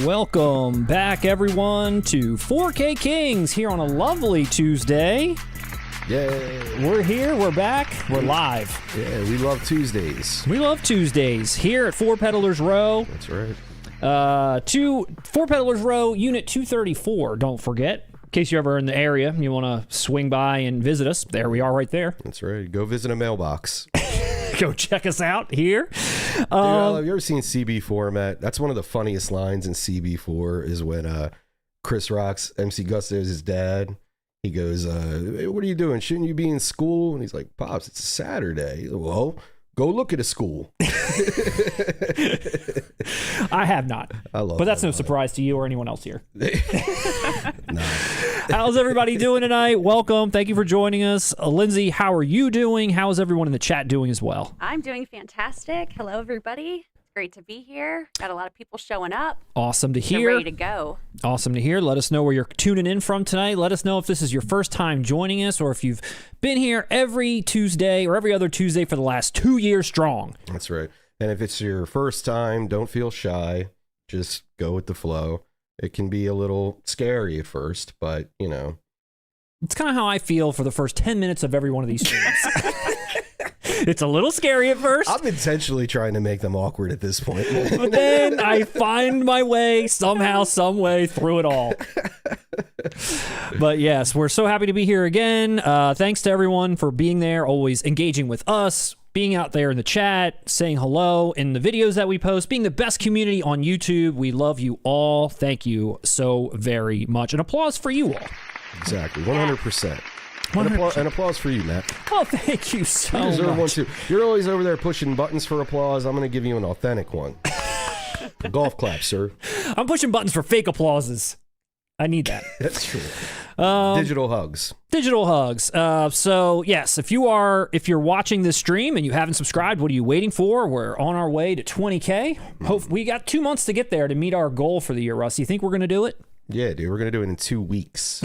Welcome back, everyone, to 4K Kings here on a lovely Tuesday. Yay. We're here, we're back, we're live. Yeah, we love Tuesdays. We love Tuesdays here at Four Peddlers Row. That's right. Four Peddlers Row, Unit 234, don't forget. In case you're ever in the area and you want to swing by and visit us, there we are right there. That's right. Go visit a mailbox. Go check us out here. Dude, have you ever seen CB4, Matt? That's one of the funniest lines in CB4 is when Chris Rock's MC Gusto's dad. He goes, hey, what are you doing? Shouldn't you be in school? And he's like, Pops, it's a Saturday. Well, go look at a school. I have not. I love but that's that no line. surprise to you or anyone else here. No. How's everybody doing tonight? Welcome. Thank you for joining us. Lindsay, how are you doing? How is everyone in the chat doing as well? I'm doing fantastic. Hello, everybody. It's great to be here. Got a lot of people showing up. Awesome to They're hear. ready to go. Awesome to hear. Let us know where you're tuning in from tonight. Let us know if this is your first time joining us or if you've been here every Tuesday or every other Tuesday for the last 2 years strong. That's right. And if it's your first time, don't feel shy. Just go with the flow. It can be a little scary at first, but, you know. It's kind of how I feel for the first 10 minutes of every one of these streams. It's a little scary at first. I'm intentionally trying to make them awkward at this point. But then I find my way somehow, some way through it all. But yes, we're so happy to be here again. Thanks to everyone for being there, always engaging with us, being out there in the chat, saying hello in the videos that we post, being the best community on YouTube. We love you all. Thank you so very much. And applause for you all. Exactly, 100%. 100%. And applause for you, Matt. Oh, thank you so You deserve much. one too. You're always over there pushing buttons for applause. I'm going to give you an authentic one. A golf clap, sir. I'm pushing buttons for fake applauses. I need that. That's true. Digital hugs. Digital hugs. So yes, if you're watching this stream and you haven't subscribed, what are you waiting for? We're on our way to 20K. We got 2 months to get there to meet our goal for the year, Russ. You think we're going to do it? Yeah, dude, we're going to do it in 2 weeks.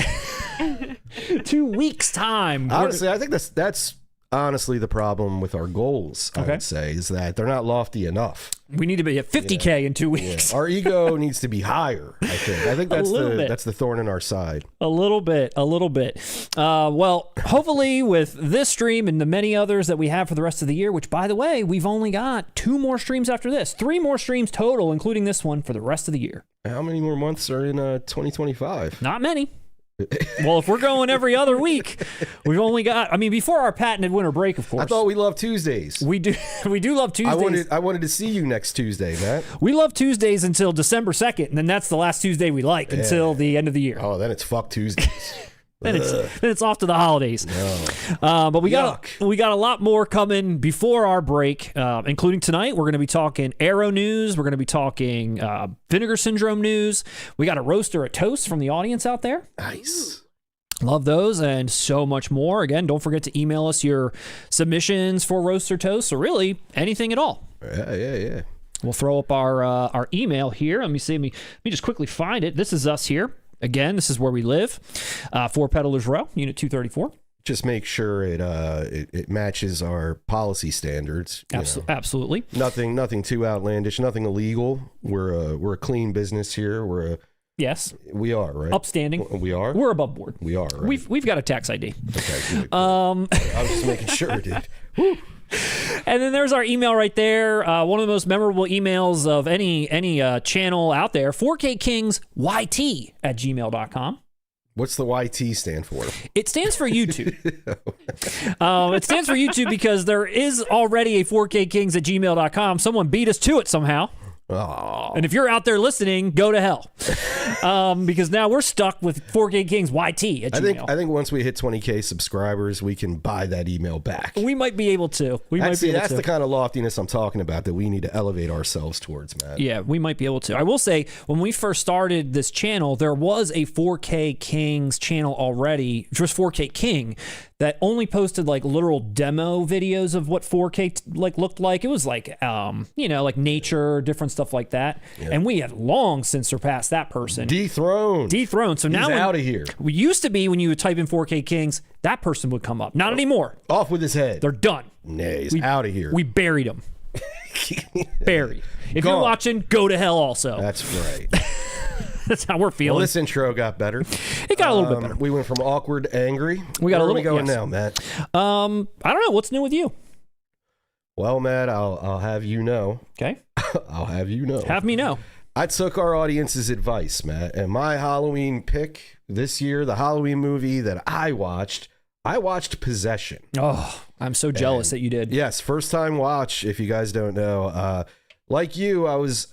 2 weeks time. Honestly, I think that's honestly the problem with our goals, I would say, is that they're not lofty enough. We need to be at 50K in 2 weeks. Yeah. Our ego needs to be higher, I think. I think that's the thorn in our side. A little bit. Well, hopefully with this stream and the many others that we have for the rest of the year, which, by the way, we've only got 2 more streams after this. 3 more streams total, including this one, for the rest of the year. How many more months are in 2025? Not many. Well, if we're going every other week, we've only got, before our patented winter break, of course. I thought we loved Tuesdays. We do love Tuesdays. I wanted to see you next Tuesday, Matt. We love Tuesdays until December 2nd, and then that's the last Tuesday we like until the end of the year. Oh, then it's fuck Tuesdays. Then it's off to the holidays. No. But we got a lot more coming before our break, including tonight. We're going to be talking Arrow news. We're going to be talking Vinegar Syndrome news. We got a roast or a toast from the audience out there. Nice. Love those and so much more. Again, don't forget to email us your submissions for roast or toast, or really anything at all. Yeah. We'll throw up our email here. Let me just quickly find it. This is us here. Again, this is where we live. Four Peddlers Row, Unit 234. Just make sure it matches our policy standards. Absolutely. Nothing too outlandish. Nothing illegal. We're a clean business here. Yes. We are, right? Upstanding. We are. We're above board. We are. Right? We've got a tax ID. Okay. Good. I was just making sure, dude. Woo. And then there's our email right there. One of the most memorable emails of any channel out there. 4kKingsYT@gmail.com. What's the YT stand for? It stands for YouTube. It stands for YouTube because there is already a 4kKings@gmail.com. Someone beat us to it somehow. Oh. And if you're out there listening, go to hell. Because now we're stuck with 4K Kings YT at Gmail. I think once we hit 20K subscribers, we can buy that email back. We might be able to. That's the kind of loftiness I'm talking about that we need to elevate ourselves towards, Matt. Yeah, we might be able to. I will say, when we first started this channel, there was a 4K Kings channel already, just 4K King, that only posted like literal demo videos of what 4K looked like. It was like, like nature, different stuff like that. Yep. And we have long since surpassed that person. Dethroned. So now he's out of here. We used to be, when you would type in 4K Kings, that person would come up. Not anymore. Off with his head. They're done. Nah, he's out of here. We buried him. Buried. If you're Gone. watching, go to hell also. That's right. That's how we're feeling. Well, this intro got better. It got a little bit better. We went from awkward to angry. We got Where a little. are we going yes. now, Matt? I don't know. What's new with you? Well, Matt, I'll have you know. Okay. I'll have you know. Have me know. I took our audience's advice, Matt, and my Halloween pick this year, the Halloween movie that I watched Possession. Oh, I'm so jealous that you did. Yes, first time watch. If you guys don't know, like you, I was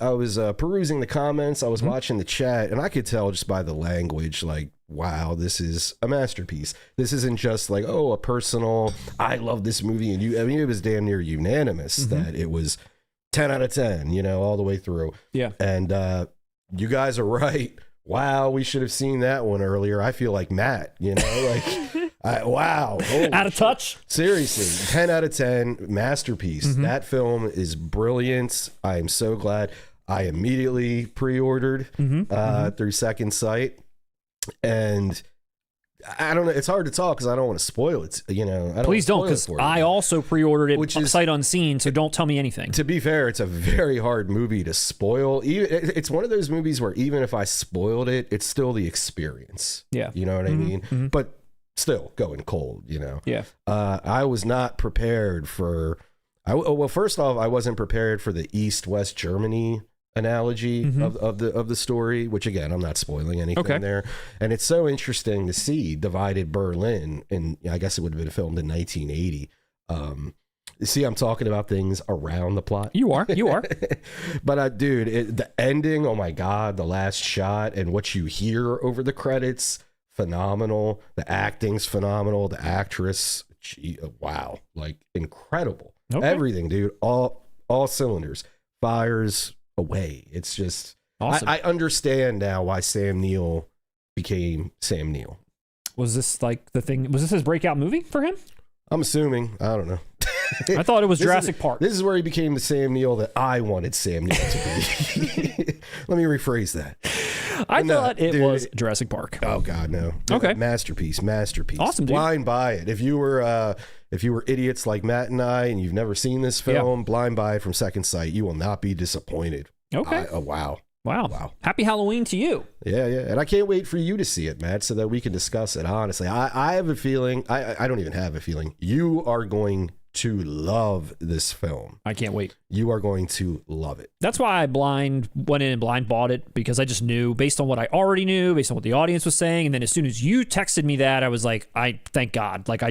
perusing the comments, I was watching the chat, and I could tell just by the language, like, wow, this is a masterpiece. This isn't just like, oh, a personal, I love this movie, and I mean, it was damn near unanimous that it was 10 out of 10, you know, all the way through. Yeah. And you guys are right. Wow, we should have seen that one earlier. I feel like Matt, you know, like, wow. Out of touch? Seriously, 10 out of 10, masterpiece. That film is brilliant. I am so glad. I immediately pre-ordered through Second Sight. And I don't know. It's hard to talk because I don't want to spoil it. You know, Please don't, because I also pre-ordered it Which is- sight unseen. So don't tell me anything. To be fair, it's a very hard movie to spoil. It's one of those movies where even if I spoiled it, it's still the experience. Yeah. You know what I mean? But still going cold, you know? Yeah. I was not prepared for... well, first off, I wasn't prepared for the East-West Germany analogy of the story, which again, I'm not spoiling anything there. And it's so interesting to see divided Berlin, and I guess it would have been filmed in 1980. You see, I'm talking about things around the plot. You are. But dude, the ending, oh my God, the last shot and what you hear over the credits, phenomenal. The acting's phenomenal. The actress, wow, like incredible. Everything, dude, all cylinders, fires away. It's just awesome. I understand now why Sam Neill became Sam Neill. Was this like the thing? Was this his breakout movie for him? I'm assuming. I don't know. I thought it was Jurassic Park. This is where he became the Sam Neill that I wanted Sam Neill to be. Let me rephrase that. I thought it was Jurassic Park. Oh God, no. Okay. Masterpiece. Awesome, dude. Blind buy it. If you were idiots like Matt and I, and you've never seen this film, blind buy it from Second Sight. You will not be disappointed. Okay. Wow. Happy Halloween to you. Yeah. And I can't wait for you to see it, Matt, so that we can discuss it honestly. I have a feeling, I don't even have a feeling, you are going to love this film. I can't wait. You are going to love it. That's why I went in and blind bought it, because I just knew, based on what I already knew, based on what the audience was saying, and then as soon as you texted me that, I was like, thank God. Like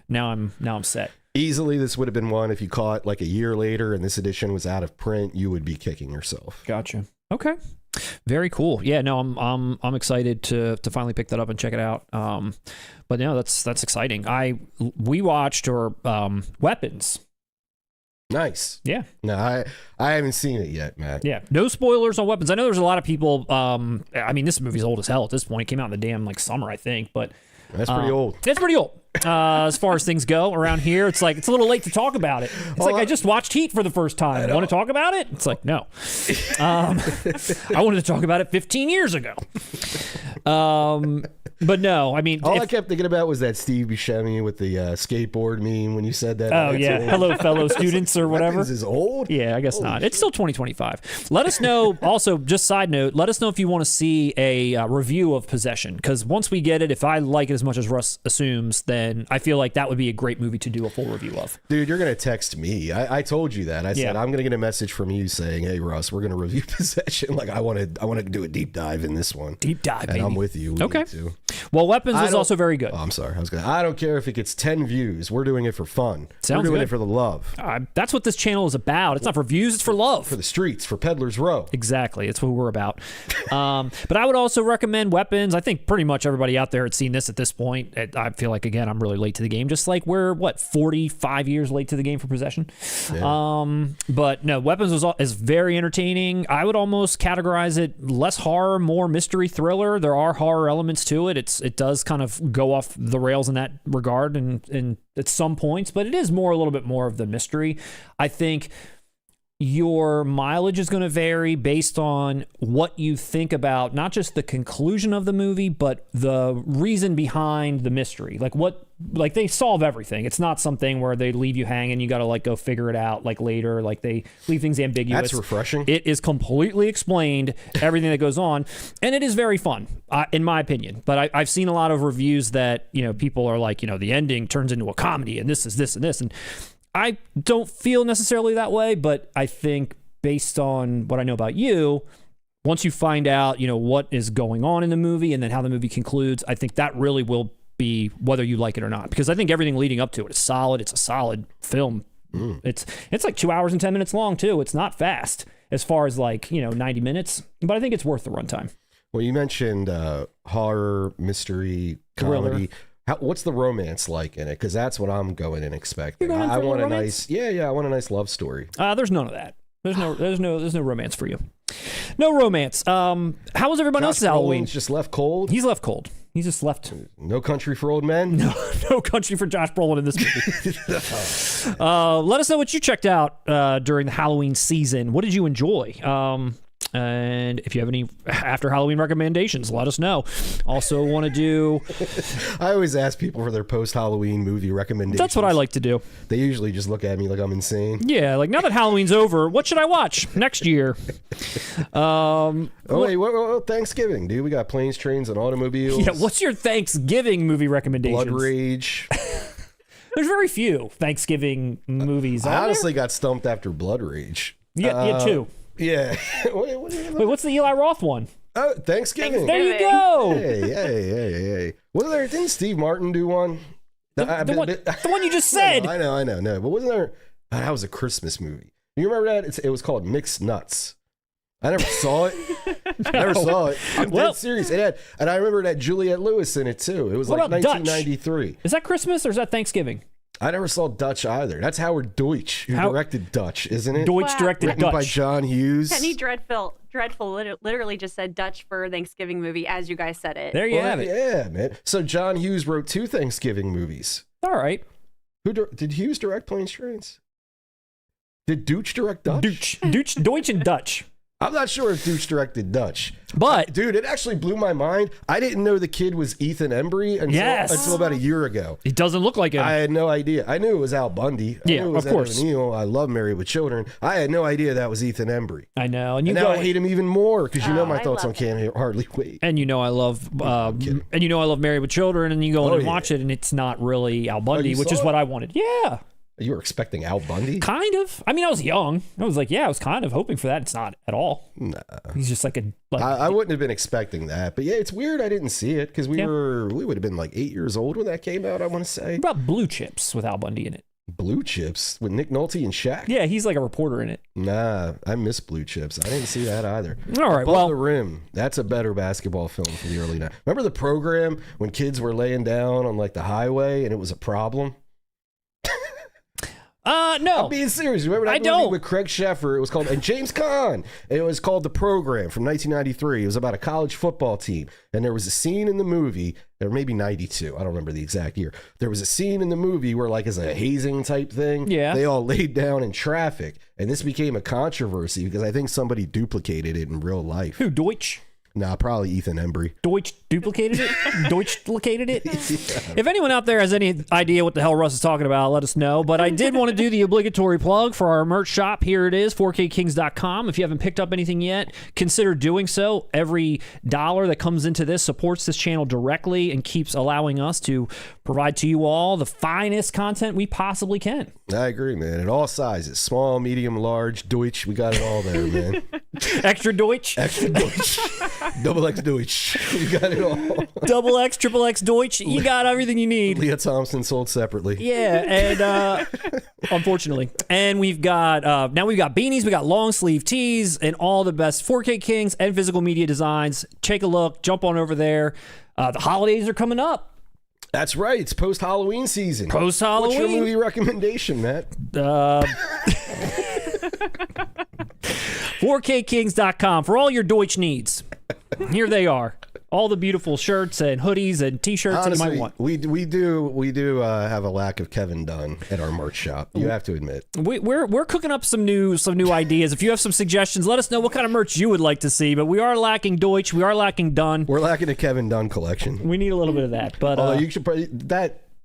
now I'm set. Easily, this would have been one if you caught like a year later and this edition was out of print, you would be kicking yourself. Gotcha. Okay. Very cool. Yeah, no, I'm excited to finally pick that up and check it out. But no, that's exciting. We watched Weapons. Nice. Yeah. No, I haven't seen it yet, Matt. Yeah. No spoilers on Weapons. I know there's a lot of people. I mean, this movie's old as hell at this point. It came out in the damn summer, I think. But That's pretty old. It's pretty old. As far as things go around here, it's like it's a little late to talk about it. It's like I just watched Heat for the first time. Want to talk about it? It's like no. I wanted to talk about it 15 years ago. But no, I mean, all I kept thinking about was that Steve Buscemi with the skateboard meme when you said that. Oh yeah, hello fellow students or whatever. Weapons is old. Yeah, I guess not. It's still 2025. Let us know. Also, just side note, let us know if you want to see a review of Possession, because once we get it, if I like it as much as Russ assumes, then I feel like that would be a great movie to do a full review of. Dude, you're gonna text me. I told you that. I said I'm gonna get a message from you saying, "Hey Russ, we're gonna review Possession. Like I want to do a deep dive in this one. Deep dive, and baby. I'm with you. We Okay. need to. Well, Weapons was also very good. Oh, I'm sorry. I don't care if it gets 10 views. We're doing it for fun. Sounds we're doing good. it for the love. That's what this channel is about. It's not for views, it's for love. For the streets, for Peddler's Row. Exactly. It's what we're about. But I would also recommend Weapons. I think pretty much everybody out there had seen this at this point. I feel like, again, I'm really late to the game. Just like we're, 45 years late to the game for Possession? Yeah. But no, Weapons is very entertaining. I would almost categorize it less horror, more mystery thriller. There are horror elements to it. It does kind of go off the rails in that regard and at some points, but it is a little bit more of the mystery. I think your mileage is going to vary based on what you think about not just the conclusion of the movie, but the reason behind the mystery. Like what like they solve everything. It's not something where they leave you hanging. You got to like go figure it out like later. Like they leave things ambiguous. That's refreshing. It is completely explained, everything that goes on, and it is very fun, in my opinion. But I've seen a lot of reviews that, you know, people are like, you know, the ending turns into a comedy and this is this and this. And I don't feel necessarily that way, but I think based on what I know about you, once you find out, you know, what is going on in the movie and then how the movie concludes, I think that really will be whether you like it or not. Because I think everything leading up to it is solid. It's a solid film. It's like 2 hours and 10 minutes long too. It's not fast as far as like, you know, 90 minutes, but I think it's worth the runtime. Well, you mentioned horror, mystery, comedy. What's the romance like in it? Because that's what I'm going and expecting. I want a nice, I want a nice love story. There's none of that. There's no romance for you. No romance. How was everyone else's Halloween? Brolin's just left cold. He's left cold. He's just left. No Country for Old Men. No country for Josh Brolin in this movie. Let us know what you checked out during the Halloween season. What did you enjoy? And if you have any after Halloween recommendations, let us know. Also want to do... I always ask people for their post-Halloween movie recommendations. That's what I like to do. They usually just look at me like I'm insane. Yeah, like now that Halloween's over, what should I watch next year? Wait, Thanksgiving, dude. We got Planes, Trains, and Automobiles. Yeah, what's your Thanksgiving movie recommendations? Blood Rage. There's very few Thanksgiving movies. I honestly got stumped after Blood Rage. Yeah, too. Yeah. Wait, what's the Eli Roth one? Oh, Thanksgiving. There you go. Hey. Didn't Steve Martin do one? The one you just said. I know. No, but wasn't there? That was a Christmas movie. You remember that? It was called Mixed Nuts. I never saw it. I'm dead serious. It had, and I remember it had Juliette Lewis in it too. It was what like about 1993. Dutch? Is that Christmas or is that Thanksgiving? I never saw Dutch either. That's Howard Deutch who directed Dutch, isn't it? Deutch directed Written Dutch. by John Hughes. Penny Dreadful literally just said Dutch for Thanksgiving movie as you guys said it. There you have it. Yeah, man. So John Hughes wrote 2 Thanksgiving movies. All right. Did Hughes direct Planes, Trains? Did Dooch direct Dutch? Deutch and Dutch. I'm not sure if Dooch directed Dutch. But dude, it actually blew my mind. I didn't know the kid was Ethan Embry until about a year ago. He doesn't look like him. I had no idea. I knew it was Al Bundy. I knew it was of course. Ed O'Neill. I love Married with Children. I had no idea that was Ethan Embry. I know, and now I hate him even more because you know my thoughts on love Can't Hardly Wait. And you know I love, Married with Children, and you go in and watch it, and it's not really Al Bundy, which is what I wanted. Yeah. You were expecting Al Bundy? Kind of. I mean, I was young. I was like, I was kind of hoping for that. It's not at all. Nah. He's just like a... I wouldn't have been expecting that. But yeah, it's weird I didn't see it because we would have been like 8 years old when that came out, I want to say. What about Blue Chips with Al Bundy in it? Blue Chips with Nick Nolte and Shaq? Yeah, he's like a reporter in it. Nah, I miss Blue Chips. I didn't see that either. All right, Above the Rim. That's a better basketball film from the early 90s. Remember the program when kids were laying down on like the highway and it was a problem? No. I'm being serious. Remember that movie with Craig Sheffer? It was called, and James Caan. It was called The Program from 1993. It was about a college football team. And there was a scene in the movie, or maybe 92. I don't remember the exact year. There was a scene in the movie where like as a hazing type thing, they all laid down in traffic. And this became a controversy because I think somebody duplicated it in real life. Who, Deutch? Nah, probably Ethan Embry. Deutch duplicated it? Deutch-licated it? Yeah. If anyone out there has any idea what the hell Russ is talking about, let us know. But I did want to do the obligatory plug for our merch shop. Here it is, 4kkings.com. If you haven't picked up anything yet, consider doing so. Every dollar that comes into this supports this channel directly and keeps allowing us to provide to you all the finest content we possibly can. I agree, man. In all sizes. Small, medium, large, Deutsch. We got it all there, man. Extra Deutch? Extra Deutsch. Double X Deutsch. You got it all. Double X, triple X Deutch. You got everything you need. Leah Thompson sold separately. Yeah, and unfortunately. And we've got, now we've got beanies, we got long sleeve tees, and all the best 4K Kings and physical media designs. Take a look, jump on over there. The holidays are coming up. That's right. It's post-Halloween season. Post-Halloween. What's your movie recommendation, Matt? 4kkings.com for all your Deutsch needs. Here they are. All the beautiful shirts and hoodies and t-shirts that you might want. We do have a lack of Kevin Dunn at our merch shop. You have to admit. We're cooking up some new ideas. If you have some suggestions, let us know what kind of merch you would like to see. But we are lacking Deutsch. We are lacking Dunn. We're lacking a Kevin Dunn collection. We need a little bit of that. But although you should probably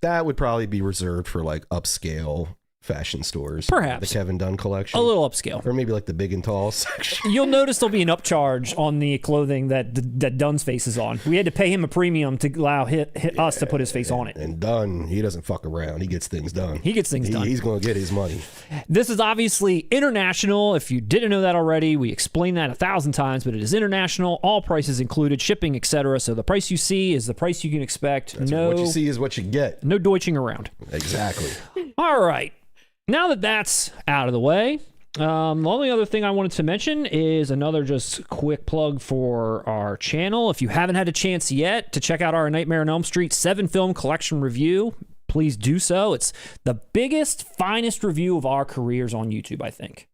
that would probably be reserved for like upscale fashion stores. Perhaps. The Kevin Dunn collection. A little upscale. Or maybe like the big and tall section. You'll notice there'll be an upcharge on the clothing that Dunn's face is on. We had to pay him a premium to allow us to put his face on it. And Dunn, he doesn't fuck around. He gets things done. He gets things done. He's going to get his money. This is obviously international. If you didn't know that already, we explained that 1,000 times, but it is international. All prices included, shipping, etc. So the price you see is the price you can expect. What you see is what you get. No deutching around. Exactly. All right. Now that that's out of the way, the only other thing I wanted to mention is another just quick plug for our channel. If you haven't had a chance yet to check out our Nightmare on Elm Street 7-film collection review, please do so. It's the biggest, finest review of our careers on YouTube, I think.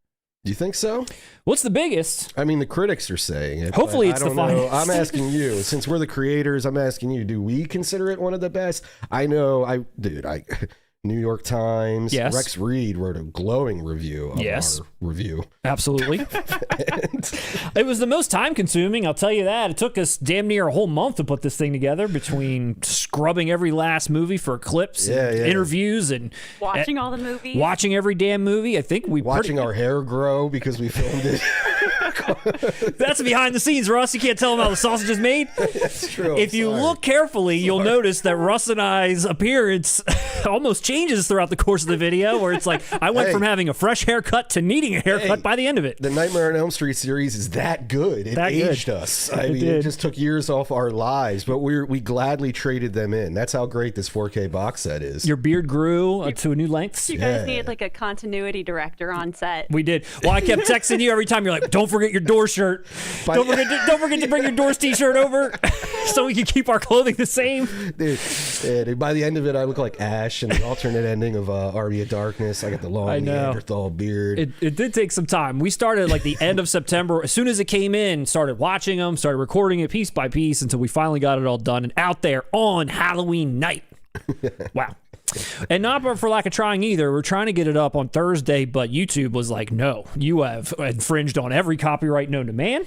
Do you think so? What's the biggest? I mean, the critics are saying it. Hopefully it's I don't the know. finest. I'm asking you, since we're the creators, I'm asking you, do we consider it one of the best? I know, New York Times, yes. Rex Reed wrote a glowing review of yes. our review. Absolutely. It was the most time consuming, I'll tell you that. It took us damn near a whole month to put this thing together between scrubbing every last movie for clips and interviews and watching all the movies. Watching every damn movie. I think we watching our hair grow because we filmed it. That's behind the scenes, Russ. You can't tell them how the sausage is made. That's true. If you look carefully, you'll notice that Russ and I's appearance almost changes throughout the course of the video, where it's like I went from having a fresh haircut to needing a haircut by the end of it. The Nightmare on Elm Street series is that good. It aged us. I mean, it just took years off our lives, but we gladly traded them in. That's how great this 4K box set is. Your beard grew to a new length. You guys needed like a continuity director on set. We did. Well, I kept texting you every time. You're like, don't forget your door shirt. Don't forget to bring your Doors t-shirt over so we can keep our clothing the same. Dude, by the end of it, I look like Ash in the alternate ending of Army of Darkness. I got the long Neanderthal beard. It did take some time. We started like the end of September. As soon as it came in, started watching them, started recording it piece by piece until we finally got it all done and out there on Halloween night. Wow. And not for lack of trying either. We're trying to get it up on Thursday, but YouTube was like, no, you have infringed on every copyright known to man.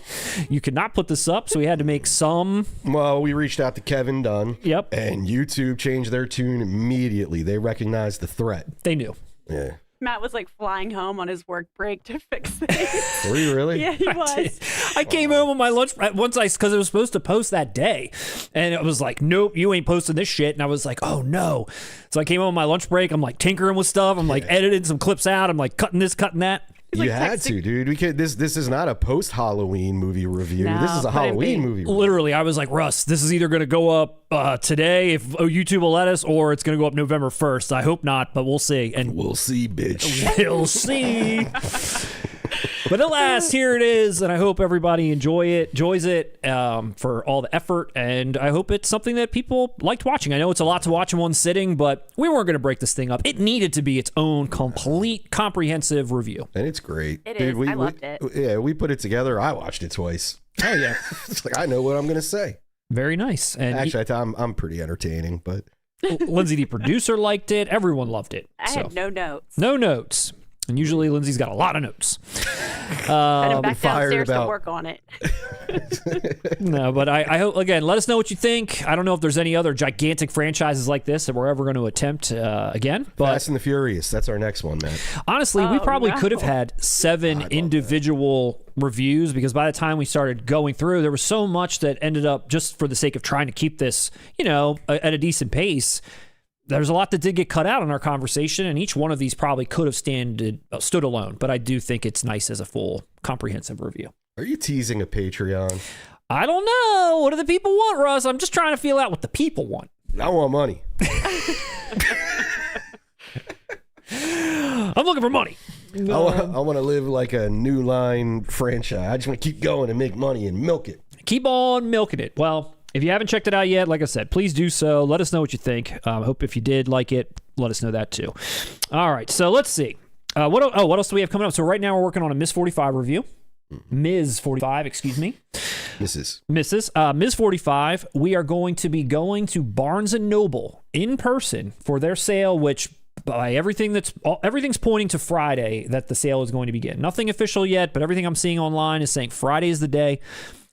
You cannot put this up, so we had to make some. Well, we reached out to Kevin Dunn. Yep. And YouTube changed their tune immediately. They recognized the threat. They knew. Yeah. Matt was like flying home on his work break to fix things. Were you really? Yeah, he was. I came home on my lunch because it was supposed to post that day, and it was like, nope, you ain't posting this shit. And I was like, oh no. So I came home on my lunch break. I'm like tinkering with stuff. I'm like editing some clips out. I'm like cutting this, cutting that. You had to, dude. We could. This is not a post-Halloween movie review. No, this is a Halloween movie review. Literally, I was like, Russ, this is either going to go up today if YouTube will let us, or it's going to go up November 1st. I hope not, but we'll see. And we'll see, bitch. We'll see. But alas, here it is, and I hope everybody enjoys it for all the effort, and I hope it's something that people liked watching. I know it's a lot to watch in one sitting, but we weren't going to break this thing up. It needed to be its own complete, comprehensive review. And it's great. It is. I loved it. Yeah, we put it together. I watched it twice. Oh, yeah. It's like, I know what I'm going to say. Very nice. And actually, I'm pretty entertaining, but Lindsay, the producer, liked it. Everyone loved it. I had no notes. No notes. And usually Lindsay's got a lot of notes. And I'm back downstairs to work on it. No, but I hope, again, let us know what you think. I don't know if there's any other gigantic franchises like this that we're ever going to attempt again. But Fast and the Furious, that's our next one, man. Honestly, we probably could have had 7 individual reviews, because by the time we started going through, there was so much that ended up, just for the sake of trying to keep this, at a decent pace, there's a lot that did get cut out in our conversation, and each one of these probably could have stood alone. But I do think it's nice as a full, comprehensive review. Are you teasing a Patreon? I don't know. What do the people want, Russ? I'm just trying to feel out what the people want. I want money. I'm looking for money. I want to live like a New Line franchise. I just want to keep going and make money and milk it. Keep on milking it. Well, if you haven't checked it out yet, like I said, please do so. Let us know what you think. Hope if you did like it, let us know that too. All right, so let's see. What else do we have coming up? So right now we're working on a Ms. 45 review. Ms. 45, excuse me. Mrs. Ms. 45, we are going to be going to Barnes & Noble in person for their sale, which by everything's pointing to Friday that the sale is going to begin. Nothing official yet, but everything I'm seeing online is saying Friday is the day.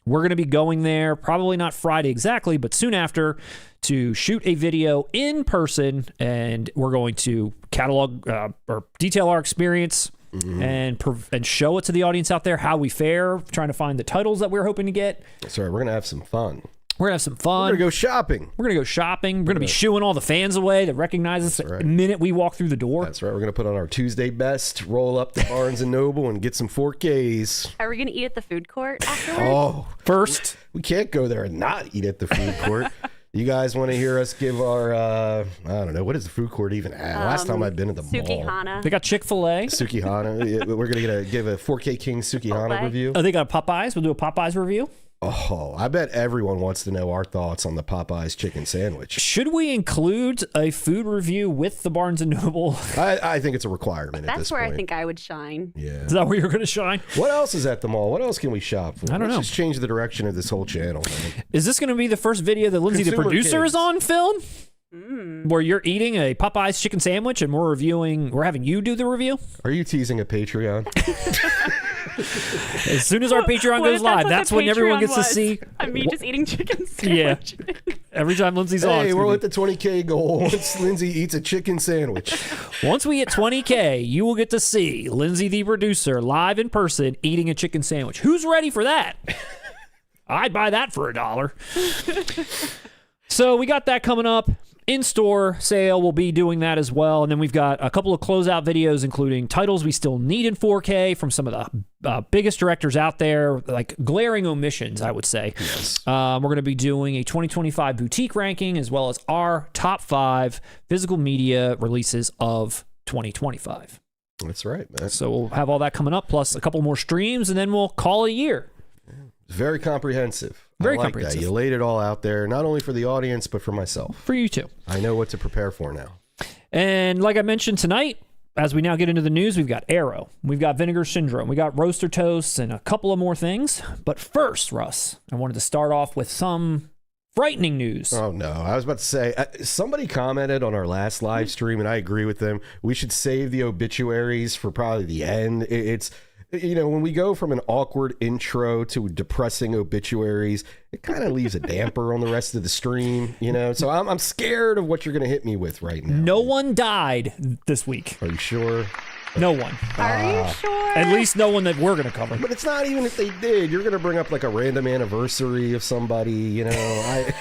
We're going to be going there, probably not Friday exactly, but soon after, to shoot a video in person, and we're going to catalog or detail our experience and show it to the audience out there how we fare, trying to find the titles that we're hoping to get. That's right. We're going to have some fun. We're going to have some fun. We're going to go shopping. We're going to go shopping. We're going to be shooing all the fans away that recognize us the minute we walk through the door. That's right. We're going to put on our Tuesday best, roll up to Barnes & Noble, and get some 4Ks. Are we going to eat at the food court afterwards? Oh, first. We can't go there and not eat at the food court. You guys want to hear us give our, I don't know, what is the food court even at? Last time I've been at the mall. Sukihana. They got Chick-fil-A. Sukihana. We're going to give a 4K King Sukihana review. Oh, they got a Popeyes. We'll do a Popeyes review. Oh, I bet everyone wants to know our thoughts on the Popeyes chicken sandwich. Should we include a food review with the Barnes & Noble? I think it's a requirement at this point. That's where I think I would shine. Yeah. Is that where you're going to shine? What else is at the mall? What else can we shop for? I don't know. Let's just change the direction of this whole channel, man. Is this going to be the first video that Lindsay, the producer, is on film? Where you're eating a Popeyes chicken sandwich and we're having you do the review? Are you teasing a Patreon? As soon as our Patreon goes live, that's when everyone gets to see. I'm me just eating chicken sandwich. Yeah. Every time Lindsay's on. Hey, we're at the 20K goal once Lindsay eats a chicken sandwich. Once we hit 20K, you will get to see Lindsay, the producer, live in person eating a chicken sandwich. Who's ready for that? I'd buy that for $1. So we got that coming up. In-store sale, we'll be doing that as well. And then we've got a couple of closeout videos, including titles we still need in 4K from some of the biggest directors out there, like glaring omissions, I would say. Yes. We're going to be doing a 2025 boutique ranking, as well as our top 5 physical media releases of 2025. That's right, man. So we'll have all that coming up, plus a couple more streams, and then we'll call it a year. Very comprehensive. Very I like comprehensive. That. You laid it all out there, not only for the audience, but for myself. For you too. I know what to prepare for now. And like I mentioned tonight, as we now get into the news, we've got Arrow, we've got Vinegar Syndrome, we got Roaster Toast, and a couple of more things. But first, Russ, I wanted to start off with some frightening news. Oh, no. I was about to say, somebody commented on our last live stream, and I agree with them. We should save the obituaries for probably the end. It's... You know, when we go from an awkward intro to depressing obituaries, it kind of leaves a damper on the rest of the stream, you know? So I'm scared of what you're going to hit me with right now. No one died this week. Are you sure? No one. Are you sure? At least no one that we're going to cover. But it's not even if they did. You're going to bring up like a random anniversary of somebody, you know?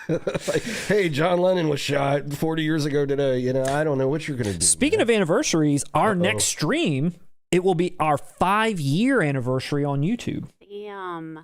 Like, hey, John Lennon was shot 40 years ago today. You know, I don't know what you're going to do. Speaking of anniversaries, our next stream... It will be our 5-year anniversary on YouTube. Damn.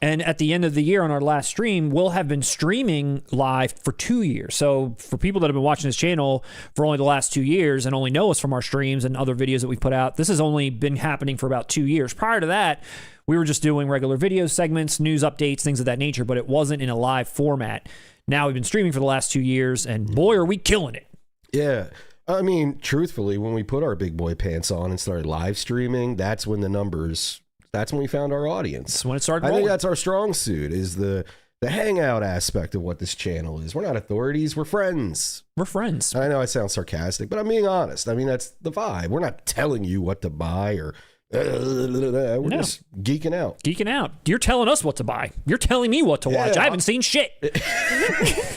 And at the end of the year on our last stream, we'll have been streaming live for 2 years. So for people that have been watching this channel for only the last 2 years and only know us from our streams and other videos that we've put out, this has only been happening for about 2 years. Prior to that, we were just doing regular video segments, news updates, things of that nature, but it wasn't in a live format. Now we've been streaming for the last 2 years, and boy, are we killing it. Yeah. I mean, truthfully, when we put our big boy pants on and started live streaming, that's when that's when we found our audience. That's when it started I rolling. think that's our strong suit, is the hangout aspect of what this channel is. We're not authorities, we're friends. We're friends. I know I sound sarcastic, but I'm being honest. I mean, that's the vibe. We're not telling you what to buy or... we're just geeking out. Geeking out. You're telling us what to buy. You're telling me what to watch. I haven't seen shit.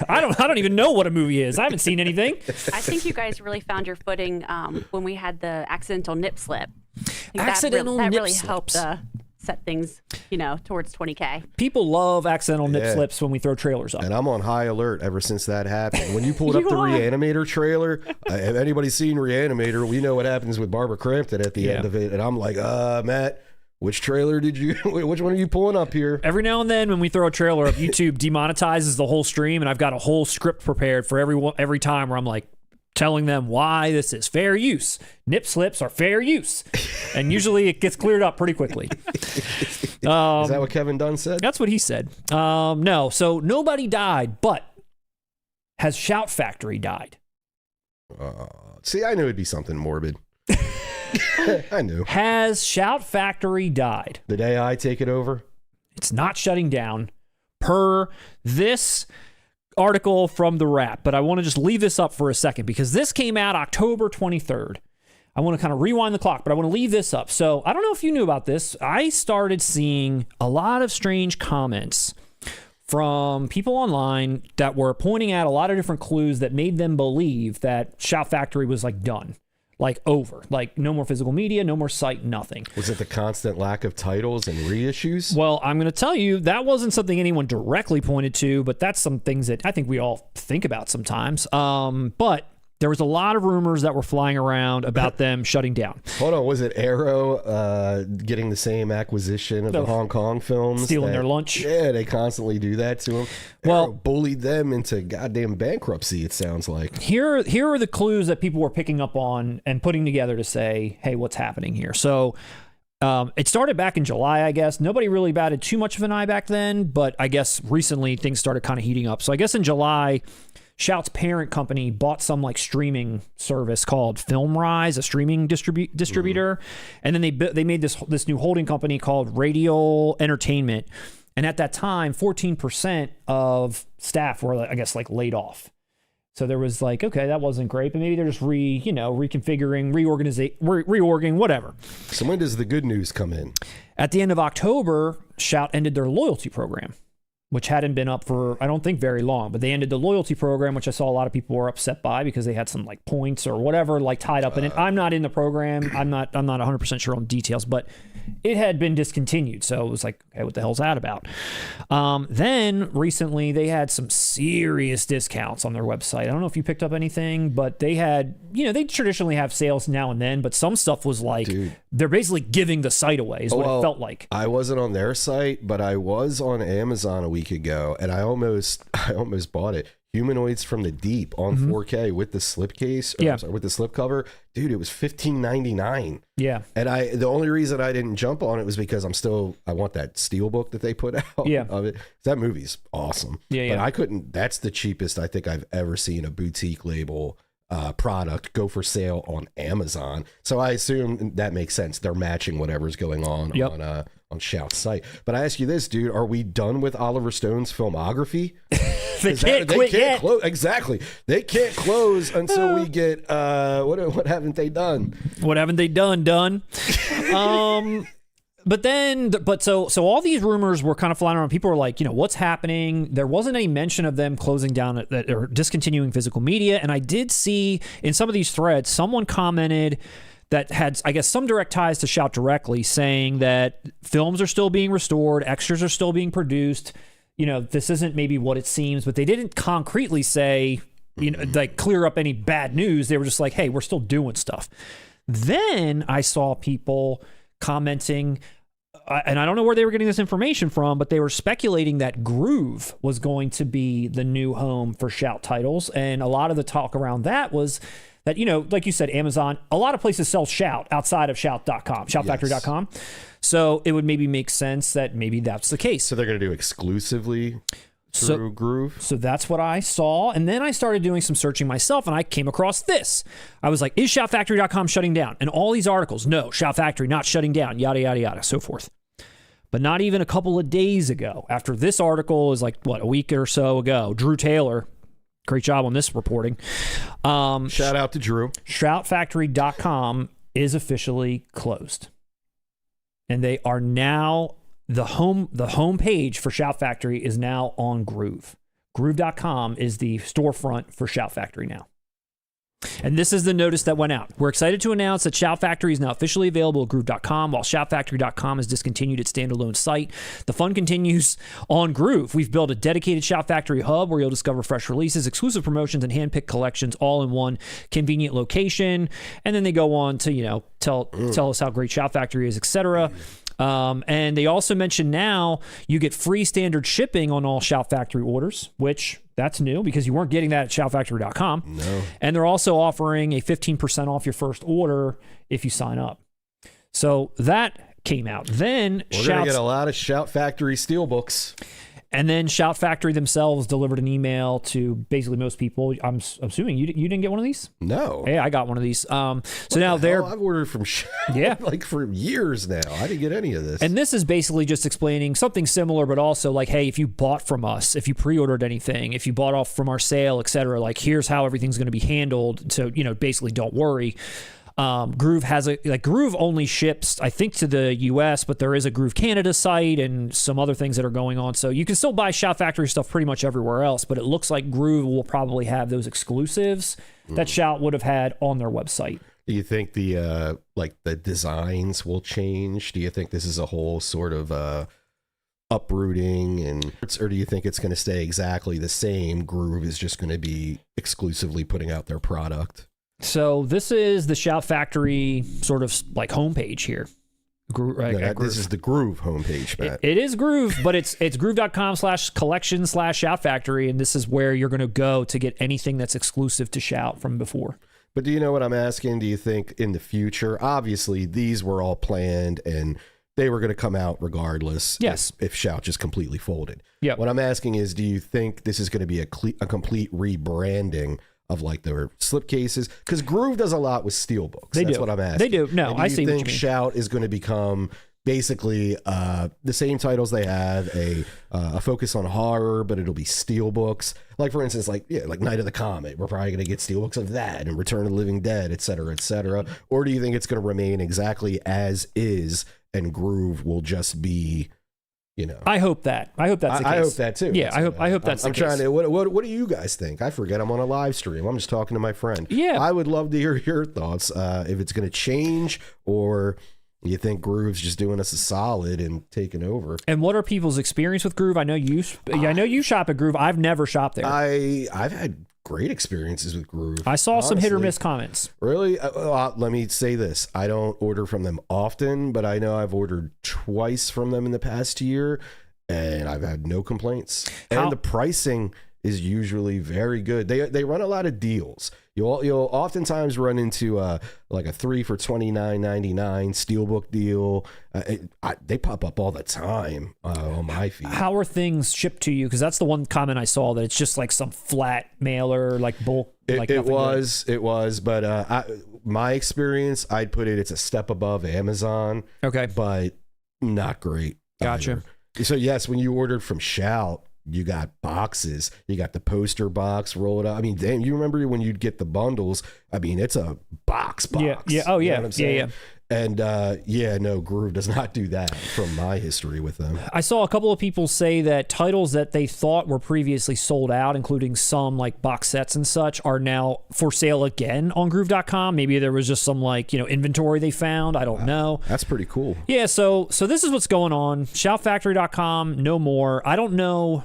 I don't even know what a movie is. I haven't seen anything. I think you guys really found your footing when we had the accidental nip slip. Accidental that nip really slips. helped set things, you know, towards 20K. People love accidental nip slips when we throw trailers up. And I'm on high alert ever since that happened. When you pulled up the are. Reanimator trailer, if anybody's seen Reanimator, we know what happens with Barbara Crampton at the end of it. And I'm like, Matt, which trailer which one are you pulling up here? Every now and then when we throw a trailer up, YouTube demonetizes the whole stream, and I've got a whole script prepared for every time where I'm like, telling them why this is fair use. Nip slips are fair use. And usually it gets cleared up pretty quickly. Is that what Kevin Dunn said? That's what he said. No, so nobody died, but has Shout Factory died? See, I knew it'd be something morbid. I knew. Has Shout Factory died? Did AI take it over? It's not shutting down per this article from The Wrap, but I want to just leave this up for a second because this came out October 23rd. I want to kind of rewind the clock, but I want to leave this up. So I don't know if you knew about this. I started seeing a lot of strange comments from people online that were pointing out a lot of different clues that made them believe that Shout Factory was like done, like over, like no more physical media, no more site, nothing. Was it the constant lack of titles and reissues? Well, I'm going to tell you that wasn't something anyone directly pointed to, but that's some things that I think we all think about sometimes. But there was a lot of rumors that were flying around about them shutting down. Hold on, was it Arrow getting the same acquisition of the Hong Kong films? Stealing their lunch? Yeah, they constantly do that to them. Well, Arrow bullied them into goddamn bankruptcy, it sounds like. Here are the clues that people were picking up on and putting together to say, hey, what's happening here? So it started back in July, I guess. Nobody really batted too much of an eye back then, but I guess recently things started kind of heating up. So I guess in July, Shout's parent company bought some like streaming service called FilmRise, a streaming distributor, and then they made this new holding company called Radial Entertainment. And at that time, 14% of staff were, I guess, like laid off. So there was like, okay, that wasn't great, but maybe they're just reconfiguring, reorging, whatever. So when does the good news come in? At the end of October, Shout ended their loyalty program, which hadn't been up for, I don't think, very long. But they ended the loyalty program, which I saw a lot of people were upset by because they had some like points or whatever like tied up in it. I'm not in the program. I'm not 100% sure on details, but it had been discontinued. So it was like, okay, what the hell's that about? Then recently they had some serious discounts on their website. I don't know if you picked up anything, but they had, they traditionally have sales now and then, but some stuff was like, they're basically giving the site away is what it felt like. I wasn't on their site, but I was on Amazon a week ago, and I almost bought it. Humanoids from the Deep on 4K with the slipcase, with the slipcover. Dude, it was $15.99. Yeah. And the only reason I didn't jump on it was because I want that Steelbook that they put out of it. That movie's awesome. But I couldn't, that's the cheapest I think I've ever seen a boutique label product go for sale on Amazon. So I assume that makes sense. They're matching whatever's going on on Shout's site. But I ask you this, dude, are we done with Oliver Stone's filmography? They can't quit yet. Close. Exactly. They can't close until we get what haven't they done? What haven't they done? So all these rumors were kind of flying around. People were like, what's happening? There wasn't any mention of them closing down or discontinuing physical media. And I did see in some of these threads, someone commented that had, I guess, some direct ties to Shout directly, saying that films are still being restored, extras are still being produced. This isn't maybe what it seems, but they didn't concretely say, like clear up any bad news. They were just like, hey, we're still doing stuff. Then I saw people commenting, and I don't know where they were getting this information from, but they were speculating that Groove was going to be the new home for Shout titles. And a lot of the talk around that was that, like you said, Amazon, a lot of places sell Shout outside of shout.com, shoutfactory.com. So it would maybe make sense that maybe that's the case. So they're going to do exclusively through Groove? So that's what I saw. And then I started doing some searching myself, and I came across this. I was like, is shoutfactory.com shutting down? And all these articles, no, Shout Factory not shutting down, yada, yada, yada, so forth. But not even a couple of days ago, after this article is like, a week or so ago, Drew Taylor, great job on this reporting. Shout out to Drew. Shoutfactory.com is officially closed. And they are now, the home page for Shout Factory is now on Groove. Groove.com is the storefront for Shout Factory now. And this is the notice that went out. We're excited to announce that Shout Factory is now officially available at Groove.com, while shoutfactory.com has discontinued its standalone site. The fun continues on Groove. We've built a dedicated Shout Factory hub where you'll discover fresh releases, exclusive promotions, and hand-picked collections all in one convenient location. And then they go on to, tell us how great Shout Factory is, etc. And they also mention now you get free standard shipping on all Shout Factory orders, which that's new because you weren't getting that at shoutfactory.com. No. And they're also offering a 15% off your first order if you sign up. So that came out. Then we're going to get a lot of Shout Factory Steelbooks. And then Shout Factory themselves delivered an email to basically most people. I'm assuming you didn't get one of these? No. Hey, I got one of these. So now I've ordered from Shout like for years now. I didn't get any of this. And this is basically just explaining something similar, but also like, hey, if you bought from us, if you pre-ordered anything, if you bought off from our sale, etc., like here's how everything's going to be handled. So, basically don't worry. Groove has Groove only ships, I think, to the US, but there is a Groove Canada site and some other things that are going on. So you can still buy Shout Factory stuff pretty much everywhere else, but it looks like Groove will probably have those exclusives that Shout would have had on their website. Do you think the designs will change? Do you think this is a whole sort of uprooting, or do you think it's going to stay exactly the same? Groove is just going to be exclusively putting out their product. So this is the Shout Factory sort of like homepage here. This is the Groove homepage, Matt. It is Groove, but it's groove.com/collection/Shout Factory, and this is where you're going to go to get anything that's exclusive to Shout from before. But do you know what I'm asking? Do you think in the future, obviously these were all planned and they were going to come out regardless. Yes. If Shout just completely folded. Yeah. What I'm asking is, do you think this is going to be a complete rebranding of like their slipcases? Because Groove does a lot with Steelbooks. That's what I'm asking. They do. No, I see what you mean. Do you think Shout is going to become basically the same titles they have, a focus on horror, but it'll be Steelbooks? Like, for instance, like Night of the Comet, we're probably going to get Steelbooks of that, and Return of the Living Dead, et cetera, et cetera. Or do you think it's going to remain exactly as is, and Groove will just be, you know? I hope that. I hope that's the case. I hope that too. Yeah, I hope that's the case. I'm trying to, what do you guys think? I forget I'm on a live stream. I'm just talking to my friend. Yeah. I would love to hear your thoughts, if it's going to change, or you think Groove's just doing us a solid and taking over. And what are people's experience with Groove? I know you shop at Groove. I've never shopped there. I've had great experiences with Groove. I saw some hit or miss comments. Really? Let me say this. I don't order from them often, but I know I've ordered twice from them in the past year, and I've had no complaints. And the pricing is usually very good. They run a lot of deals. You'll oftentimes run into like a 3 for $29.99 Steelbook deal. They pop up all the time on my feed. How are things shipped to you? Because that's the one comment I saw, that it's just like some flat mailer, like bulk. It was, but my experience, I'd put it's a step above Amazon. Okay, but not great. Gotcha. Either. So yes, when you ordered from Shout, you got boxes. You got the poster box rolled up. I mean, damn, you remember when you'd get the bundles? I mean, it's a box. Yeah. Oh, yeah. You know what I'm saying? Yeah. And no, Groove does not do that from my history with them. I saw a couple of people say that titles that they thought were previously sold out, including some like box sets and such, are now for sale again on Groove.com. Maybe there was just some inventory they found. I don't know. That's pretty cool. Yeah. So this is what's going on. Shoutfactory.com, no more. I don't know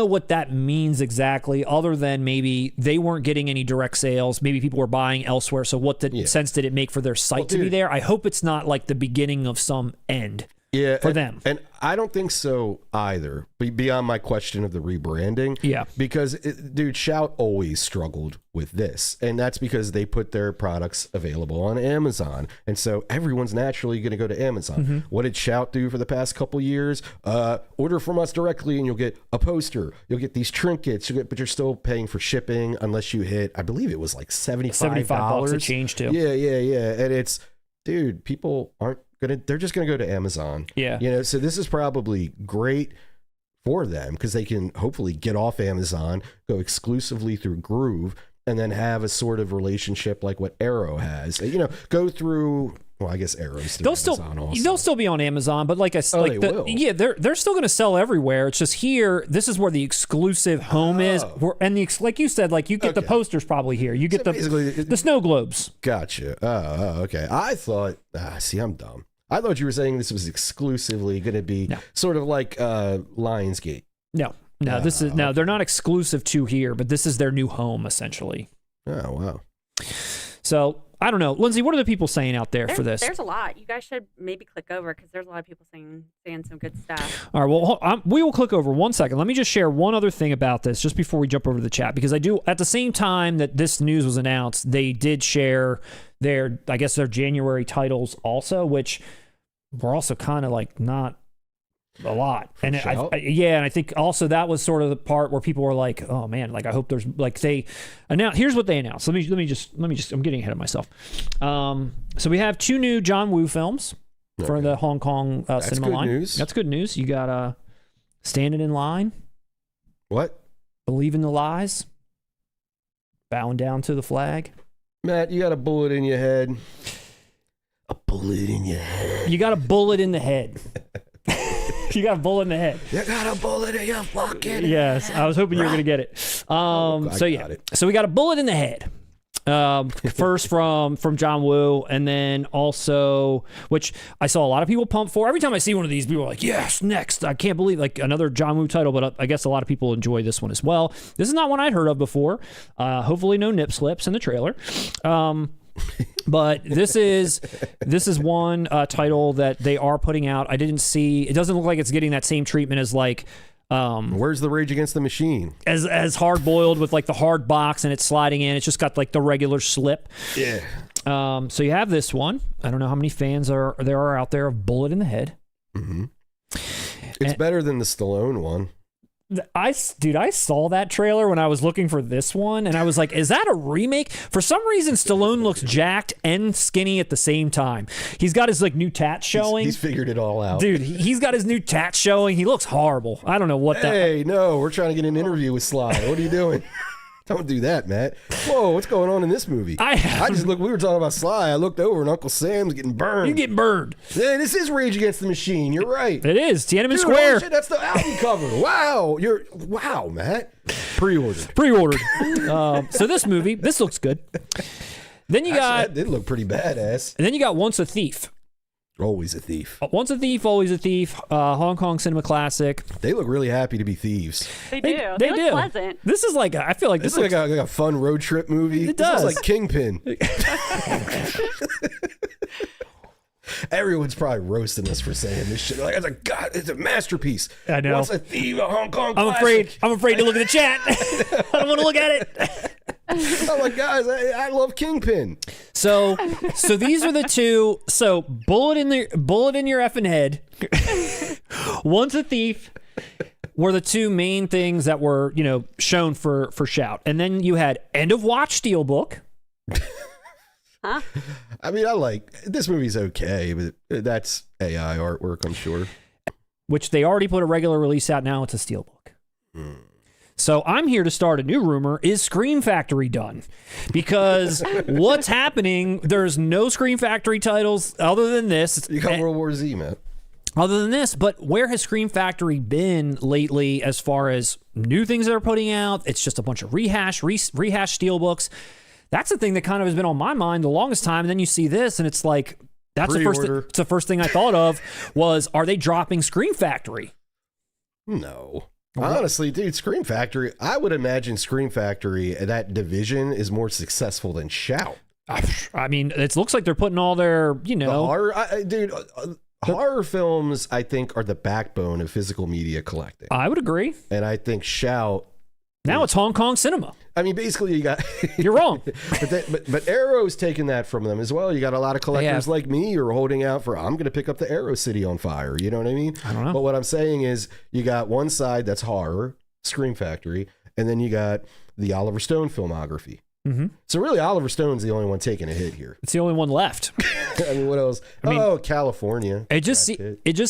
what that means exactly, other than maybe they weren't getting any direct sales. Maybe people were buying elsewhere. So what sense did it make for their site to be there? I hope it's not like the beginning of some end for them. And I don't think so either, beyond my question of the rebranding. Yeah. Because, Shout always struggled with this. And that's because they put their products available on Amazon. And so everyone's naturally going to go to Amazon. Mm-hmm. What did Shout do for the past couple years? Order from us directly and you'll get a poster. You'll get these trinkets, but you're still paying for shipping unless you hit, I believe it was like $75 a change too. Yeah. And it's, people aren't they're just gonna go to Amazon. Yeah. So this is probably great for them because they can hopefully get off Amazon, go exclusively through Groove, and then have a sort of relationship like what Arrow has. Go through. Well, I guess Arrow's through Amazon also. They'll still be on Amazon, but they're still going to sell everywhere. It's just here. This is where the exclusive home is, and like you said, you get the posters probably here. You get the snow globes. Gotcha. Oh, okay. I thought. See, I'm dumb. I thought you were saying this was exclusively going to be sort of like Lionsgate. No. This is they're not exclusive to here, but this is their new home essentially. Oh wow. So I don't know, Lindsay. What are the people saying out there for this? There's a lot. You guys should maybe click over because there's a lot of people saying some good stuff. All right. Well, we will click over 1 second. Let me just share one other thing about this just before we jump over to the chat, because I do at the same time that this news was announced, they did share their January titles also, which were also kind of not a lot. And and I think also that was sort of the part where people were like, oh man, I hope there's they announced. Here's what they announced. Let me just I'm getting ahead of myself. So we have 2 new John Woo films for the Hong Kong cinema line. News. That's good news. You got Standing in Line. What? Believe in the Lies. Bowing Down to the Flag. Matt, you got a bullet in your head. A bullet in your head. You got a bullet in the head. You got a bullet in the head. You got a bullet in your fucking head. Yes, I was hoping you were going to get it. So we got a bullet in the head. First from John Woo, and then also, which I saw a lot of people pump for. Every time I see one of these, people are like, yes, next. I can't believe, like, another John Woo title, but I guess a lot of people enjoy this one as well. This is not one I'd heard of before. Hopefully no nip slips in the trailer. But this is one title that they are putting out. I didn't see, it doesn't look like it's getting that same treatment as like where's the Rage Against the Machine? As hard boiled with like the hard box and it's sliding in. It's just got like the regular slip. Yeah. So you have this one. I don't know how many fans there are out there of Bullet in the Head. Mm-hmm. It's better than the Stallone one. I saw that trailer when I was looking for this one, and I was like, is that a remake? For some reason, Stallone looks jacked and skinny at the same time. He's got his like new tat showing. He's figured it all out. Dude, he's got his new tat showing. He looks horrible. I don't know what that... Hey, no, we're trying to get an interview with Sly. What are you doing? Don't do that, Matt. Whoa, what's going on in this movie? I just looked, we were talking about Sly. I looked over and Uncle Sam's getting burned. You're getting burned. Yeah, this is Rage Against the Machine. You're right. It is. Tiananmen Dude, Square. Oh shit, that's the album cover. Wow, Matt. Pre-ordered. So this movie, this looks good. Then you got... That did look pretty badass. And then you got Once a Thief. Always a thief. Once a Thief, always a thief. Hong Kong cinema classic. They look really happy to be thieves. They do. They look pleasant. This is like, I feel like this looks like a fun road trip movie. It does. This looks like Kingpin. Everyone's probably roasting us for saying this shit. Like, God, it's a masterpiece. I know. Once a Thief, a Hong Kong I'm classic. afraid to look at the chat. I don't want to look at it. I'm like, guys, I love Kingpin. So these are the two. So bullet in your effing head. Once a Thief were the two main things that were, shown for Shout. And then you had End of Watch Steelbook. Huh? I mean, this movie's okay, but that's AI artwork, I'm sure. Which they already put a regular release out now. It's a Steelbook. So I'm here to start a new rumor. Is Scream Factory done? Because what's happening, there's no Scream Factory titles other than this. You got World War Z, man. Other than this, but where has Scream Factory been lately as far as new things they're putting out? It's just a bunch of rehash Steelbooks. That's the thing that kind of has been on my mind the longest time. And then you see this, and it's like, it's the first thing I thought of was, are they dropping Scream Factory? No. Honestly, dude, Scream Factory, I would imagine Scream Factory, that division, is more successful than Shout. I mean, it looks like they're putting all their, The horror, horror films, I think, are the backbone of physical media collecting. I would agree. And I think Shout... Now it's Hong Kong cinema. I mean, basically, you got... You're wrong. but Arrow's taken that from them as well. You got a lot of collectors like me who are holding out for, I'm going to pick up the Arrow City on fire. You know what I mean? I don't know. But what I'm saying is, you got one side that's horror, Scream Factory, and then you got the Oliver Stone filmography. Mm-hmm. So really, Oliver Stone's the only one taking a hit here. It's the only one left. I mean, what else? California. It just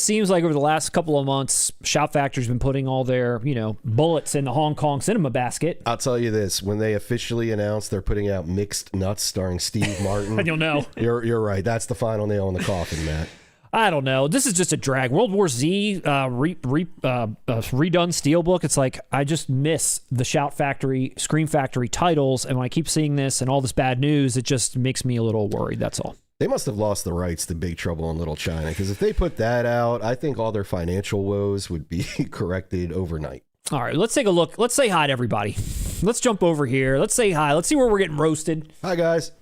seems like over the last couple of months, Shout Factory's been putting all their, bullets in the Hong Kong cinema basket. I'll tell you this: when they officially announce they're putting out Mixed Nuts starring Steve Martin, and you'll know. You're right. That's the final nail in the coffin, Matt. I don't know. This is just a drag. World War Z redone Steelbook. It's like, I just miss the Shout Factory, Scream Factory titles. And when I keep seeing this and all this bad news, it just makes me a little worried. That's all. They must have lost the rights to Big Trouble in Little China, because if they put that out, I think all their financial woes would be corrected overnight. All right, let's take a look. Let's say hi to everybody. Let's jump over here. Let's say hi. Let's see where we're getting roasted. Hi, guys.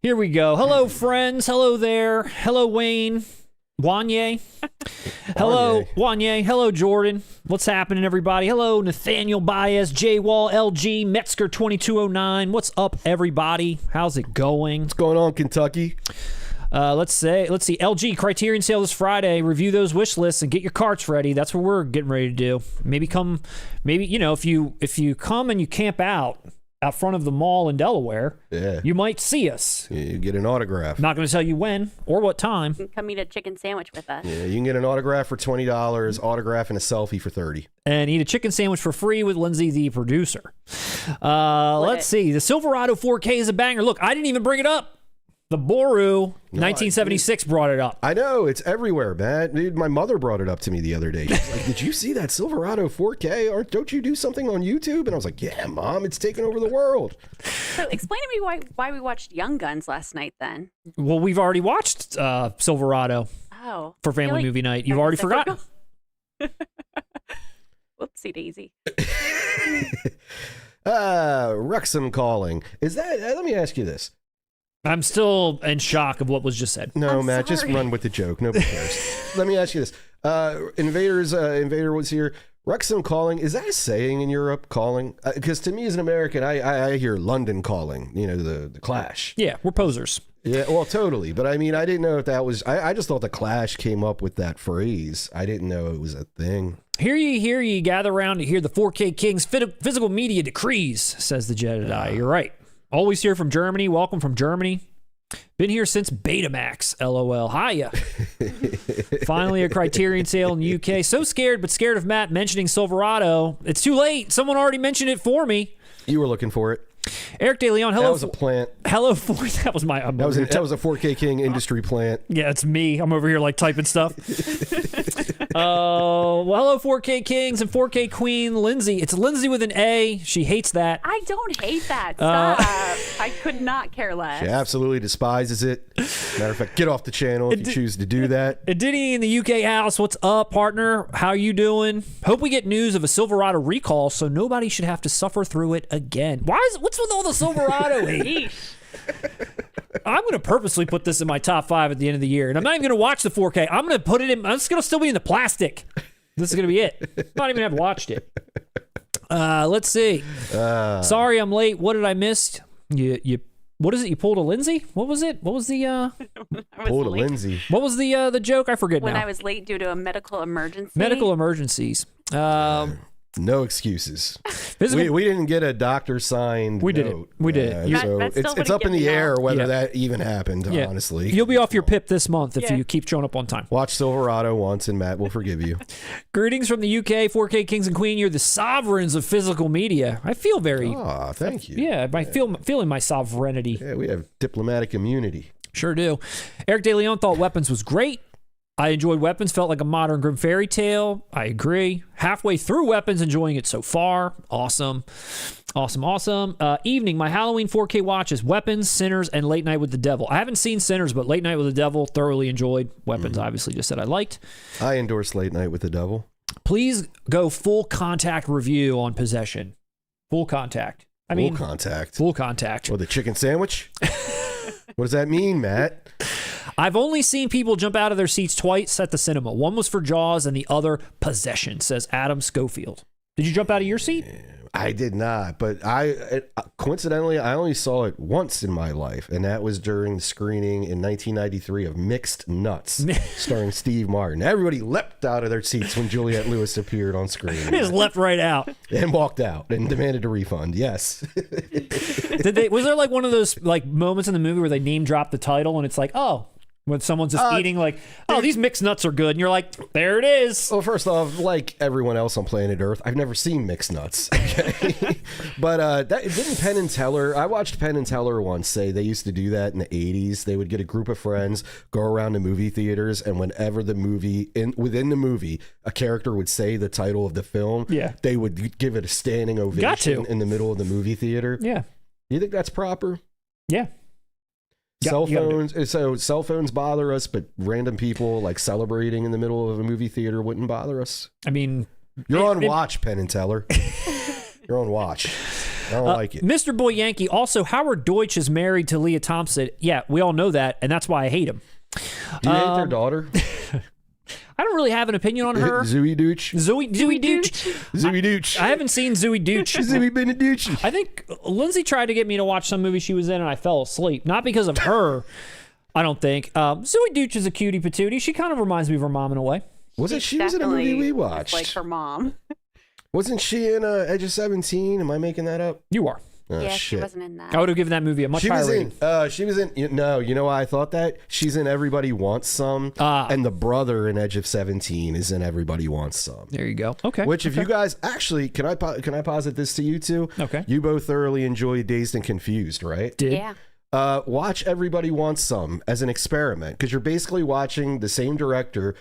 Here we go. Hello, friends. Hello there. Hello, Wayne. Wanye. Hello, Wanye. Hello, Jordan. What's happening, everybody? Hello, Nathaniel Baez, J Wall, LG, Metzger 2209. What's up, everybody? How's it going? What's going on, Kentucky? Let's see. LG Criterion sale this Friday. Review those wish lists and get your carts ready. That's what we're getting ready to do. Maybe if you come and you camp out out front of the mall in Delaware, Yeah. you might see us. You get an autograph. Not going to tell you when or what time. Come eat a chicken sandwich with us. Yeah, you can get an autograph for $20, autograph and a selfie for $30. And eat a chicken sandwich for free with Lindsay, the producer. Let's see. The Silverado 4K is a banger. Look, I didn't even bring it up. The Boru 1976 brought it up. I know, it's everywhere, man. Dude, my mother brought it up to me the other day. She's like, did you see that Silverado 4K? Or don't you do something on YouTube? And I was like, yeah, Mom, it's taking over the world. So explain to me why we watched Young Guns last night then. Well, we've already watched Silverado Oh. for family movie night. You've Okay, already so forgotten. Whoopsie daisy. Wrexham calling. Is that, let me ask you this. I'm still in shock of what was just said. No, I'm Matt, just sorry. run with the joke. Nobody cares. Let me ask you this. Invader was here. Wrexham calling, is that a saying in Europe, calling? Because to me as an American, I hear London calling, you know, the Clash. Yeah, we're posers. Yeah, well, totally. But I mean, I didn't know if that was, I just thought the Clash came up with that phrase. I didn't know it was a thing. Hear ye, gather round to hear the 4K King's physical media decrees, says the Jedi. You're right. Always here from Germany. Welcome from Germany. Been here since Betamax. LOL. Hiya. Finally, a Criterion sale in the UK. So scared, but scared of Matt mentioning Silverado. It's too late. Someone already mentioned it for me. You were looking for it. Eric De Leon, hello. That was a plant. Hello, that was my. That was a 4K King industry plant. Yeah, it's me. I'm over here like typing stuff. Well, hello, 4K Kings and 4K Queen Lindsay. It's Lindsay with an A. She hates that. I don't hate that. Stop. I could not care less. She absolutely despises it. Matter of fact, get off the channel if you choose to do that. Diddy in the UK house, what's up, partner? How you doing? Hope we get news of a Silverado recall so nobody should have to suffer through it again. What's with all the Silverado hate? I'm going to purposely put this in my top 5 at the end of the year, and I'm not even going to watch the 4K. I'm going to put it in. I'm just going to still be in the plastic. This is going to be it. Not even have watched it. Let's see. Sorry, I'm late. What did I miss? You. What is it? You pulled a Lindsay? What was it? What was the? Pulled a Lindsay. What was the joke? I forget When now. I was late due to a medical emergency. Medical emergencies. No excuses. Physical- We didn't get a doctor signed. We did it. We did it. That- So that still it's wouldn't up in get the me air out. whether Yeah. that even happened. Yeah. Honestly, You'll be off your PIP this month if Yeah. you keep showing up on time. watch Silverado once, and Matt will forgive you. Greetings from the UK, 4K Kings and Queen. You're the sovereigns of physical media. I feel very, Ah, thank you. yeah, I feeling my sovereignty. Yeah, we have diplomatic immunity. Sure do. Eric De Leon thought Weapons was great. I enjoyed Weapons, felt like a modern grim fairy tale. I agree. Halfway through Weapons, enjoying it so far. Awesome. Evening, my Halloween 4K watch is Weapons, Sinners, and Late Night with the Devil. I haven't seen Sinners, but Late Night with the Devil, thoroughly enjoyed. Weapons, obviously, just said I liked. I endorse Late Night with the Devil. Please go full contact review on Possession. Full contact. Full contact. Full contact. Or the chicken sandwich? What does that mean, Matt? I've only seen people jump out of their seats twice at the cinema. One was for Jaws and the other Possession, says Adam Schofield. Did you jump out of your seat? I did not, but coincidentally, I only saw it once in my life, and that was during the screening in 1993 of Mixed Nuts, starring Steve Martin. Everybody leapt out of their seats when Juliette Lewis appeared on screen. They just leapt right out. And walked out and demanded a refund. Yes. Was there like one of those like moments in the movie where they name drop the title and it's like, oh, when someone's just eating like, oh, these mixed nuts are good. And you're like, there it is. Well, first off, like everyone else on planet Earth, I've never seen Mixed Nuts. Okay? But didn't Penn and Teller, I watched Penn and Teller once say they used to do that in the 80s. They would get a group of friends, go around to movie theaters, and whenever the movie, within the movie, a character would say the title of the film, Yeah. they would give it a standing ovation in the middle of the movie theater. Yeah. You think that's proper? Yeah. Cell phones bother us, but random people like celebrating in the middle of a movie theater wouldn't bother us. I mean, You're on watch, Penn and Teller. You're on watch. I don't like it. Mr. Boy Yankee, also, Howard Deutch is married to Leah Thompson. Yeah, we all know that, and that's why I hate him. Do you hate their daughter? I don't really have an opinion on her. Zooey Dooch? Zooey Dooch. Zooey Dooch. I haven't seen Zooey Dooch. Zooey been a Dooch. I think Lindsay tried to get me to watch some movie she was in, and I fell asleep. Not because of her, I don't think. Zooey Dooch is a cutie patootie. She kind of reminds me of her mom in a way. Wasn't she was in a movie we watched? Like her mom. Wasn't she in Edge of 17? Am I making that up? You are. Oh, Yeah, she shit. wasn't in that. I would have given that movie a much higher rating. She was in. No, you know why I thought that? She's in Everybody Wants Some, and the brother in Edge of 17 is in Everybody Wants Some. There you go. Okay. Which, if you guys actually, can I posit this to you two? Okay. You both thoroughly enjoyed Dazed and Confused, right? Did. Yeah. Watch Everybody Wants Some as an experiment, because you're basically watching the same director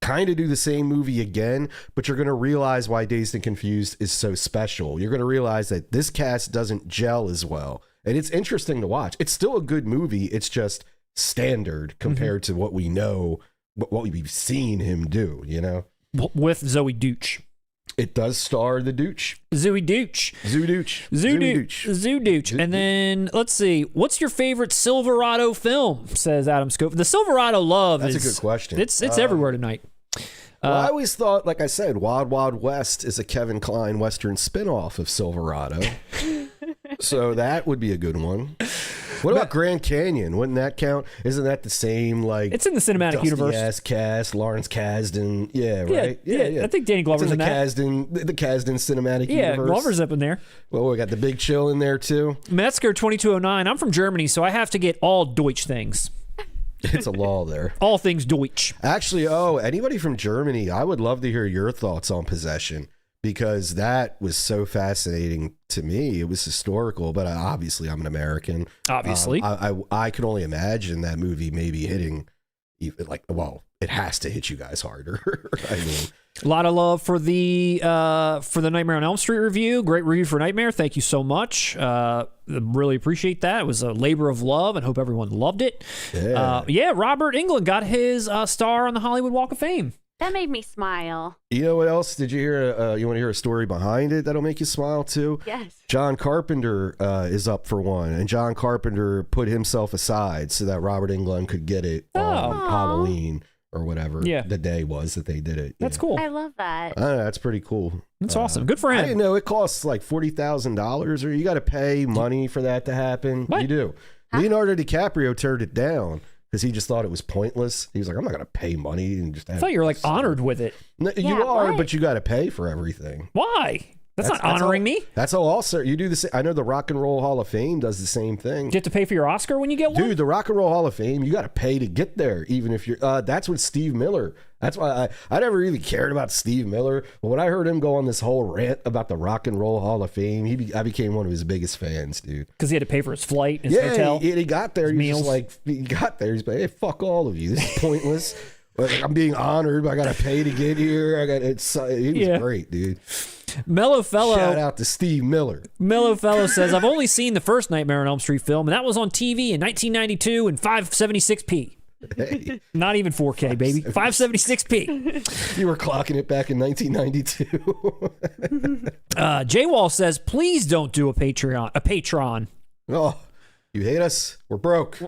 kind of do the same movie again, but you're going to realize why Dazed and Confused is so special. You're going to realize that this cast doesn't gel as well, and it's interesting to watch. It's still a good movie. It's just standard compared to what we know, what we've seen him do, you know? With Zoe Dooch. It does star the Dooch. Zoe Dooch. Zoo Dooch. Zoo Dooch. And then, let's see, what's your favorite Silverado film, says Adam Scope. The Silverado love That's is... a good question. It's everywhere tonight. Well, I always thought, like I said, Wild Wild West is a Kevin Kline Western spinoff of Silverado. So that would be a good one. What about Grand Canyon? Wouldn't that count? Isn't that the same, like... It's in the cinematic universe. Dusty-ass cast, Lawrence Kasdan. Yeah, right? Yeah. I think Danny Glover's in that. The Kasdan cinematic universe. Yeah, Glover's up in there. Well, we got the Big Chill in there, too. Metzger 2209. I'm from Germany, so I have to get all Deutsch things. It's a law there. All things Deutsch. Actually, anybody from Germany, I would love to hear your thoughts on Possession, because that was so fascinating to me. It was historical, but obviously I'm an American. Obviously. I can only imagine that movie maybe hitting, it has to hit you guys harder. I mean, a lot of love for the Nightmare on Elm Street review. Great review for Nightmare. Thank you so much. Really appreciate that. It was a labor of love, and hope everyone loved it. Yeah. Robert Englund got his star on the Hollywood Walk of Fame. That made me smile. You know what else? Did you hear? You want to hear a story behind it that'll make you smile too? Yes. John Carpenter is up for one, and John Carpenter put himself aside so that Robert Englund could get it on Halloween or whatever the day was that they did it. That's cool. I love that. That's pretty cool. That's awesome. Good for him. I didn't know it costs like $40,000, or you got to pay money for that to happen. What? You do. Leonardo DiCaprio turned it down because he just thought it was pointless. He was like, I'm not going to pay money and just have I thought you were like honored with it. No, you are, but you got to pay for everything. Why? That's not honoring me. That's all. Also, you do the same. I know the Rock and Roll Hall of Fame does the same thing. Do you have to pay for your Oscar when you get one? Dude, the Rock and Roll Hall of Fame, you got to pay to get there, even if you're. That's what Steve Miller. That's why I never really cared about Steve Miller. But when I heard him go on this whole rant about the Rock and Roll Hall of Fame, I became one of his biggest fans, dude. Because he had to pay for his flight, his hotel. Yeah, he got there. Meals. He got there. He's like, hey, fuck all of you. This is pointless. Like, I'm being honored, but I got to pay to get here. He was great, dude. Mellow Fellow. Shout out to Steve Miller. Mellow Fellow says, I've only seen the first Nightmare on Elm Street film, and that was on TV in 1992 in 576p. Hey. Not even 4K, baby. 576p. You were clocking it back in 1992. J Wall says, please don't do a Patreon. Oh, you hate us? We're broke.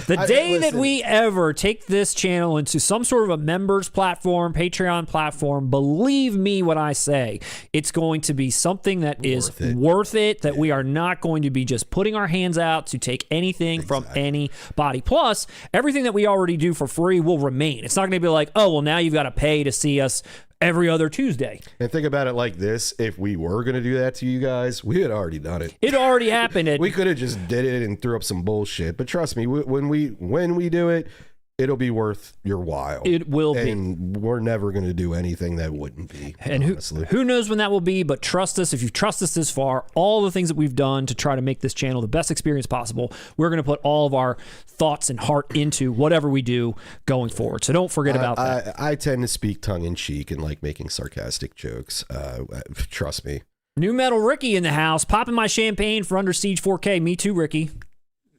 The day that we ever take this channel into some sort of a members platform, Patreon platform, believe me when I say it's going to be something that is worth it, that we are not going to be just putting our hands out to take anything from anybody. Plus, everything that we already do for free will remain. It's not going to be like, oh, well, now you've got to pay to see us every other Tuesday. And think about it like this. If we were going to do that to you guys, we had already done it. It already happened. We could have just did it and threw up some bullshit. But trust me, when we do it, it'll be worth your while. It will be. And we're never going to do anything that wouldn't be. And who knows when that will be, but trust us. If you trust us this far, all the things that we've done to try to make this channel the best experience possible, we're going to put all of our thoughts and heart into whatever we do going forward. So don't forget about that. I tend to speak tongue-in-cheek and like making sarcastic jokes. Trust me. New Metal Ricky in the house, popping my champagne for Under Siege 4K. Me too, Ricky.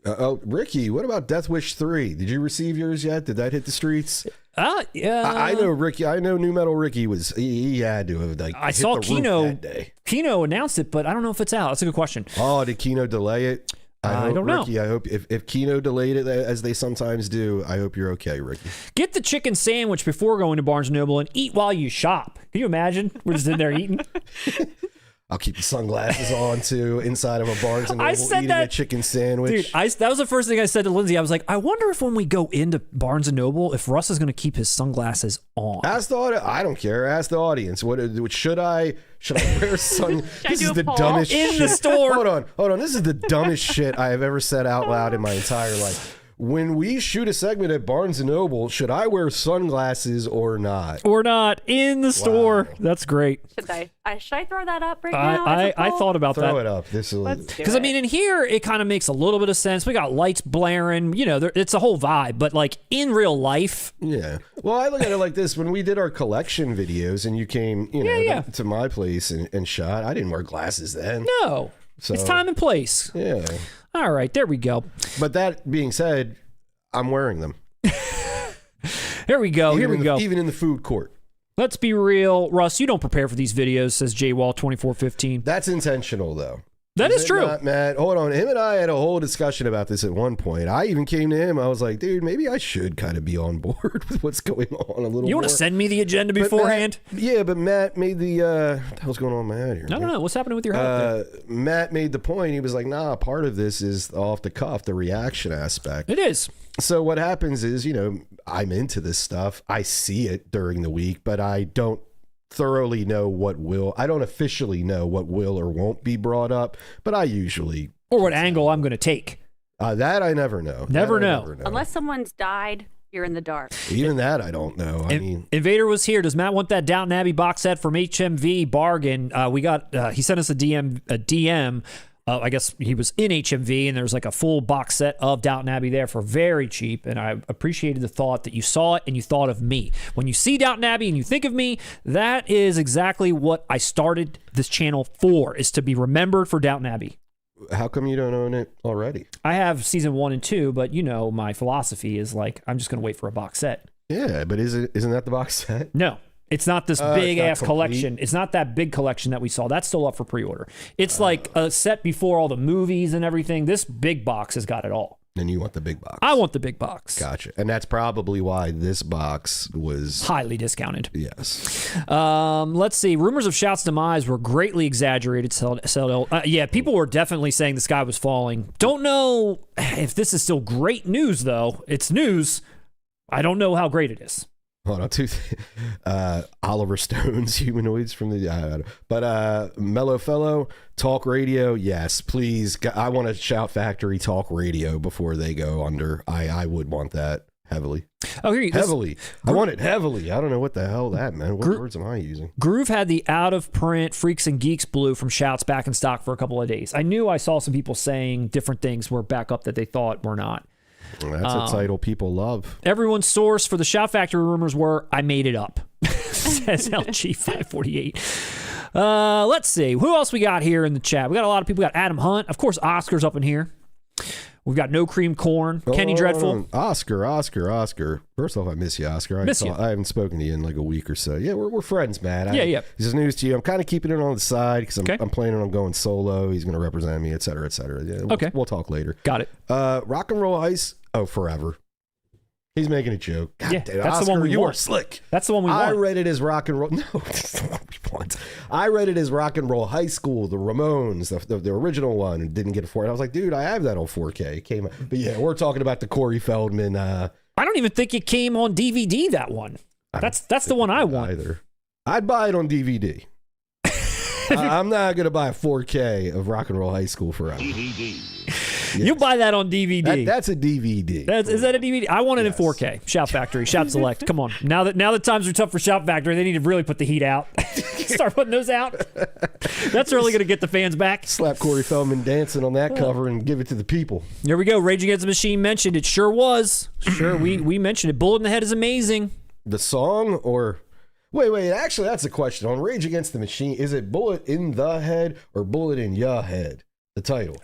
Ricky, what about Death Wish 3? Did you receive yours yet? Did that hit the streets? Yeah. I know Ricky. I know New Metal Ricky was. He had to have I saw Kino announced it, but I don't know if it's out. That's a good question. Oh, did Kino delay it? I don't know. Ricky, I hope if Kino delayed it as they sometimes do, I hope you're okay, Ricky. Get the chicken sandwich before going to Barnes & Noble and eat while you shop. Can you imagine? We're just in there eating. I'll keep the sunglasses on too inside of a Barnes and Noble eating a chicken sandwich. Dude, that was the first thing I said to Lindsay. I was like, I wonder if when we go into Barnes and Noble, if Russ is going to keep his sunglasses on. Ask the audience. I don't care. Ask the audience. What should I wear sunglasses? This is the dumbest in shit. the store. Hold on. This is the dumbest shit I have ever said out loud in my entire life. When we shoot a segment at Barnes & Noble, should I wear sunglasses or not? Or not in the store. That's great. Should I throw that up right now? I thought about that. Throw it up. Because I mean, in here it kind of makes a little bit of sense. We got lights blaring. You know, it's a whole vibe. But like in real life, yeah. Well, I look at it like this: when we did our collection videos, and you came, to my place and shot, I didn't wear glasses then. No. So, it's time and place. Yeah. All right, there we go. But that being said, I'm wearing them. Here we go. Even in the food court. Let's be real, Russ. You don't prepare for these videos, says JWall2415. That's intentional, though. That is true. Not, Matt? Hold on. Him and I had a whole discussion about this at one point. I even came to him. I was like, dude, maybe I should kind of be on board with what's going on a little more. You want to send me the agenda beforehand? But Matt made the... what the hell's going on with my head here? No. What's happening with your head? Matt made the point. He was like, nah, part of this is off the cuff, the reaction aspect. It is. So what happens is, I'm into this stuff. I see it during the week, but I don't thoroughly know I don't officially know what will or won't be brought up, but I usually... Or what angle I'm going to take. That I never know. Never know. Unless someone's died, you're in the dark. Even that I don't know. I mean... Invader was here. Does Matt want that Downton Abbey box set from HMV bargain? We got... he sent us a DM. I guess he was in HMV, and there's like a full box set of Downton Abbey there for very cheap, and I appreciated the thought that you saw it and you thought of me. When you see Downton Abbey and you think of me, that is exactly what I started this channel for, is to be remembered for Downton Abbey. How come you don't own it already? I have season 1 and 2, but my philosophy is like, I'm just going to wait for a box set. Yeah, but isn't that the box set? No. It's not this big-ass collection. It's not that big collection that we saw. That's still up for pre-order. It's like a set before all the movies and everything. This big box has got it all. And you want the big box? I want the big box. Gotcha. And that's probably why this box was... highly discounted. Yes. Let's see. Rumors of Shout's demise were greatly exaggerated. Yeah, people were definitely saying the sky was falling. Don't know if this is still great news, though. It's news. I don't know how great it is. Hold on, Oliver Stone's Humanoids from the... but Mellow Fellow, talk radio, yes, please. I want a Shout Factory talk radio before they go under. I would want that heavily. Oh, here you heavily. I want it heavily. I don't know what the hell that meant. What words am I using? Groove had the out-of-print Freaks and Geeks Blue from Shout's back in stock for a couple of days. I knew I saw some people saying different things were back up that they thought were not. That's a title people love. Everyone's source for the Shout Factory rumors were, I made it up, says LG548. Let's see. Who else we got here in the chat? We got a lot of people. We got Adam Hunt. Of course, Oscar's up in here. We've got No Cream Corn. Kenny Dreadful. Oscar. First off, I miss you, Oscar. I haven't spoken to you in like a week or so. Yeah, we're friends, Matt. Yeah. This is news to you. I'm kind of keeping it on the side because I'm planning on going solo. He's going to represent me, et cetera, et cetera. Yeah, we'll talk later. Got it. Rock and Roll Ice. Oh, forever. He's making a joke. God damn, that's Oscar, the one we you want. are slick. That's the one we want. I read it as Rock and Roll. No, that's the one we want. I read it as Rock and Roll High School, the Ramones, the original one, and didn't get it for it. I was like, dude, I have that on 4K. It came out. But yeah, we're talking about the Corey Feldman. I don't even think it came on DVD, that one. That's the one I want. Either. I'd buy it on DVD. I'm not going to buy a 4K of Rock and Roll High School forever. DVD. Yes. You buy that on DVD. That's a DVD. Is that a DVD? I want it in 4K. Shout Factory, Shout Select. Come on. Now that times are tough for Shout Factory, they need to really put the heat out. Start putting those out. That's really going to get the fans back. Slap Corey Feldman dancing on that cover and give it to the people. There we go. Rage Against the Machine mentioned it. Sure was. Sure, we mentioned it. Bullet in the Head is amazing. The song or... Wait. Actually, that's a question. On Rage Against the Machine, is it Bullet in the Head or Bullet in Ya Head? The title.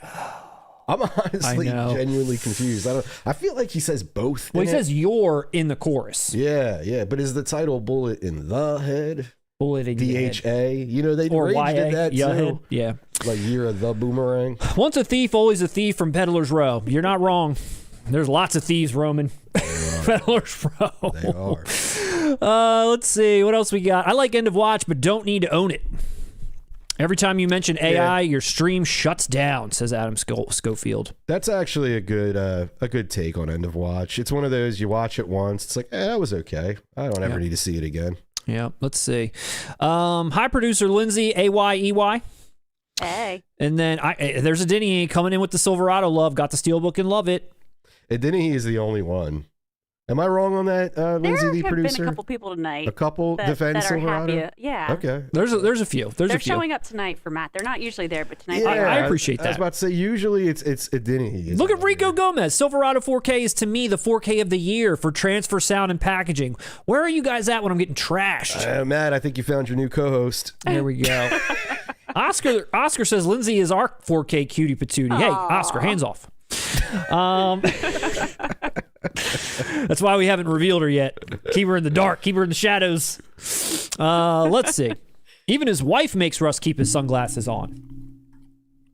I'm honestly genuinely confused. I feel like he says both. Well, he says "you're" in the chorus. Yeah. But is the title "Bullet in the Head"? Bullet in DHA. You know they or Rage did that too. Head. Yeah. Like Year of the Boomerang. Once a thief, always a thief from Peddler's Row. You're not wrong. There's lots of thieves roaming Peddler's Row. They are. Let's see what else we got. I like End of Watch, but don't need to own it. Every time you mention AI, your stream shuts down, says Adam Schofield. That's actually a good take on End of Watch. It's one of those, you watch it once, it's like, that was okay. I don't ever need to see it again. Yeah, let's see. Hi, producer Lindsay, AYEY. Hey. And then there's a Denny coming in with the Silverado love. Got the Steelbook and love it. Denny is the only one. Am I wrong on that, Lindsay, the producer? There have been a couple people tonight. A couple defend that are Silverado? happy. Yeah. Okay. There's a few. They're showing up tonight for Matt. They're not usually there, but tonight yeah, I appreciate that. I was about to say, usually it's a Denny. Look at Rico Gomez. Silverado 4K is, to me, the 4K of the year for transfer sound and packaging. Where are you guys at when I'm getting trashed? Matt, I think you found your new co-host. There we go. Oscar says Lindsay is our 4K cutie patootie. Hey, Oscar, hands off. That's why we haven't revealed her yet. Keep her in the dark. Keep her in the shadows. Let's see. Even his wife makes Russ keep his sunglasses on.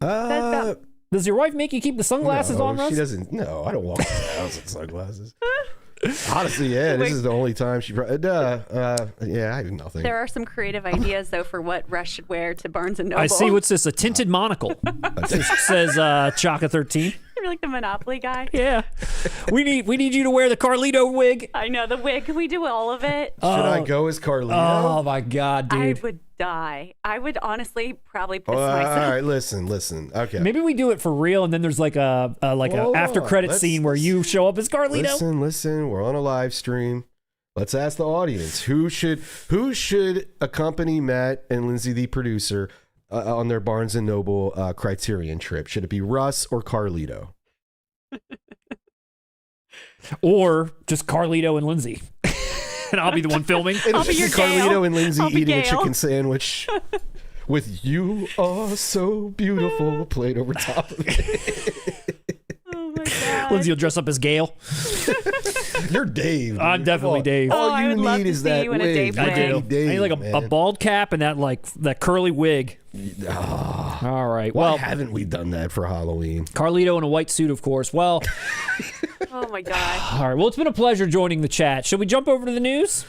Does your wife make you keep the sunglasses on, Russ? She doesn't. No, I don't walk around the house with sunglasses. Honestly, yeah, this is the only time she. Yeah, I have nothing. There are some creative ideas though for what Russ should wear to Barnes and Noble. I see. What's this? A tinted monocle. Says Chaka 13. You're like the Monopoly guy. Yeah, we need you to wear the Carlito wig. I know the wig. Can we do all of it? Should I go as Carlito? Oh my God, dude! I would die. I would honestly probably piss myself. All right, listen. Okay, maybe we do it for real, and then there's like a after credit scene where you show up as Carlito. Listen. We're on a live stream. Let's ask the audience who should accompany Matt and Lindsay, the producer, on their Barnes and Noble Criterion trip. Should it be Russ or Carlito? Or just Carlito and Lindsay. And I'll be the one filming. I'll be your Carlito Gail. and Lindsay eating Gail. a chicken sandwich with "You Are So Beautiful" played over top of it. Oh my God. Lindsay will dress up as Gail. You're Dave. Dude. I'm definitely Dave. Oh, All I you would love need to is see that you in a wig. Dave I do. wig. Dave, I need like a man. bald cap and that curly wig. All right. Why Well, haven't we done that for Halloween? Carlito in a white suit, of course. Well, Oh my God. all right. Well, it's been a pleasure joining the chat. Should we jump over to the news?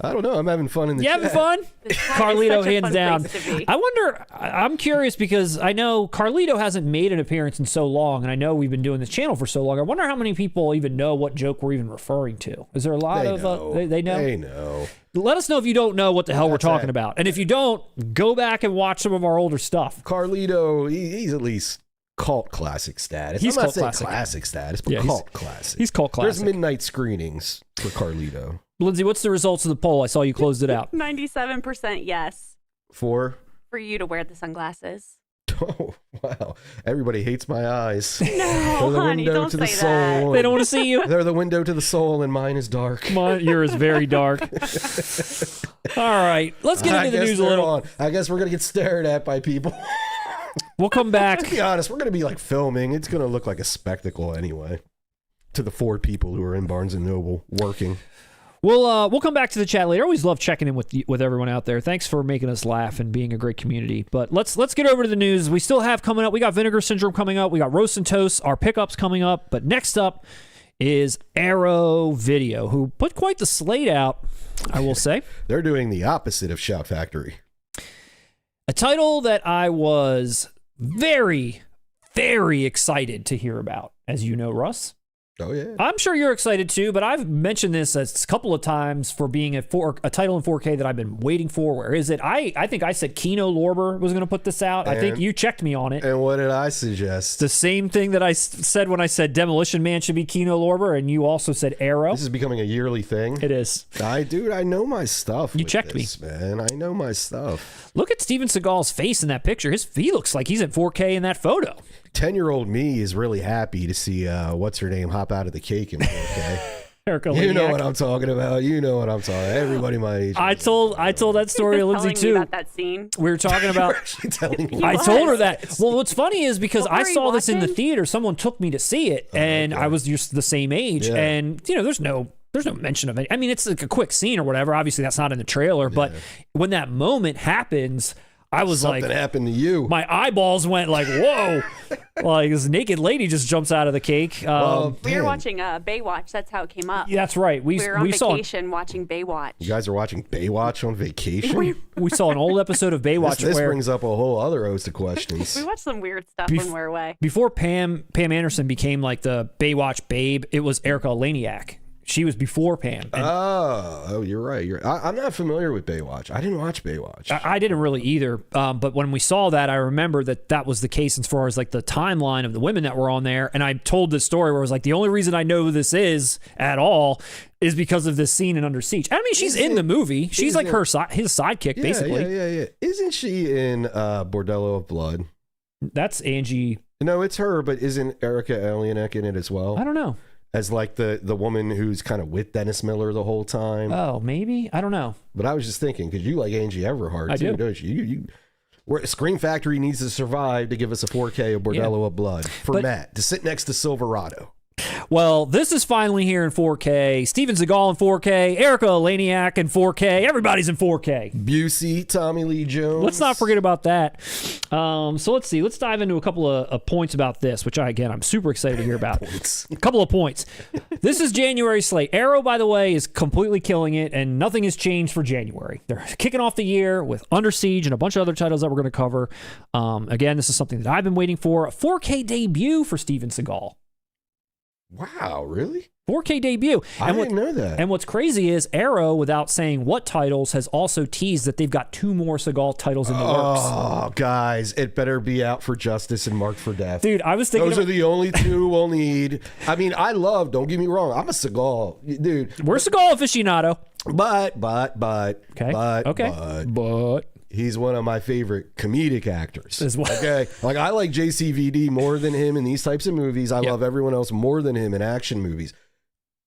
I don't know. I'm having fun in the You chat. having fun? This chat is Carlito, such a hands fun down. place to be. I wonder, I'm curious because I know Carlito hasn't made an appearance in so long, and I know we've been doing this channel for so long. I wonder how many people even know what joke we're even referring to. Is there a lot They of know. they know? They know. Let us know if you don't know what the hell we're That's talking it. about. And if you don't, go back and watch some of our older stuff. Carlito, he's at least cult classic status. He's I'm not cult saying classic. classic status, but Yeah, cult classic. He's cult classic. There's midnight screenings for Carlito. Lindsay, what's the results of the poll? I saw you closed it out. 97% yes For you to wear the sunglasses. oh wow, everybody hates my eyes. No, They're the honey, window don't to the say that. soul. They don't want to see you. They're the window to the soul, and mine is dark. Yours is very dark. All right, let's get into the news a little. I guess we're gonna get stared at by people. We'll come back. To be honest, we're gonna be like filming. It's gonna look like a spectacle anyway. To the 4 people who are in Barnes and Noble working. We'll come back to the chat later. I always love checking in with everyone out there. Thanks for making us laugh and being a great community. But let's get over to the news. We still have coming up. We got Vinegar Syndrome coming up. We got Roast and Toast, our pickups coming up. But next up is Arrow Video, who put quite the slate out, I will say. They're doing the opposite of Shout Factory. A title that I was very, very excited to hear about, as you know, Russ. Oh yeah. I'm sure you're excited too, but I've mentioned this a couple of times for being a title in 4K that I've been waiting for. Where is it? I think I said Kino Lorber was going to put this out. I think you checked me on it. And what did I suggest? The same thing that I said when I said Demolition Man should be Kino Lorber, and you also said Arrow. This is becoming a yearly thing. It is. I know my stuff. You with checked this, man. I know my stuff. Look at Steven Seagal's face in that picture. He looks like he's in 4K in that photo. 10-year-old me is really happy to see what's her name hop out of the cake in 4K. Erika You know Eleniak. what I'm talking about. You know what I'm talking about. Everybody my age. I told that story to Lindsay Telling me too. about that scene. We were talking about. She telling me. I was. told her that. Well, what's funny is because What I were you saw this in the watching? theater. Someone took me to see it, and okay. I was just the same age. Yeah. And there's no mention of it. I mean, it's like a quick scene or whatever. Obviously, that's not in the trailer. But when that moment happens, I was Something like, happened to you. my eyeballs went like, whoa. Like this naked lady just jumps out of the cake. We were Man. watching Baywatch. That's how it came up. That's right. We were on we saw vacation watching Baywatch. You guys are watching Baywatch on vacation? we saw an old episode of Baywatch This where brings up a whole other host of questions. We watched some weird stuff when we were away. before Pam Anderson became like the Baywatch babe, it was Erika Eleniak. She was before Pam. And Oh, you're right. I'm not familiar with Baywatch. I didn't watch Baywatch. I didn't really either. But when we saw that, I remember that was the case as far as like the timeline of the women that were on there. And I told this story where I was like, the only reason I know who this is at all is because of this scene in Under Siege. I mean, she's in the movie. She's like his sidekick, basically. Yeah. Isn't she in Bordello of Blood? That's Angie. No, it's her, but isn't Erika Eleniak in it as well? I don't know. As like the woman who's kind of with Dennis Miller the whole time. Oh, maybe. I don't know. But I was just thinking, because you like Angie Everhart too, do. don't you? Scream Factory needs to survive to give us a 4K of Bordello of Blood for Matt to sit next to Silverado. Well, this is finally here in 4K. Steven Seagal in 4K. Erika Eleniak in 4K. Everybody's in 4K. Busey, Tommy Lee Jones. Let's not forget about that. So let's see. Let's dive into a couple of points about this, which I'm super excited to hear about. A couple of points. This is January slate. Arrow, by the way, is completely killing it, and nothing has changed for January. They're kicking off the year with Under Siege and a bunch of other titles that we're going to cover. Again, this is something that I've been waiting for. A 4K debut for Steven Seagal. Wow, really? 4K debut. I didn't know that. And what's crazy is Arrow, without saying what titles, has also teased that they've got 2 more Seagal titles in the works. Oh, guys, it better be Out for Justice and Marked for Death. Dude, I was thinking... Those are the only 2 we'll need. I mean, don't get me wrong, I'm a Seagal. Dude. We're Seagal aficionado. But he's one of my favorite comedic actors. As well. Okay. Like, I like JCVD more than him in these types of movies. I love everyone else more than him in action movies.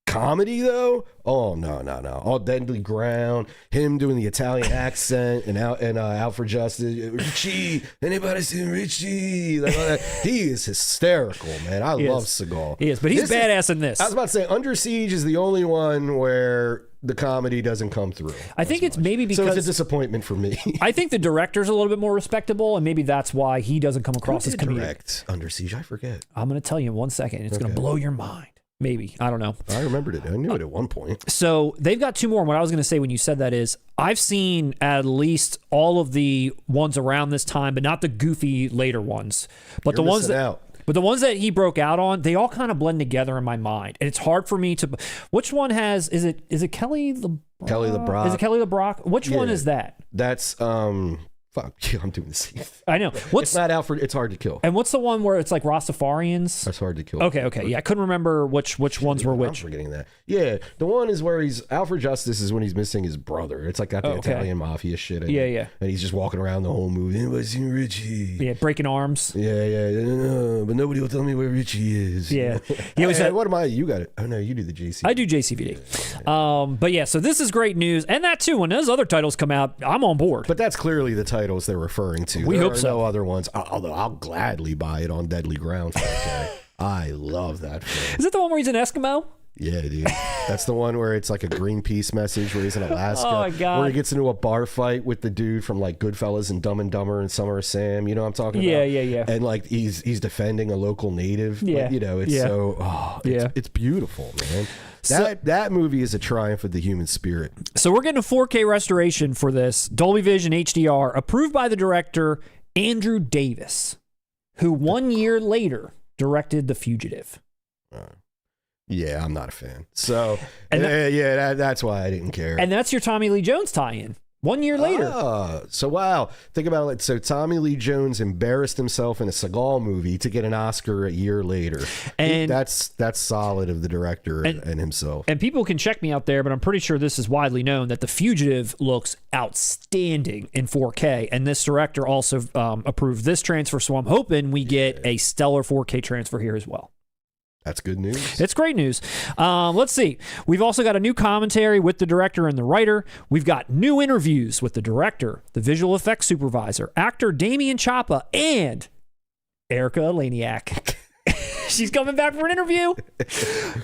Comedy, though? Oh, no. All Deadly Ground, him doing the Italian accent, and Out for Justice. Richie, anybody seen Richie? Like, all that. He is hysterical, man. I love Seagal. He is, but he's badass in this. I was about to say, Under Siege is the only one where the comedy doesn't come through. I think it's maybe because... So it's a disappointment for me. I think the director's a little bit more respectable, and maybe that's why he doesn't come across as comedic. Direct Under Siege? I forget. I'm going to tell you in 1 second. It's going to blow your mind. Maybe. I don't know. I remembered it. I knew it at one point. So they've got 2 more. And what I was going to say when you said that is I've seen at least all of the ones around this time, but not the goofy later ones. But You're missing out. But the ones that he broke out on, they all kind of blend together in my mind. And it's hard for me to... Which one has... Is it Kelly LeBrock? Kelly LeBrock. Is it Kelly LeBrock? Which one is that? That's... Fuck, I'm doing the same. I know. It's not Alfred. It's Hard to Kill. And what's the one where it's like Rastafarians? That's Hard to Kill. Okay. Yeah, I couldn't remember which ones were which. I'm forgetting that. Yeah, the one is where he's Alfred Justice is when he's missing his brother. It's like got the Italian mafia shit. Yeah. And he's just walking around the whole movie. Anybody seen Richie? Yeah, breaking arms. Yeah. No, but nobody will tell me where Richie is. Yeah. He always what am I? You got it. Oh no, you do the JC. I do JCVD. But yeah, so this is great news, and that too. When those other titles come out, I'm on board. But that's clearly the titles they're referring to. We there hope are so. No other ones. Although I'll gladly buy it on Deadly Ground. I love that film. Is it the one where he's an Eskimo? Yeah, dude. That's the one where it's like a Greenpeace message where he's in Alaska. Oh my God. Where he gets into a bar fight with the dude from like Goodfellas and Dumb and Dumber and Summer of Sam. You know what I'm talking about? Yeah. And like he's defending a local native. Yeah. Like, you know, it's it's beautiful, man. That movie is a triumph of the human spirit. So we're getting a 4K restoration for this Dolby Vision HDR, approved by the director Andrew Davis, who 1 year later directed The Fugitive. Yeah, I'm not a fan. So that's why I didn't care. And that's your Tommy Lee Jones tie-in. 1 year later. So wow. Think about it. So Tommy Lee Jones embarrassed himself in a Seagal movie to get an Oscar a year later. And that's solid of the director and himself. And people can check me out there, but I'm pretty sure this is widely known that The Fugitive looks outstanding in 4K. And this director also approved this transfer. So I'm hoping we get a stellar 4K transfer here as well. That's good news. It's great news. Let's see. We've also got a new commentary with the director and the writer. We've got new interviews with the director, the visual effects supervisor, actor Damian Chapa, and Erika Eleniak. She's coming back for an interview.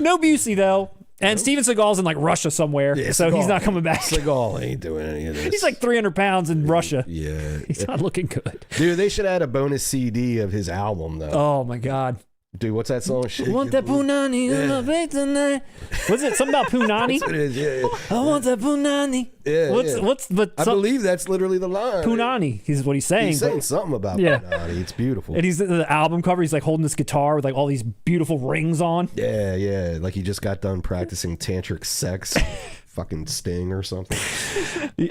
No Busey, though. And Steven Seagal's in like Russia somewhere, so he's not coming back. Seagal ain't doing any of this. He's like 300 pounds in Russia. Yeah. He's not looking good. Dude, they should add a bonus CD of his album, though. Oh, my God. Dude, what's that song? I want that punani in my face tonight. What's it? Something about punani? That's what it is, yeah. I want that punani. Yeah, I believe that's literally the line. Punani. He's what he's saying. He's saying something about punani. It's beautiful. And he's the album cover. He's like holding this guitar with like all these beautiful rings on. Yeah. Like he just got done practicing tantric sex. Fucking Sting or something.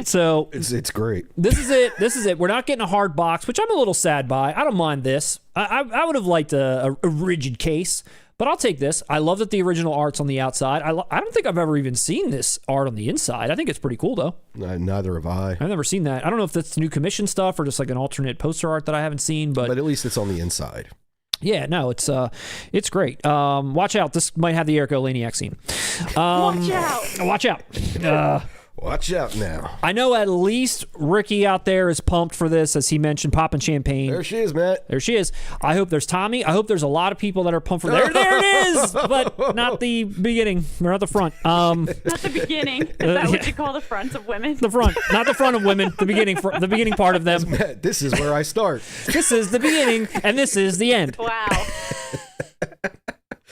So it's great. This is it. We're not getting a hard box, which I'm a little sad by. I don't mind this. I would have liked a rigid case, but I'll take this. I love that the original art's on the outside. I don't think I've ever even seen this art on the inside. I think it's pretty cool though. Neither have I. I've never seen that. I don't know if that's new commission stuff or just like an alternate poster art that I haven't seen, but at least it's on the inside. Yeah, no, it's great. Watch out. This might have the Erika Eleniak scene. Watch out. Watch out. Watch out now. I know at least Ricky out there is pumped for this, as he mentioned, popping champagne. There she is, Matt. There she is. I hope there's Tommy. I hope there's a lot of people that are pumped for there. There it is, but not the beginning or not the front. Not the beginning. Is that what you call the fronts of women? The front, not the front of women. The beginning part of them. Matt, this is where I start. This is the beginning, and this is the end. Wow.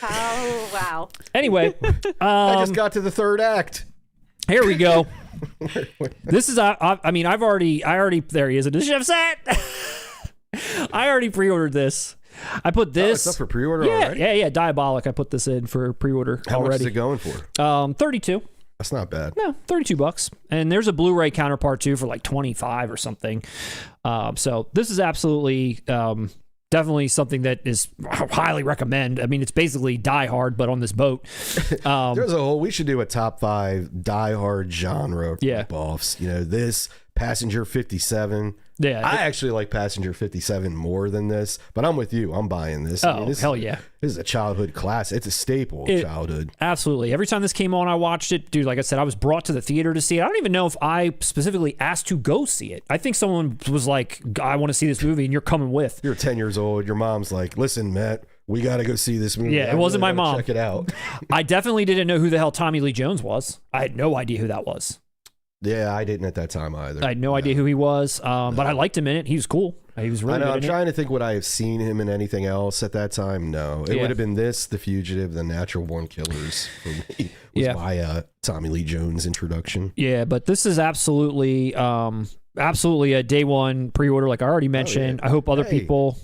Oh wow. Anyway, I just got to the third act. Here we go. This is I mean I already there he is. Does she have set? I already pre-ordered this. I put this. It's up for pre-order already? Yeah. Diabolic. I put this in for pre-order How already. much is it going for? 32. That's not bad. No, $32. And there's a Blu-ray counterpart too for like 25 or something. So this is absolutely definitely something that is highly recommend. I mean, it's basically Die Hard, but on this boat. We should do a top 5 Die Hard genre rip-offs. You know, this, Passenger 57. Yeah, I actually like Passenger 57 more than this, but I'm with you. I'm buying this. Oh, hell yeah. This is a childhood classic. It's a staple of childhood. Absolutely. Every time this came on, I watched it. Dude, like I said, I was brought to the theater to see it. I don't even know if I specifically asked to go see it. I think someone was like, I want to see this movie, and you're coming with. You're 10 years old. Your mom's like, listen, Matt, we got to go see this movie. Yeah, it wasn't my mom. Check it out. I definitely didn't know who the hell Tommy Lee Jones was. I had no idea who that was. Yeah, I didn't at that time either. I had no idea who he was, but I liked him in it. He was cool. He was really good. I'm trying to think would I have seen him in anything else at that time. No, it would have been this, The Fugitive, The Natural Born Killers for me. Was my Tommy Lee Jones introduction. Yeah, but this is absolutely a day one pre-order, like I already mentioned. I hope other people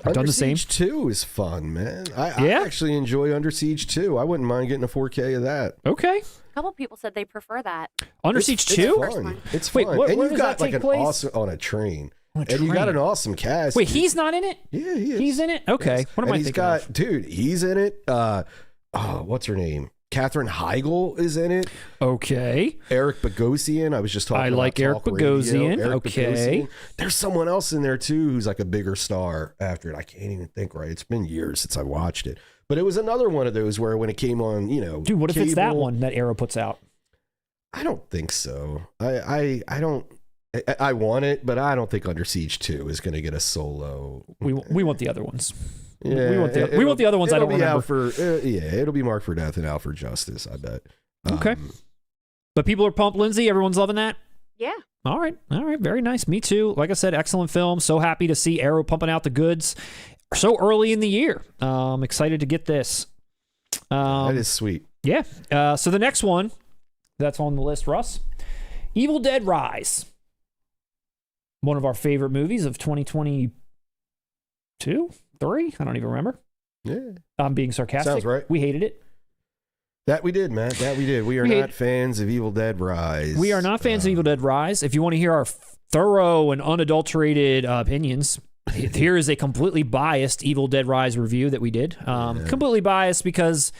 have done the same. Under Siege 2 is fun, man. I actually enjoy Under Siege 2. I wouldn't mind getting a 4K of that. Okay. A couple people said they prefer that. Under Siege 2? It's fun. Wait, and you've got like an awesome on a train. And you got an awesome cast. Wait, he's not in it? Yeah, he is. He's in it? Okay. Yes. What am I thinking of? Dude, he's in it. What's her name? Katherine Heigl is in it. Okay. Eric Bogosian. I was just talking about like Eric Bogosian. Okay. There's someone else in there too who's like a bigger star after it. I can't even think right. It's been years since I watched it. But it was another one of those where when it came on, Dude, what if it's that one that Arrow puts out? I don't think so. I don't. I want it, but I don't think Under Siege 2 is going to get a solo. We want the other ones. Yeah, we want the other ones. I don't remember. It'll be Marked for Death and Out for Justice. I bet. Okay. But people are pumped, Lindsay. Everyone's loving that. Yeah. All right. Very nice. Me too. Like I said, excellent film. So happy to see Arrow pumping out the goods so early in the year. Excited to get this. That is sweet. Yeah. So the next one that's on the list, Russ, Evil Dead Rise. One of our favorite movies of 2022, 3. I don't even remember. Yeah. I'm being sarcastic. Sounds right. We hated it. That we did, Matt. That we did. We are not fans of Evil Dead Rise. We are not fans of Evil Dead Rise. If you want to hear our thorough and unadulterated opinions, here is a completely biased Evil Dead Rise review that we did. Completely biased because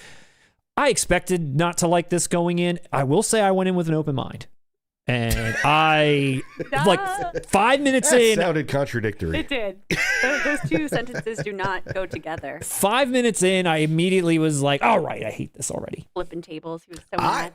I expected not to like this going in. I will say I went in with an open mind. And I, like 5 minutes that in. Sounded contradictory. It did. Those two sentences do not go together. 5 minutes in, I immediately was like, all right, I hate this already. Flipping tables. He was so mad.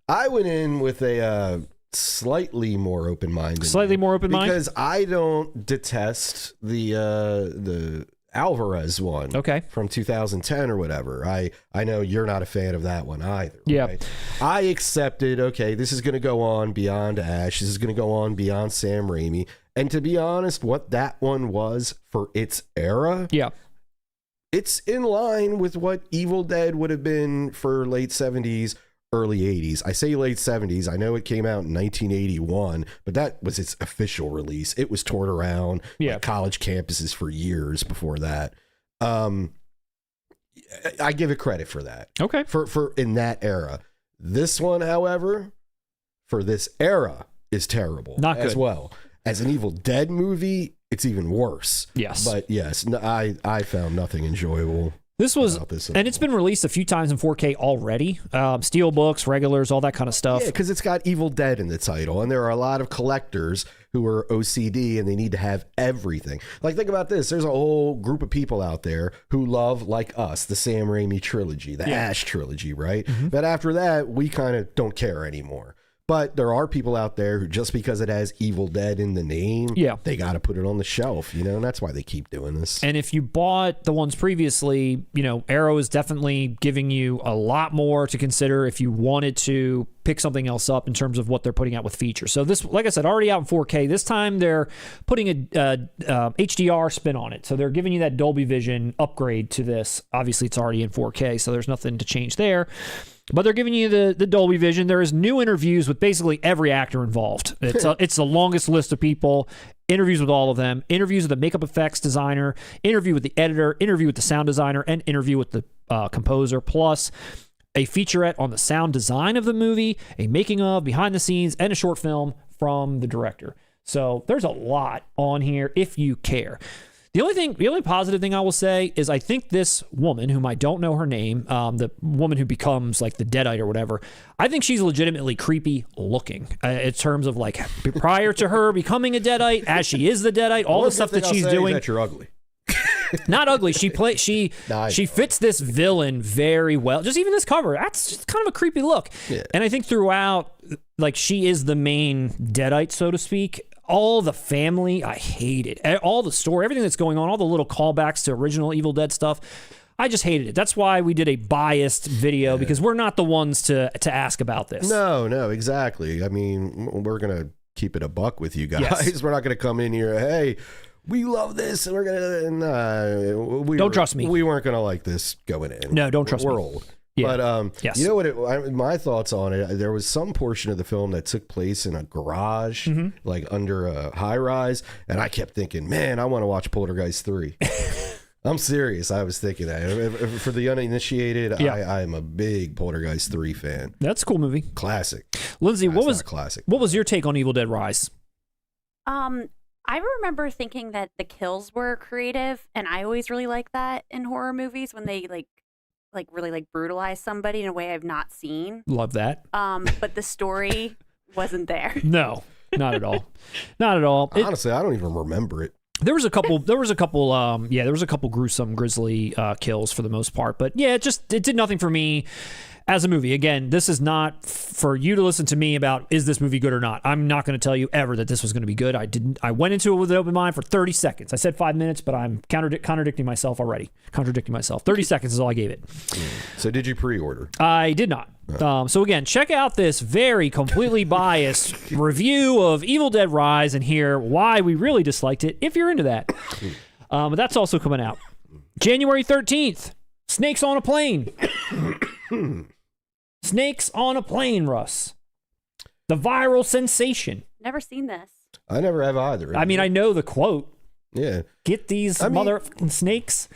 I went in with a slightly more open mind. Slightly more open mind? Because I don't detest the Alvarez one. Okay. From 2010 or whatever. I know you're not a fan of that one either. Yeah. Right? I accepted, okay, this is going to go on beyond Ash. This is going to go on beyond Sam Raimi. And to be honest, what that one was for its era, Yeah. it's in line with what Evil Dead would have been for late 70s, early 80s. I say late 70s. I know it came out in 1981, but that was its official release. It was toured around like college campuses for years before that. I give it credit for that. Okay. For in that era. This one, however, for this era is terrible. Not good. As well. As an Evil Dead movie, it's even worse. Yes. But yes, I found nothing enjoyable. This was, and it's been released a few times in 4K already. Steelbooks, regulars, all that kind of stuff. Yeah, because it's got Evil Dead in the title, and there are a lot of collectors who are OCD, and they need to have everything. Like, think about this. There's a whole group of people out there who love, like us, the Sam Raimi trilogy, the Ash trilogy, right? But after that, we kind of don't care anymore. But there are people out there who, just because it has Evil Dead in the name, they got to put it on the shelf, you know, and that's why they keep doing this. And if you bought the ones previously, you know, Arrow is definitely giving you a lot more to consider if you wanted to pick something else up in terms of what they're putting out with features. So this, like I said, already out in 4K. This time they're putting a HDR spin on it. So they're giving you that Dolby Vision upgrade to this. Obviously, it's already in 4K, so there's nothing to change there. But they're giving you the Dolby Vision. There is new interviews with basically every actor involved. It's the longest list of people. Interviews with all of them. Interviews with the makeup effects designer. Interview with the editor. Interview with the sound designer. And interview with the composer. Plus a featurette on the sound design of the movie, a making of, behind the scenes, and a short film from the director. So there's a lot on here if you care. The only positive thing I will say is I think this woman, whom I don't know her name, the woman who becomes like the Deadite or whatever, I think she's legitimately creepy looking in terms of like prior to her becoming a Deadite, as she is the Deadite, all the stuff that she's doing. That you're ugly. Not ugly. She fits this villain very well. Just even this cover, that's just kind of a creepy look. Yeah. And I think throughout, like, she is the main Deadite, so to speak. All the family, I hate it. All the story, everything that's going on, all the little callbacks to original Evil Dead stuff, I just hated it. That's why we did a biased video, because we're not the ones to ask about this. No, exactly. I mean, we're going to keep it a buck with you guys. Yes. We're not going to come in here, hey, we love this, and we're going to... Don't trust me. We weren't going to like this going in. No, don't trust me. We're old. Yeah. But yes. You know what? My thoughts on it. There was some portion of the film that took place in a garage, like under a high rise, and I kept thinking, man, I want to watch Poltergeist 3. I'm serious. I was thinking that. For the uninitiated, I am a big Poltergeist 3 fan. That's a cool movie. Classic. Lindsay, what was your take on Evil Dead Rise? I remember thinking that the kills were creative, and I always really like that in horror movies when they really brutalize somebody in a way I've not seen. Love that. But the story wasn't there. No, not at all. Not at all. Honestly, I don't even remember it. There was a couple gruesome, grisly kills for the most part, but yeah, it did nothing for me as a movie. Again, this is not for you to listen to me about, is this movie good or not? I'm not going to tell you ever that this was going to be good. I went into it with an open mind for 30 seconds. I said 5 minutes, but I'm contradicting myself already. 30 seconds is all I gave it. So did you pre-order? I did not. So again, check out this very completely biased review of Evil Dead Rise and hear why we really disliked it, if you're into that. But that's also coming out January 13th. Snakes on a Plane. Snakes on a Plane, Russ. The viral sensation. Never seen this. I never have either. I mean, I know the quote. Yeah. Get these motherfucking snakes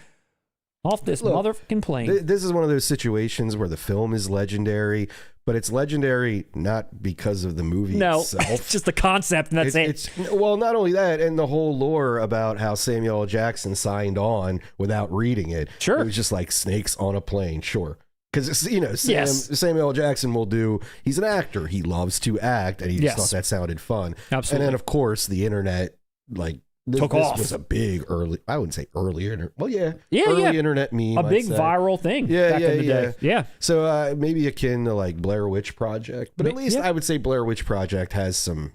off this motherfucking plane. This is one of those situations where the film is legendary, but it's legendary not because of the movie itself. It's just the concept, and that's it. Well, not only that, and the whole lore about how Samuel L. Jackson signed on without reading it. Sure. It was just like snakes on a plane, sure. Because, you know, Samuel L. Jackson will he's an actor. He loves to act, and he just thought that sounded fun. Absolutely. And then, of course, the internet, took off. This was a big I wouldn't say early internet. Well, early internet meme. A big viral thing back in the day. Yeah. So maybe akin to like Blair Witch Project, but at least I would say Blair Witch Project has some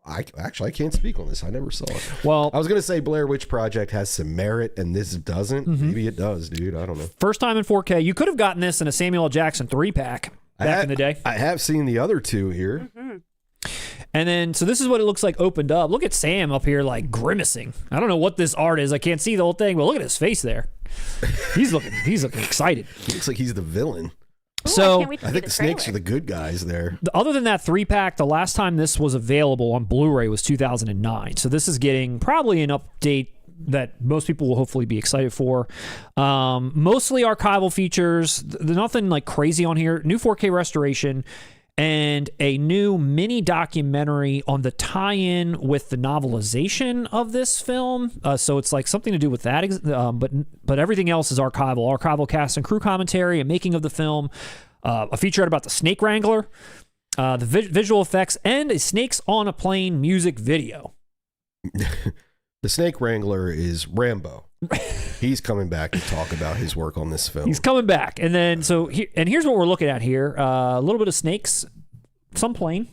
I can't speak on this. I never saw it. Well, I was gonna say Blair Witch Project has some merit, and this doesn't. Maybe it does, dude. I don't know. first time in 4K. You could have gotten this in a Samuel L. Jackson 3-pack back in the day. I have seen the other two here. And then, so this is what it looks like opened up. Look at Sam up here, like grimacing. I don't know what this art is. I can't see the whole thing, but look at his face there. He's looking excited. He looks like he's the villain. Ooh, So I think the snakes are the good guys there. other than that 3-pack, the last time this was available on Blu-ray was 2009. So this is getting probably an update that most people will hopefully be excited for. Mostly archival features. There's nothing like crazy on here. New 4K restoration and a new mini documentary on the tie-in with the novelization of this film. So it's like something to do with that, but everything else is archival cast and crew commentary and making of the film, a featurette about the Snake Wrangler, the visual effects, and a Snakes on a Plane music video. The Snake Wrangler is Rambo. He's coming back to talk about his work on this film. He's coming back. And then, here's what we're looking at here. A little bit of snakes, some plane,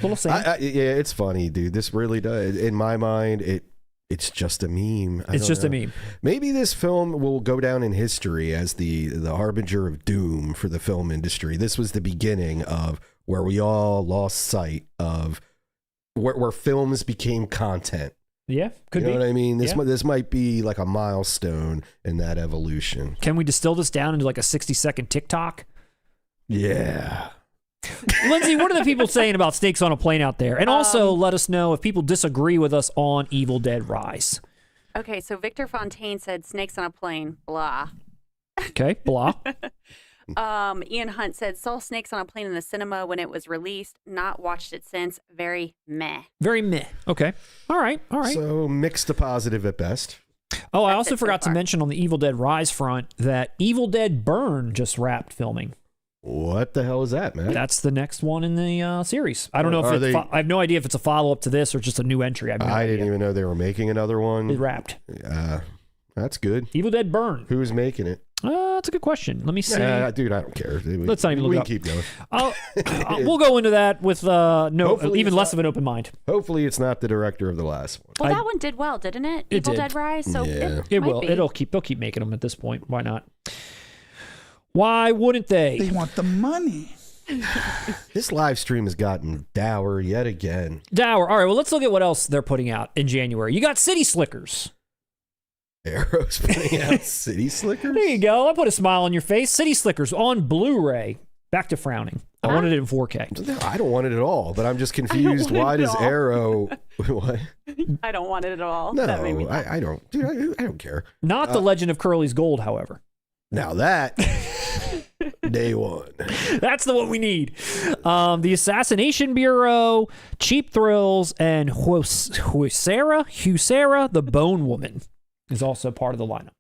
little sand. Yeah, it's funny, dude. This really does. In my mind, it's just a meme. It's just a meme. Maybe this film will go down in history as the harbinger of doom for the film industry. This was the beginning of where we all lost sight of where films became content. Yeah, could you know be. What I mean? This might be like a milestone in that evolution. Can we distill this down into like a 60-second TikTok? Yeah. Lindsay, what are the people saying about Snakes on a Plane out there? And also let us know if people disagree with us on Evil Dead Rise. Okay, so Victor Fontaine said Snakes on a Plane, blah. Okay, blah. Ian Hunt said, saw Snakes on a Plane in the cinema when it was released. Not watched it since. Very meh. Very meh. Okay. All right. So mixed to positive at best. Oh, I also forgot to mention on the Evil Dead Rise front that Evil Dead Burn just wrapped filming. What the hell is that, man? That's the next one in the series. I don't know if I have no idea if it's a follow-up to this or just a new entry. I didn't even know they were making another one. It wrapped. That's good. Evil Dead Burn. Who's making it? That's a good question. Let me see. Dude, I don't care. Let's not even look it up. We can keep going. We'll go into that with even less of an open mind. Hopefully, it's not the director of the last one. Well, that one did well, didn't it? Evil Dead Rise. So yeah. It will. They'll keep making them at this point. Why not? Why wouldn't they? They want the money. This live stream has gotten dour yet again. Dour. All right. Well, let's look at what else they're putting out in January. You got City Slickers. Arrow's putting out City Slickers? There you go. I put a smile on your face. City Slickers on Blu-ray. Back to frowning. I wanted it in 4K. No, I don't want it at all, but I'm just confused. Why does Arrow... What? I don't want it at all. No, That made me I don't. Dude, I don't care. Not the Legend of Curly's Gold, however. Now that... Day one. That's the one we need. The Assassination Bureau, Cheap Thrills, and Husera, the Bone Woman is also part of the lineup.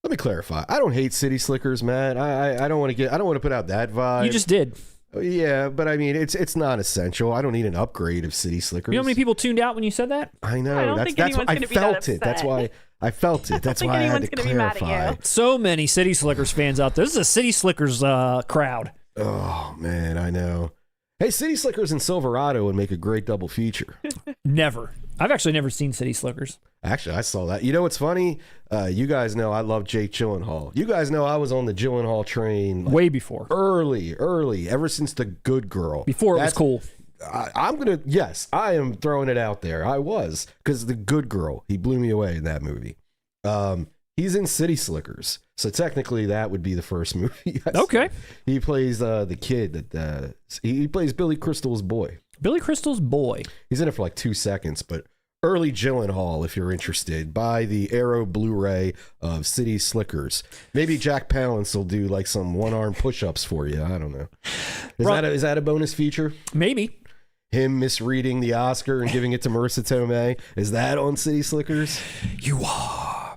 Let me clarify. I don't hate City Slickers, man. I don't want to put out that vibe. You just did. Yeah, but I mean, it's not essential. I don't need an upgrade of City Slickers. You know how many people tuned out when you said that? I know. I don't think anyone's I gonna be felt that it. That's upset. why I felt it. That's why I had to anyone's gonna be mad at clarify. you. So many City Slickers fans out there. This is a City Slickers crowd. Oh man, I know. Hey, City Slickers and Silverado would make a great double feature. Never. I've actually never seen City Slickers. Actually, I saw that. You know what's funny? You guys know I love Jake Gyllenhaal. You guys know I was on the Gyllenhaal train Way before. early, ever since The Good Girl. Before it was cool. Yes, I am throwing it out there. I was, because The Good Girl, he blew me away in that movie. He's in City Slickers, so technically that would be the first movie. Okay. He plays the kid that he plays Billy Crystal's boy. Billy Crystal's boy. He's in it for like 2 seconds, but early Gyllenhaal, if you're interested, buy the Arrow Blu-ray of City Slickers. Maybe Jack Palance will do like some one-arm push-ups for you. I don't know. Is that a bonus feature? Maybe. Him misreading the Oscar and giving it to Marissa Tomei. Is that on City Slickers? You are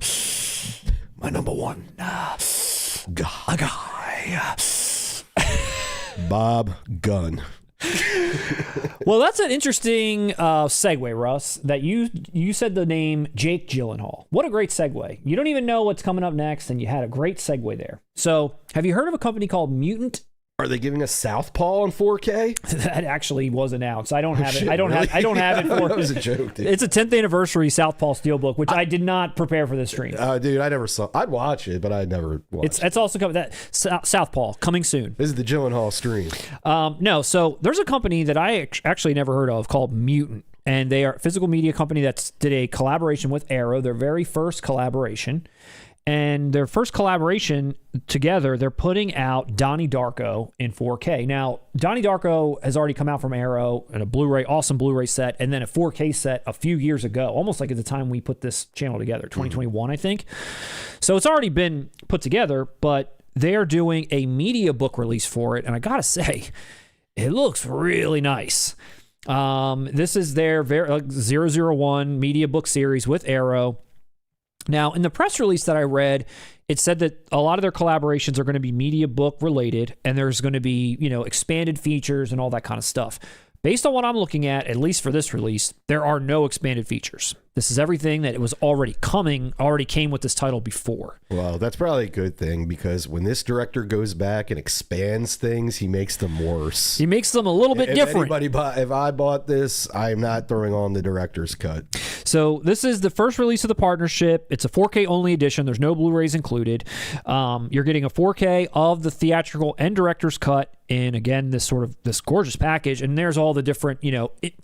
my number one guy. Bob Gunn. Well, that's an interesting segue, Russ, that you said the name Jake Gyllenhaal. What a great segue. You don't even know what's coming up next, and you had a great segue there. So, have you heard of a company called Mutant Are they giving us Southpaw on 4K? That actually was announced. I don't have it. I don't have it for. That was a joke, dude. It's a 10th anniversary Southpaw Steelbook, which I did not prepare for this stream. Dude, I never saw. I'd watch it, but I never watched. It's also coming. That Southpaw coming soon. This is the Gyllenhaal stream. No, so there's a company that I actually never heard of called Mutant, and they are a physical media company that did a collaboration with Arrow, their very first collaboration. And their first collaboration together, they're putting out Donnie Darko in 4K. Now, Donnie Darko has already come out from Arrow in a Blu-ray, awesome Blu-ray set, and then a 4K set a few years ago, almost like at the time we put this channel together, 2021, I think. So it's already been put together, but they are doing a media book release for it, and I gotta say, it looks really nice. This is their 001 media book series with Arrow. Now, in the press release that I read, it said that a lot of their collaborations are going to be media book related, and there's going to be, expanded features and all that kind of stuff. Based on what I'm looking at least for this release, there are no expanded features. This is everything that it was already came with this title before. Well, that's probably a good thing, because when this director goes back and expands things, he makes them worse. He makes them a little bit different. If I bought this, I'm not throwing on the director's cut. So this is the first release of the partnership. It's a 4K only edition. There's no Blu-rays included. You're getting a 4K of the theatrical and director's cut in, again, this gorgeous package. And there's all the different,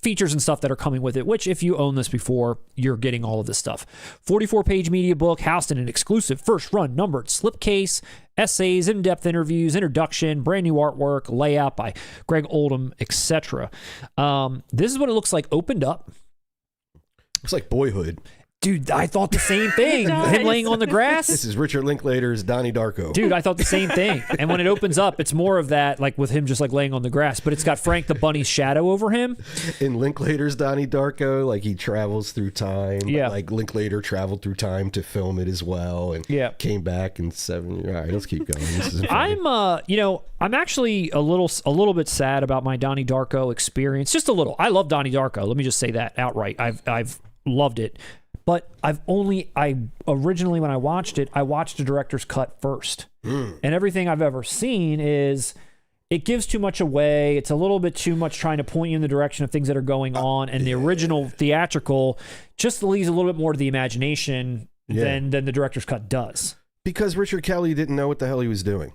features and stuff that are coming with it, which if you own this before, you're getting all of this stuff. 44-page media book housed in an exclusive first-run numbered slipcase, essays, in-depth interviews, introduction, brand new artwork, layout by Greg Oldham, etc. This is what it looks like opened up. Looks like Boyhood. Dude, I thought the same thing. Him laying on the grass. This is Richard Linklater's Donnie Darko. Dude, I thought the same thing. And when it opens up, it's more of that, like with him just like laying on the grass, but it's got Frank the Bunny's shadow over him. In Linklater's Donnie Darko, like he travels through time. Yeah. Like Linklater traveled through time to film it as well, and came back in 7 years. All right, let's keep going. This is I'm actually a little bit sad about my Donnie Darko experience. Just a little. I love Donnie Darko. Let me just say that outright. I've loved it. But I originally, when I watched it, I watched the director's cut first. And everything I've ever seen is it gives too much away. It's a little bit too much trying to point you in the direction of things that are going on. And the original theatrical just leaves a little bit more to the imagination than the director's cut does. Because Richard Kelly didn't know what the hell he was doing.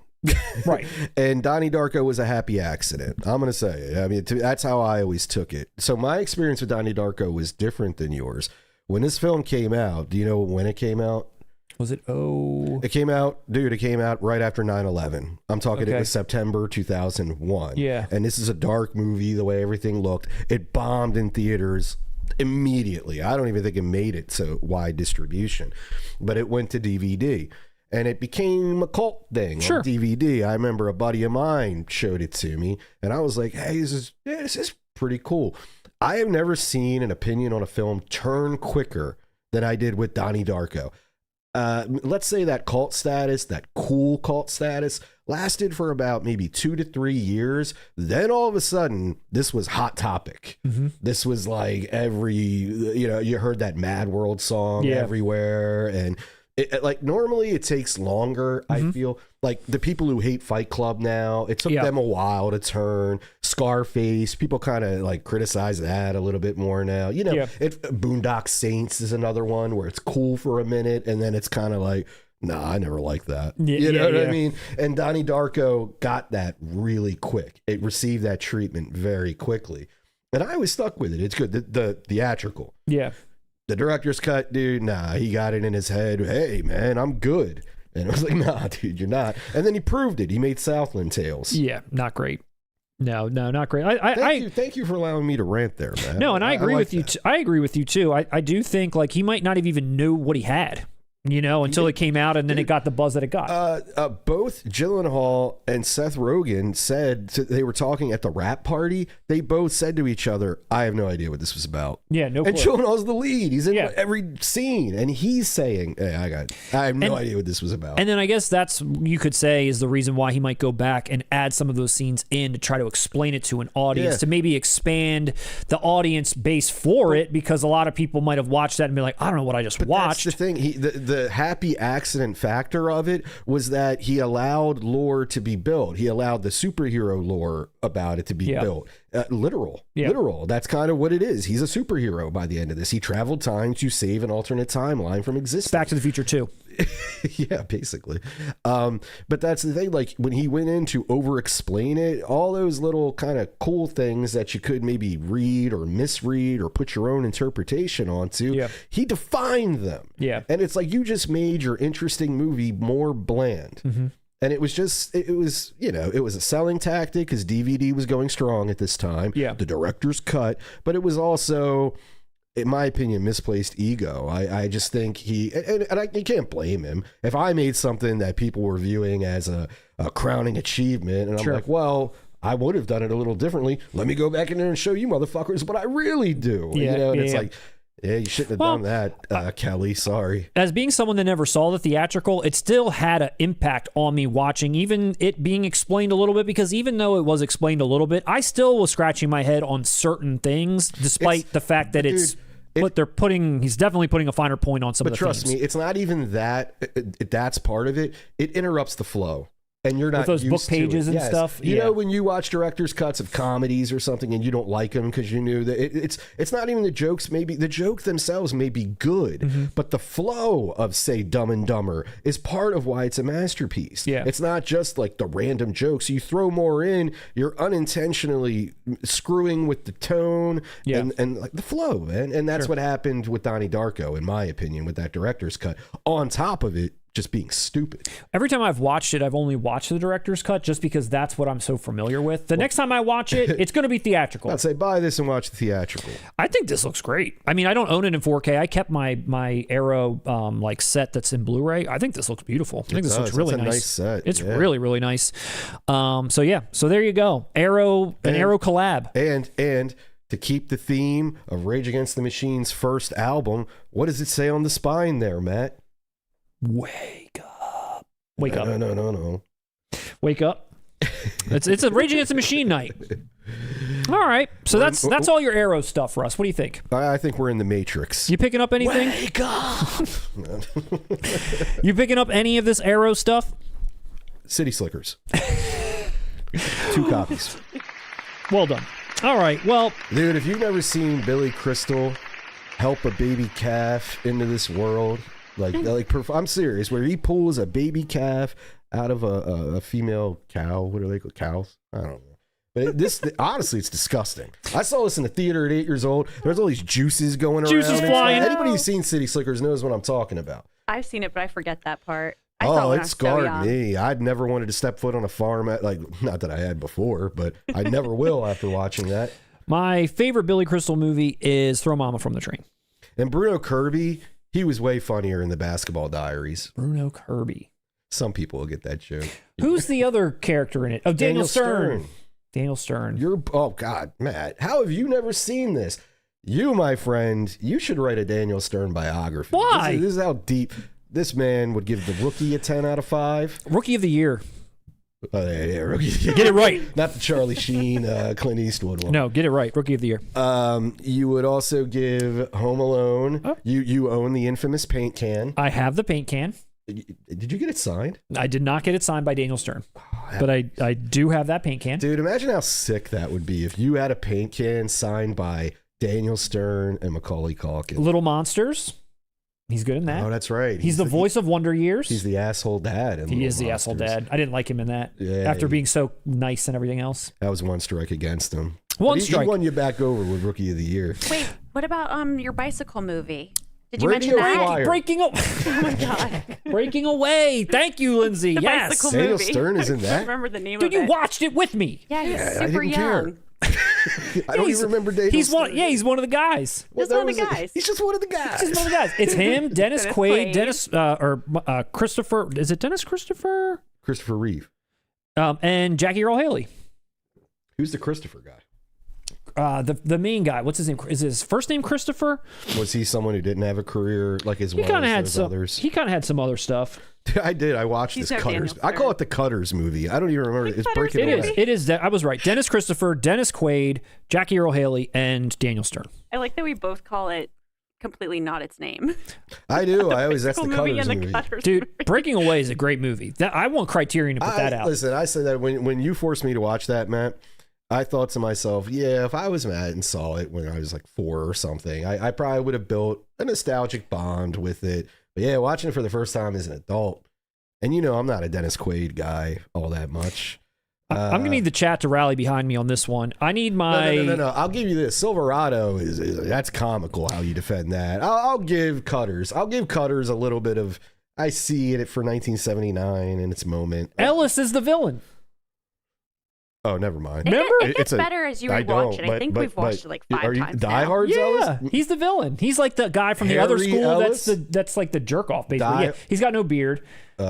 Right. And Donnie Darko was a happy accident. I'm going to say it. I mean, that's how I always took it. So my experience with Donnie Darko was different than yours. When this film came out, do you know when it came out? Was it? It came out right after 9/11. I'm talking, it was September 2001. Yeah. And this is a dark movie, the way everything looked. It bombed in theaters immediately. I don't even think it made it to wide distribution, but it went to DVD. And it became a cult thing on DVD. I remember a buddy of mine showed it to me, and I was like, hey, this is pretty cool. I have never seen an opinion on a film turn quicker than I did with Donnie Darko. Let's say that cult status, that cool cult status, lasted for about maybe 2 to 3 years. Then all of a sudden, this was Hot Topic. This was like you heard that Mad World song everywhere. And like normally it takes longer, I feel. Like the people who hate Fight Club now, it took them a while to turn. Scarface, people kind of like criticize that a little bit more now. Boondock Saints is another one where it's cool for a minute and then it's kind of like, nah, I never liked that. You know what I mean? And Donnie Darko got that really quick. It received that treatment very quickly. And I was stuck with it. It's good. The theatrical. Yeah. The director's cut, dude, nah, he got it in his head. Hey, man, I'm good. And I was like, nah, dude, you're not. And then he proved it. He made Southland Tales. Yeah, not great. No, not great. Thank you for allowing me to rant there, man. No, and I agree with you. I agree with you too. I do think like he might not have even knew what he had, until it came out and then it got the buzz that it got. Both Gyllenhaal and Seth Rogen said they were talking at the rap party. They both said to each other, "I have no idea what this was about." Yeah, no. And Gyllenhaal's the lead. He's in every scene, and he's saying, "Hey, I have no idea what this was about." And then I guess that's, you could say, is the reason why he might go back and add some of those scenes in to try to explain it to an audience, to maybe expand the audience base for it, because a lot of people might have watched that and be like, "I don't know what I just watched." That's the thing. the happy accident factor of it was that he allowed lore to be built. He allowed the superhero lore about it to be built. Literal. That's kind of what it is. He's a superhero by the end of this. He traveled time to save an alternate timeline from existence. Back to the Future 2. Yeah, basically. But that's the thing. Like when he went in to over-explain it, all those little kind of cool things that you could maybe read or misread or put your own interpretation onto, he defined them. Yeah. And it's like you just made your interesting movie more bland. And it was just, it was a selling tactic because DVD was going strong at this time. Yeah. The director's cut, but it was also, in my opinion, misplaced ego. I just think you can't blame him. If I made something that people were viewing as a crowning achievement, and I'm like, well, I would have done it a little differently. Let me go back in there and show you motherfuckers what I really do. It's like, yeah, you shouldn't have done that, Kelly. Sorry. As being someone that never saw the theatrical, it still had an impact on me watching, even it being explained a little bit, because even though it was explained a little bit, I still was scratching my head on certain things, despite the fact that he's definitely putting a finer point on some of the things. But trust me, it's not even that. That's part of it. It interrupts the flow. And you're not with those used book pages to it. and stuff. You know, when you watch director's cuts of comedies or something and you don't like them because you knew that it's not even the jokes. Maybe the joke themselves may be good, but the flow of, say, Dumb and Dumber is part of why it's a masterpiece. Yeah. It's not just like the random jokes. You throw more in, you're unintentionally screwing with the tone and like the flow, man. And that's what happened with Donnie Darko, in my opinion, with that director's cut. On top of it, just being stupid. Every time I've watched it, I've only watched the director's cut just because that's what I'm so familiar with. The next time I watch it, it's going to be theatrical. I'd say buy this and watch the theatrical. I think this looks great. I mean, I don't own it in 4K. I kept my Arrow like set that's in Blu-ray. I think this looks beautiful. I think this looks really nice. Nice set. It's really, really nice. So there you go. Arrow collab. And to keep the theme of Rage Against the Machine's first album, what does it say on the spine there, Matt? Wake up. Wake up. No. Wake up. It's a Rage Against the Machine night. All right. So that's all your Arrow stuff, Russ. What do you think? I think we're in the Matrix. You picking up anything? Wake up. You picking up any of this Arrow stuff? City Slickers. 2 copies. Well done. All right. Well, dude, if you've never seen Billy Crystal help a baby calf into this world, I'm serious, where he pulls a baby calf out of a female cow. What are they called? Cows? I don't know. But honestly, it's disgusting. I saw this in the theater at 8 years old. There's all these juices going around. Juices flying. Anybody who's seen City Slickers knows what I'm talking about. I've seen it, but I forget that part. It scarred me. I'd never wanted to step foot on a farm not that I had before, but I never will after watching that. My favorite Billy Crystal movie is Throw Mama from the Train. And Bruno Kirby, he was way funnier in the Basketball Diaries. Bruno Kirby. Some people will get that joke. Who's the other character in it? Oh, Daniel Stern. Daniel Stern. Oh, God, Matt. How have you never seen this? You, my friend, you should write a Daniel Stern biography. Why? This is how deep this man would give The Rookie a 10 out of 5. Rookie of the Year. Yeah, Rookie of the Year. Get it right. Not the Charlie Sheen, Clint Eastwood one. No, get it right. Rookie of the Year. You would also give Home Alone. Oh. You own the infamous paint can. I have the paint can. Did you get it signed? I did not get it signed by Daniel Stern, but I do have that paint can. Dude, imagine how sick that would be if you had a paint can signed by Daniel Stern and Macaulay Culkin. Little Monsters. He's good in that. Oh, that's right. He's the voice of Wonder Years. He's the asshole dad. He is the asshole dad. I didn't like him in that. Yeah, after being so nice and everything else. That was one strike against him. Strike. He won you back over with Rookie of the Year. Wait, what about your bicycle movie? Did you mention that? Breaking Away. Oh my God. Breaking Away. Thank you, Lindsay. The yes. bicycle Daniel movie. Stern is in that. I don't remember the name of it. Dude, you watched it with me. Yeah, he's super young. I don't even remember Daniel Stern. He's one of the guys. He's one of the guys. He's just one of the guys. He's just one of the guys. It's him, Dennis Quaid, Christopher. Is it Dennis Christopher? Christopher Reeve. And Jackie Earle Haley. Who's the Christopher guy? The main guy. What's his name? Is his first name Christopher? Was he someone who didn't have a career like his others? He kind of had some other stuff. I did. I watched this Cutters. I call it the Cutters movie. I don't even remember. It's Breaking Away. It is. I was right. Dennis Christopher, Dennis Quaid, Jackie Earle Haley, and Daniel Stern. I like that we both call it completely not its name. I do. I always that's the Cutters movie. Dude, Breaking Away is a great movie. I want Criterion to put that out. Listen, I said that when you forced me to watch that, Matt, I thought to myself, yeah, if I was Matt and saw it when I was like 4 or something, I probably would have built a nostalgic bond with it. But yeah, watching it for the first time as an adult, and I'm not a Dennis Quaid guy all that much. I'm gonna need the chat to rally behind me on this one. I need my no. I'll give you this. Silverado is that's comical how you defend that. I'll give Cutters. I'll give Cutters a little bit of. I see it for 1979 in its moment. Ellis is the villain. Oh, never mind. Remember? It gets better as you rewatch it. I think we've watched it like 5 times Die Hard's yeah, Ellis? He's the villain. He's like the guy from the other school Ellis? that's like the jerk off basically. Yeah, he's got no beard.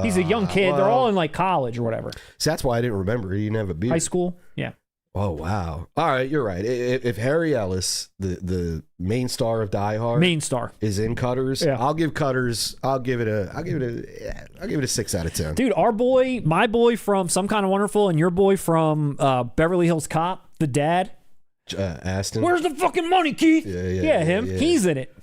He's a young kid. They're all in like college or whatever. So that's why I didn't remember. He didn't have a beard. High school. Yeah. Oh wow! All right, you're right. If Harry Ellis, the main star of Die Hard, is in Cutters, yeah. I'll give Cutters. I'll give it a 6 out of 10. Dude, my boy from Some Kind of Wonderful, and your boy from Beverly Hills Cop, the dad, Aston. Where's the fucking money, Keith? Yeah, him. Yeah. He's in it.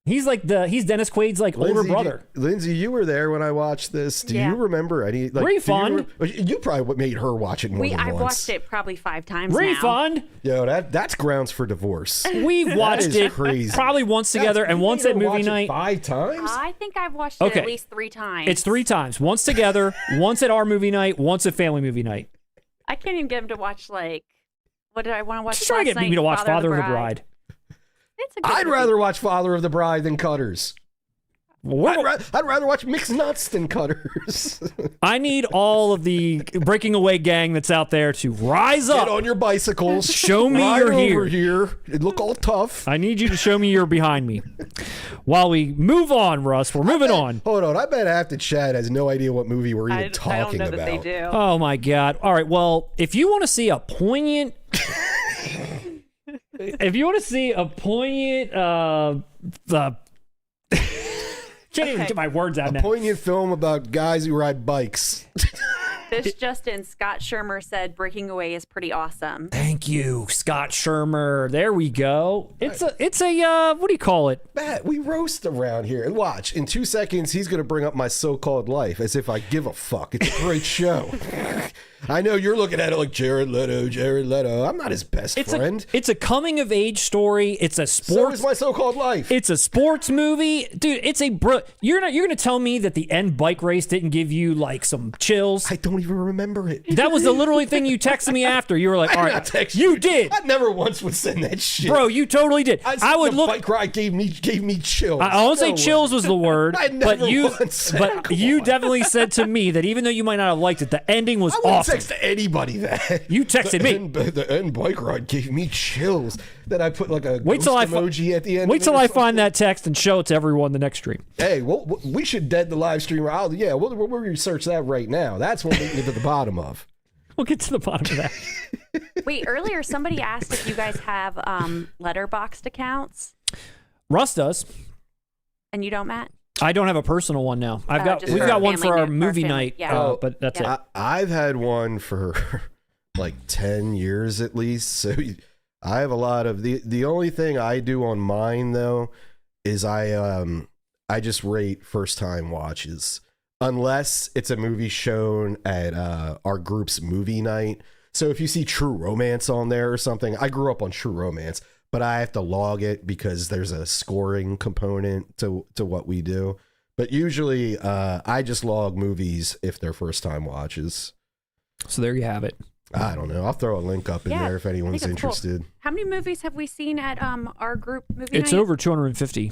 He's Dennis Quaid's like older brother. Lindsay, you were there when I watched this. Do you remember any? Like, refund. You probably made her watch it more than once. I've watched it probably 5 times refund. now. Yo, that's grounds for divorce. We've watched it crazy. Probably once together and once at movie night. 5 times? I think I've watched it at least 3 times. It's 3 times. Once together, once at our movie night, once at family movie night. I can't even get him to watch like. What did I want to watch? Just try to get me to watch Father of the Bride. I'd rather watch Father of the Bride than Cutters. I'd rather watch Mixed Nuts than Cutters. I need all of the Breaking Away gang that's out there to rise up. Get on your bicycles. Show me you're over here. It look all tough. I need you to show me you're behind me. While we move on, Russ, we're moving on. Hold on. I bet half the chat has no idea what movie we're even talking about. I don't know that they do. Oh, my God. All right. Well, if you want to see a poignant... If you want to see a poignant, can't even get my words out now. A poignant film about guys who ride bikes. This just in, Scott Shermer said Breaking Away is pretty awesome. Thank you, Scott Shermer. There we go. It's a what do you call it? Matt, we roast around here. And watch, in 2 seconds, he's going to bring up My So-Called Life as if I give a fuck. It's a great show. I know you're looking at it like Jared Leto. I'm not his best friend. It's a coming of age story. It's a sports. So is My So-Called Life. It's a sports movie, dude. You're gonna tell me that the end bike race didn't give you like some chills? I don't even remember it. That was the literally thing you texted me after. You were like, all right, you did. I never once would send that shit, bro. You totally did. I would look. Bike ride gave me chills. I won't say chills was the word, but you definitely said to me that even though you might not have liked it, the ending was awesome. Text to anybody that you texted me. The end bike ride gave me chills. That I put like a ghost emoji at the end. Wait till I find that text and show it to everyone the next stream. Hey, we should dead the live stream. We'll research that right now. That's what we get to the bottom of. We'll get to the bottom of that. Wait, earlier somebody asked if you guys have LETTERBOXD accounts. Russ does. And you don't, Matt? I don't have a personal one now. We've got one for our movie night, but that's it. I've had one for like 10 years at least. So I have a lot of the only thing I do on mine though is I just rate first time watches unless it's a movie shown at our group's movie night. So if you see True Romance on there or something, I grew up on True Romance, but I have to log it because there's a scoring component to what we do. But usually I just log movies if they're first time watches. So there you have it. I don't know. I'll throw a link up in there if anyone's interested. Cool. How many movies have we seen at our group movie It's night? Over 250.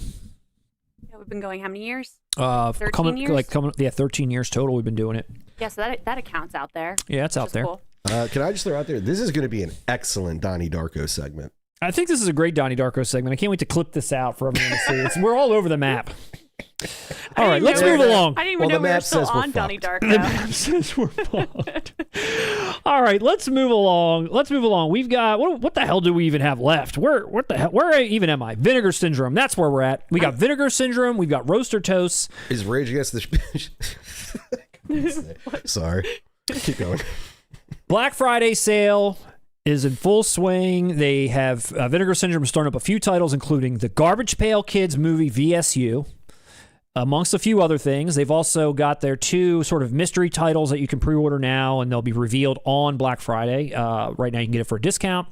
Yeah, we've been going how many years? 13 years? 13 years total we've been doing it. Yeah, so that account's out there. Yeah, it's out there. Cool. Can I just throw out there, this is going to be an excellent Donnie Darko segment. I think this is a great Donnie Darko segment. I can't wait to clip this out for everyone to see. We're all over the map. All right, let's move along. I didn't even know we were still on Donnie Darko. The map says we're fucked. All right, let's move along. We've got what the hell do we even have left? Where even am I? Vinegar Syndrome. That's where we're at. We got Vinegar Syndrome. We've got Roaster Toast. Is Rage Against the Sorry. Keep going. Black Friday sale. is in full swing. They have Vinegar Syndrome starting up a few titles, including the Garbage Pail Kids movie VSU, amongst a few other things. They've also got their 2 sort of mystery titles that you can pre-order now, and they'll be revealed on Black Friday. Right now you can get it for a discount.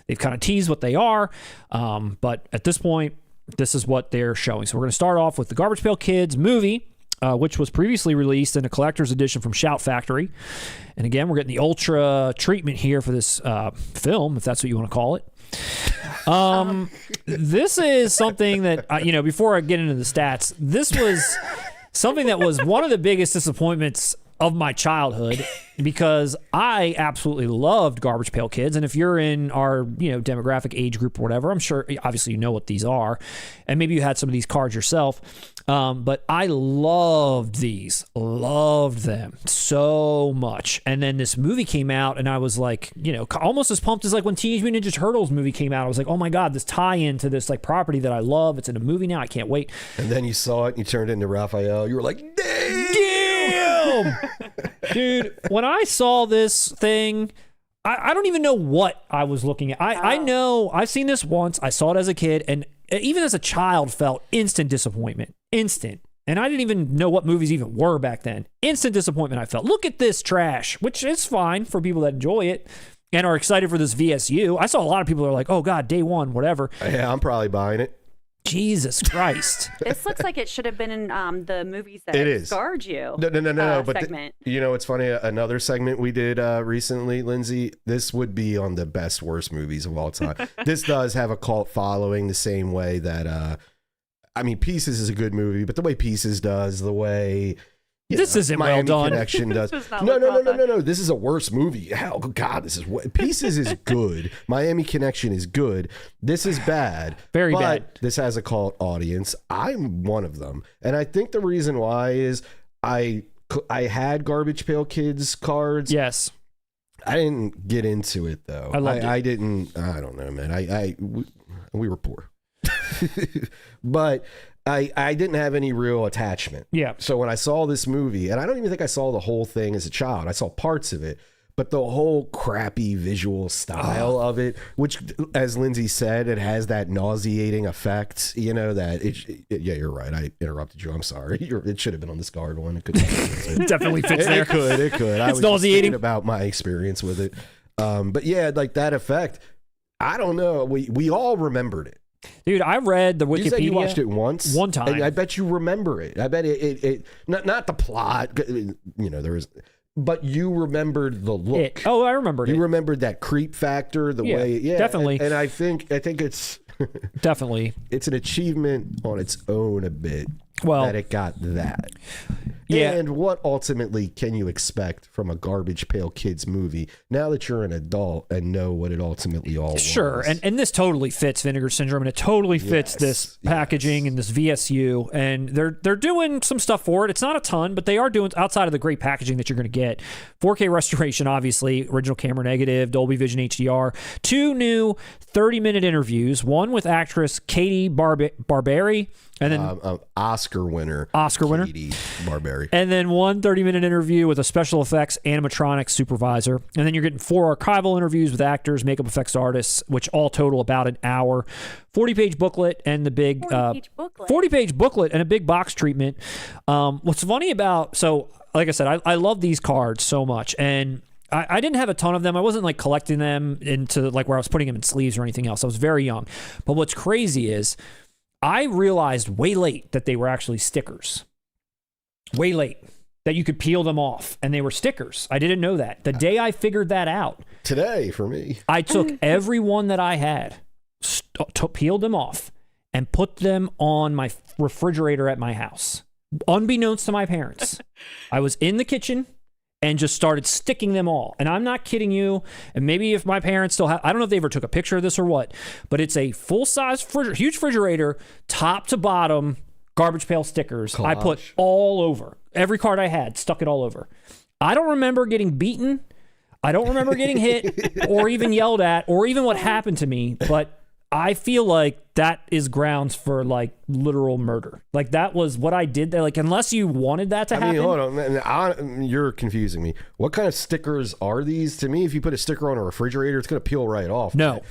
They've kind of teased what they are, but at this point, this is what they're showing. So we're going to start off with the Garbage Pail Kids movie, which was previously released in a collector's edition from Shout Factory. And again, we're getting the ultra treatment here for this film, if that's what you want to call it. This is something that, before I get into the stats, this was something that was one of the biggest disappointments of my childhood, because I absolutely loved Garbage Pail Kids. And if you're in our, demographic age group or whatever, I'm sure obviously you know what these are. And maybe you had some of these cards yourself. But I loved them so much. And then this movie came out and I was like, almost as pumped as like when Teenage Mutant Ninja Turtles movie came out. I was like, oh my God, this tie-in to this like property that I love. It's in a movie now. I can't wait. And then you saw it and you turned into Raphael. You were like, damn! Dude, when I saw this thing, I don't even know what I was looking at. I know I've seen this once. I saw it as a kid, and even as a child felt instant disappointment. Instant. And I didn't even know what movies even were back then. Instant disappointment I felt. Look at this trash, which is fine for people that enjoy it and are excited for this VSU. I saw a lot of people that are like, oh God, day one, whatever. Yeah, I'm probably buying it. Jesus Christ. This looks like it should have been in the movies that scarred you. No. But segment. It's funny. Another segment we did recently, Lindsay, this would be on the best, worst movies of all time. This does have a cult following the same way that, Pieces is a good movie, but the way Pieces does, the way... This isn't Miami well done. Connection does. No. This is a worse movie. Hell, God, this is Pieces is good. Miami Connection is good. This is bad. Very bad. This has a cult audience. I'm one of them, and I think the reason why is I had Garbage Pail Kids cards. Yes. I didn't get into it though. I didn't. I don't know, man. We were poor, but. I didn't have any real attachment. Yeah. So when I saw this movie, and I don't even think I saw the whole thing as a child, I saw parts of it, but the whole crappy visual style of it, which, as Lindsay said, it has that nauseating effect, that yeah, you're right. I interrupted you. I'm sorry. It should have been on this card one. It could definitely fits there. It could. I was nauseating. Just about my experience with it. But yeah, like that effect, I don't know. We all remembered it. Dude, I read the Wikipedia. You said you watched it once? One time. And I bet you remember it. I bet it not the plot, there was, but you remembered the look. I remembered it. You remembered that creep factor, the way, definitely. And I think it's definitely, it's an achievement on its own a bit. Well, that it got that. Yeah. And what ultimately can you expect from a Garbage Pail Kids movie now that you're an adult and know what it ultimately all was? Sure. And this totally fits Vinegar Syndrome, and it totally fits this packaging and this VSU. And they're doing some stuff for it. It's not a ton, but they are doing, outside of the great packaging that you're going to get. 4K restoration, obviously, original camera negative, Dolby Vision HDR. 2 new 30-minute interviews, one with actress Katie Barberi, and then Oscar winner Katie Barberi. And then one 30-minute interview with a special effects animatronics supervisor. And then you're getting 4 archival interviews with actors, makeup effects artists, which all total about an hour. 40-page booklet and the big 40-page booklet and a big box treatment. What's funny about, so like I said, I love these cards so much, and I didn't have a ton of them. I wasn't like collecting them into like where I was putting them in sleeves or anything else. I was very young. But what's crazy is I realized way late that they were actually stickers. Way late. That you could peel them off, and they were stickers. I didn't know that. The day I figured that out. Today, for me. I took every one that I had, peeled them off, and put them on my refrigerator at my house. Unbeknownst to my parents. I was in the kitchen and just started sticking them all. And I'm not kidding you. And maybe if my parents still have, I don't know if they ever took a picture of this or what, but it's a full-size, huge refrigerator, top to bottom, Garbage Pail stickers. Collage. I put all over. Every card I had, stuck it all over. I don't remember getting beaten. I don't remember getting hit or even yelled at or even what happened to me, but I feel like that is grounds for like literal murder. Like that was what I did there. Like unless you wanted that to happen. I mean, hold on, you're confusing me. What kind of stickers are these? To me, if you put a sticker on a refrigerator, it's going to peel right off. No.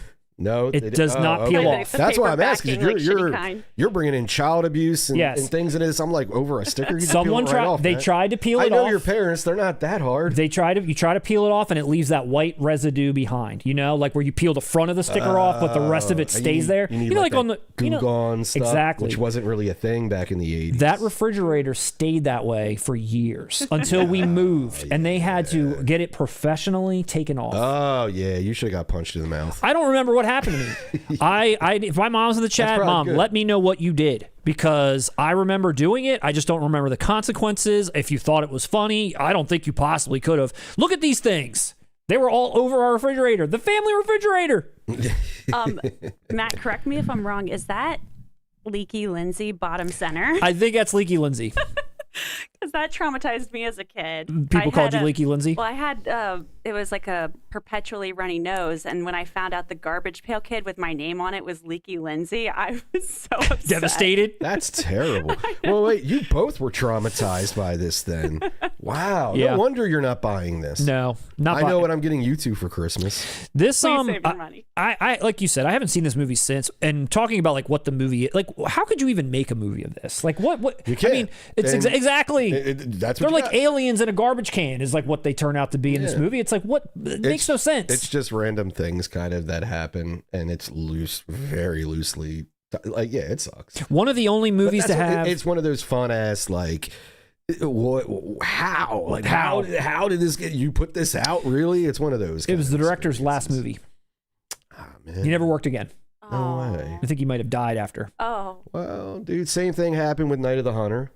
No, it does not peel off. That's why I'm asking. You're bringing in child abuse and things into this. I'm like, over a sticker. You Someone peel it right off, they man. tried to peel it off. I know your parents. They're not that hard. You try to peel it off, and it leaves that white residue behind. You know, like where you peel the front of the sticker off, but the rest of it stays there. You know, like on the Goo-Gone stuff, exactly, which wasn't really a thing back in the 80s. That refrigerator stayed that way for years until we moved, and they had to get it professionally taken off. Oh yeah, you should have got punched in the mouth. I don't remember what happened to me. If my mom's in the chat, Mom, good. Let me know what you did, because I remember doing it. I just don't remember the consequences. If you thought it was funny, I don't think you possibly could have. Look at these things. They were all over our refrigerator, the family refrigerator. Matt, correct me if I'm wrong. Is that Leaky Lindsay bottom center? I think that's Leaky Lindsay. Because that traumatized me as a kid. People called you Leaky Lindsay? Well, I had, it was like a perpetually runny nose. And when I found out the Garbage Pail Kid with my name on it was Leaky Lindsay, I was so upset. Devastated? That's terrible. Well, wait, you both were traumatized by this then. Wow. Yeah. No wonder you're not buying this. No, not I know what I'm getting you two for Christmas. Please save your money. I like you said, I haven't seen this movie since. And talking about like what the movie is, like how could you even make a movie of this? Like what you can't. I mean, it's exactly. That's they're what like aliens in a garbage can is like what they turn out to be in this movie. It's like what makes no sense. It's just random things kind of that happen, and it's loose, very loosely. Like it sucks. One of the only movies to have. It's one of those fun ass like. How? Like how did this get? You put this out? Really? It's one of those. It was the director's last movie. Oh man, he never worked again. No way. I think he might have died after. Oh. Well, dude, same thing happened with Night of the Hunter.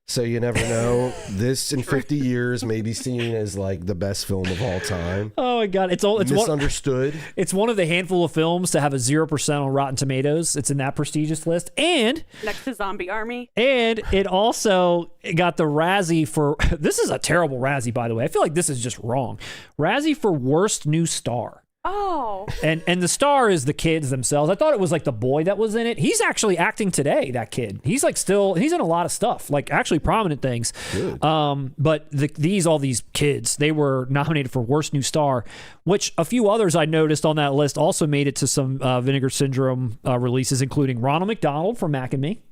So you never know. This in 50 years may be seen as like the best film of all time. Oh my God, it's misunderstood. It's one of the handful of films to have a 0% on Rotten Tomatoes. It's in that prestigious list, and next to Zombie Army. And it also got the Razzie for. This is a terrible Razzie, by the way. I feel like this is just wrong. Razzie for worst new star. Oh. And the star is the kids themselves. I thought it was like the boy that was in it. He's actually acting today, that kid. He's like he's in a lot of stuff, like actually prominent things. Good. But all these kids, they were nominated for worst new star, which a few others I noticed on that list also made it to some Vinegar Syndrome releases, including Ronald McDonald for Mac and Me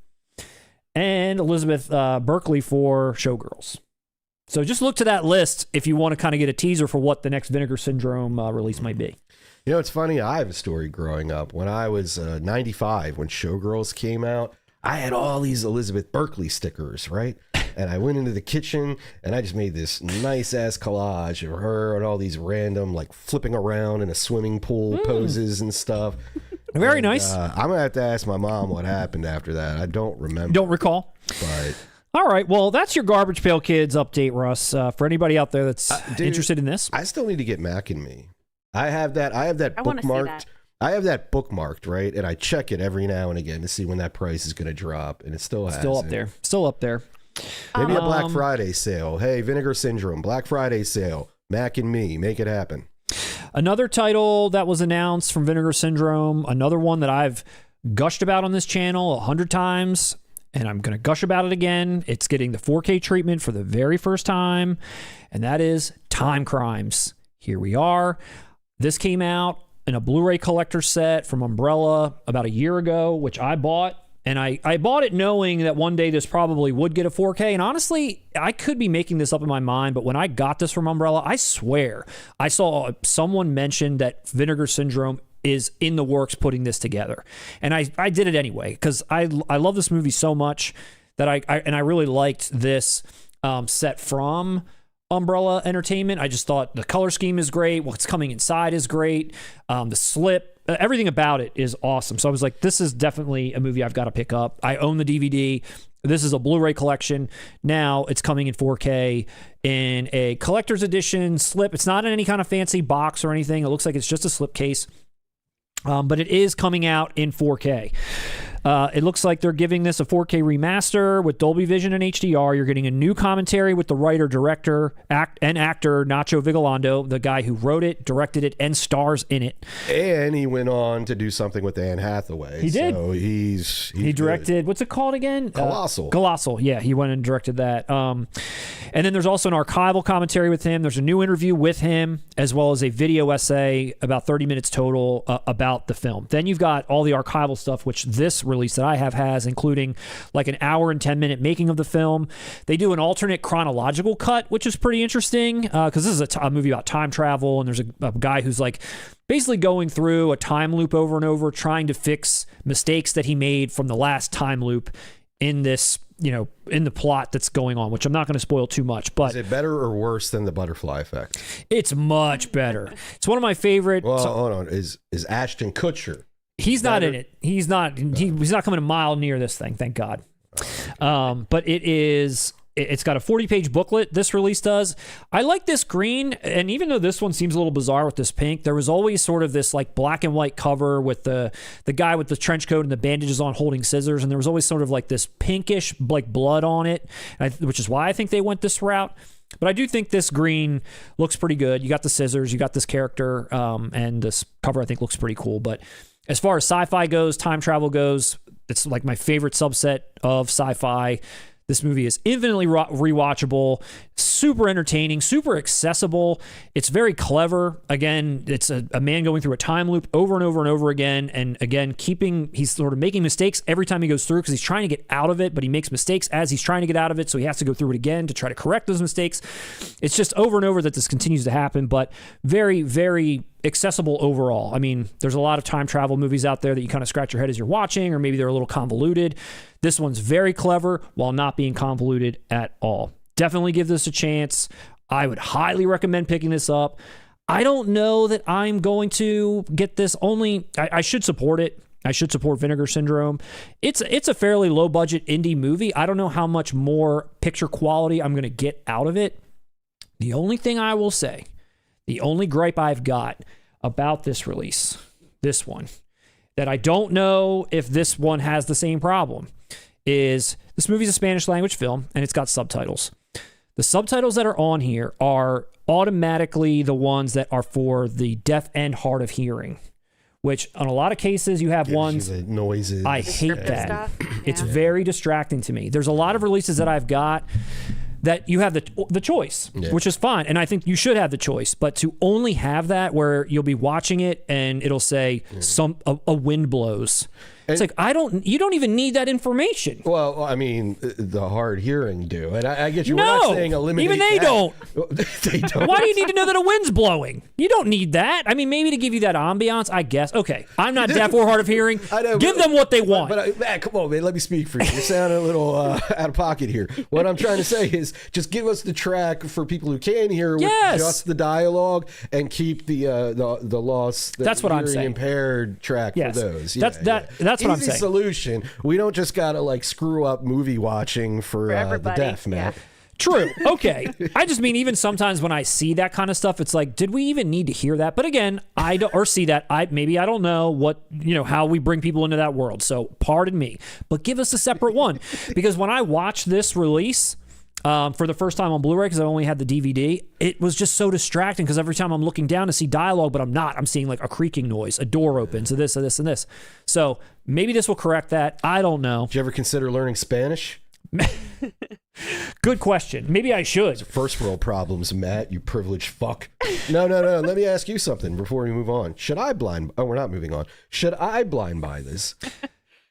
and Elizabeth Berkley for Showgirls. So just look to that list if you want to kind of get a teaser for what the next Vinegar Syndrome release might be. You know, it's funny. I have a story growing up. When I was 95, when Showgirls came out, I had all these Elizabeth Berkley stickers, right? And I went into the kitchen and I just made this nice-ass collage of her and all these random, like, flipping around in a swimming pool poses and stuff. Very nice. I'm going to have to ask my mom what happened after that. I don't remember. Don't recall? But... All right, well, that's your Garbage Pail Kids update, Russ. For anybody out there that's interested in this, I still need to get Mac and Me. I have that bookmarked. I have that bookmarked, right? And I check it every now and again to see when that price is going to drop, and it still hasn't. Still up there. Maybe a Black Friday sale. Hey, Vinegar Syndrome, Black Friday sale. Mac and Me, make it happen. Another title that was announced from Vinegar Syndrome, another one that I've gushed about on this channel 100 times. And I'm going to gush about it again. It's getting the 4K treatment for the very first time, and that is TIMECRIMES. Here we are. This came out in a Blu-ray collector set from Umbrella about a year ago, which I bought. And I bought it knowing that one day this probably would get a 4K. And honestly, I could be making this up in my mind, but when I got this from Umbrella, I swear I saw someone mention that Vinegar Syndrome is in the works putting this together. And I did it anyway because I love this movie so much that I really liked this set from Umbrella Entertainment. I just thought the color scheme is great. What's coming inside is great. The slip, everything about it is awesome. So I was like, this is definitely a movie I've got to pick up. I own the DVD. This is a Blu-ray collection. Now it's coming in 4K in a collector's edition slip. It's not in any kind of fancy box or anything. It looks like it's just a slip case. But it is coming out in 4K. It looks like they're giving this a 4K remaster with Dolby Vision and HDR. You're getting a new commentary with the writer, director, and actor Nacho Vigalondo, the guy who wrote it, directed it, and stars in it. And he went on to do something with Anne Hathaway. He did. So he directed, what's it called again? Colossal. Colossal, yeah. He went and directed that. And then there's also an archival commentary with him. There's a new interview with him, as well as a video essay, about 30 minutes total, about the film. Then you've got all the archival stuff, which this release that I have has, including like an hour and 10-minute making of the film. They do an alternate chronological cut, which is pretty interesting, because this is a movie about time travel, and there's a guy who's like basically going through a time loop over and over, trying to fix mistakes that he made from the last time loop in this, in the plot that's going on, which I'm not going to spoil too much. But is it better or worse than the Butterfly Effect? It's much better. It's one of my favorite. Well, hold on. Is Ashton Kutcher? He's not in it. He's not. He's not coming a mile near this thing. Thank God. But it is. It's got a 40-page booklet, this release does. I like this green, and even though this one seems a little bizarre with this pink, there was always sort of this like black and white cover with the guy with the trench coat and the bandages on holding scissors, and there was always sort of like this pinkish like blood on it, which is why I think they went this route. But I do think this green looks pretty good. You got the scissors, you got this character, and this cover I think looks pretty cool. But as far as sci-fi goes, time travel goes, it's like my favorite subset of sci-fi. This movie is infinitely rewatchable, super entertaining, super accessible. It's very clever. Again, it's a man going through a time loop over and over and over again. And again, he's sort of making mistakes every time he goes through because he's trying to get out of it, but he makes mistakes as he's trying to get out of it. So he has to go through it again to try to correct those mistakes. It's just over and over that this continues to happen, but very, very accessible overall. I mean, there's a lot of time travel movies out there that you kind of scratch your head as you're watching, or maybe they're a little convoluted. This one's very clever while not being convoluted at all. Definitely give this a chance. I would highly recommend picking this up. I don't know that I'm going to get this. I should support it. I should support Vinegar Syndrome. It's a fairly low budget indie movie. I don't know how much more picture quality I'm going to get out of it. The only thing I will say, the only gripe I've got about this release, this one, that I don't know if this one has the same problem, is this movie's a Spanish language film and it's got subtitles. The subtitles that are on here are automatically the ones that are for the deaf and hard of hearing, which in a lot of cases you have ones. The noises. I hate that. Stuff. It's Yeah. very distracting to me. There's a lot of releases that I've got that you have the choice, which is fine. And I think you should have the choice, but to only have that where you'll be watching it and it'll say a wind blows. It's like, you don't even need that information. Well, I mean, the hard hearing do. And I get you. No, We're not saying eliminate even they that. don't. They don't. Why do you need to know that a wind's blowing? You don't need that. I mean, maybe to give you that ambiance, I guess. Okay, I'm not deaf or hard of hearing. I know, give them what they want. But man, come on, man. Let me speak for you. You're sounding a little out of pocket here. What I'm trying to say is just give us the track for people who can hear with just the dialogue and keep the lost. That's what I'm saying. Impaired track for those. That's what I'm Easy saying. Solution. We don't just gotta like screw up movie watching for the everybody. deaf, man. Yeah. True. Okay. I just mean, even sometimes when I see that kind of stuff, it's like, did we even need to hear that? But again, I don't, or see that. Maybe I don't know what, how we bring people into that world. So pardon me, but give us a separate one, because when I watched this release for the first time on Blu-ray, because I only had the DVD, it was just so distracting because every time I'm looking down to see dialogue, but I'm seeing like a creaking noise, a door opens, so this, and this, and this. So maybe this will correct that. I don't know. Did you ever consider learning Spanish? Good question. Maybe I should. First world problems, Matt, you privileged fuck. No. Let me ask you something before we move on. Should I blind? Oh, we're not moving on. Should I blind buy this?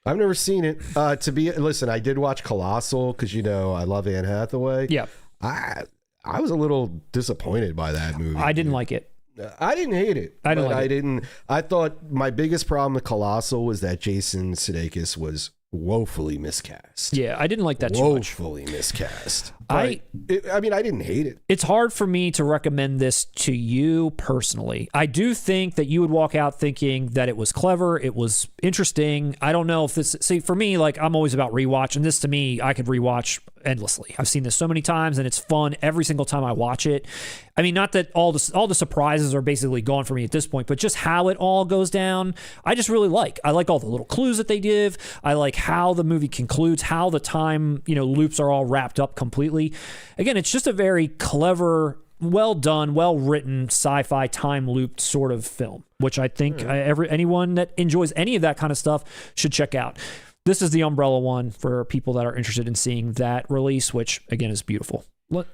I've never seen it. Listen, I did watch Colossal because I love Anne Hathaway. Yeah. I was a little disappointed by that movie. I didn't like it. I didn't hate it. I thought my biggest problem with Colossal was that Jason Sudeikis was woefully miscast. Yeah, I didn't like that too much. Woefully miscast. I didn't hate it. It's hard for me to recommend this to you personally. I do think that you would walk out thinking that it was clever, it was interesting. I don't know if this... See, for me, like, I'm always about rewatch, and this, to me, I could rewatch endlessly. I've seen this so many times, and it's fun every single time I watch it. I mean, not that all the surprises are basically gone for me at this point, but just how it all goes down, I just really like. I like all the little clues that they give. I like how the movie concludes, how the time, loops are all wrapped up completely. Again, it's just a very clever, well done, well written sci-fi time looped sort of film, which I think anyone that enjoys any of that kind of stuff should check out. This is the umbrella one for people that are interested in seeing that release, which again is beautiful.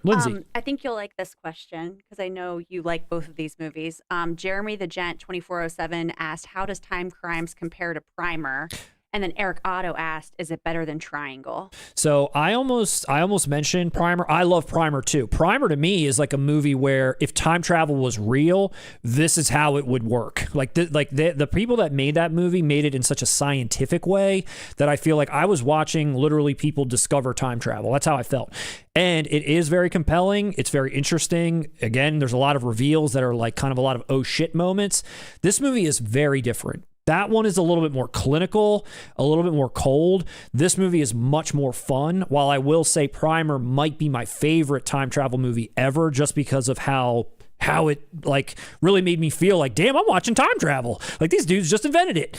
Lindsay. I think you'll like this question because I know you like both of these movies. Jeremy the Gent 2407 asked, how does Time Crimes compare to Primer? And then Eric Otto asked, is it better than Triangle? So I almost mentioned Primer. I love Primer too. Primer to me is like a movie where if time travel was real, this is how it would work. Like the people that made that movie made it in such a scientific way that I feel like I was watching literally people discover time travel. That's how I felt. And it is very compelling. It's very interesting. Again, there's a lot of reveals that are like kind of a lot of oh shit moments. This movie is very different. That one is a little bit more clinical, a little bit more cold. This movie is much more fun. While I will say Primer might be my favorite time travel movie ever, just because of how it like really made me feel like, damn, I'm watching time travel. Like these dudes just invented it.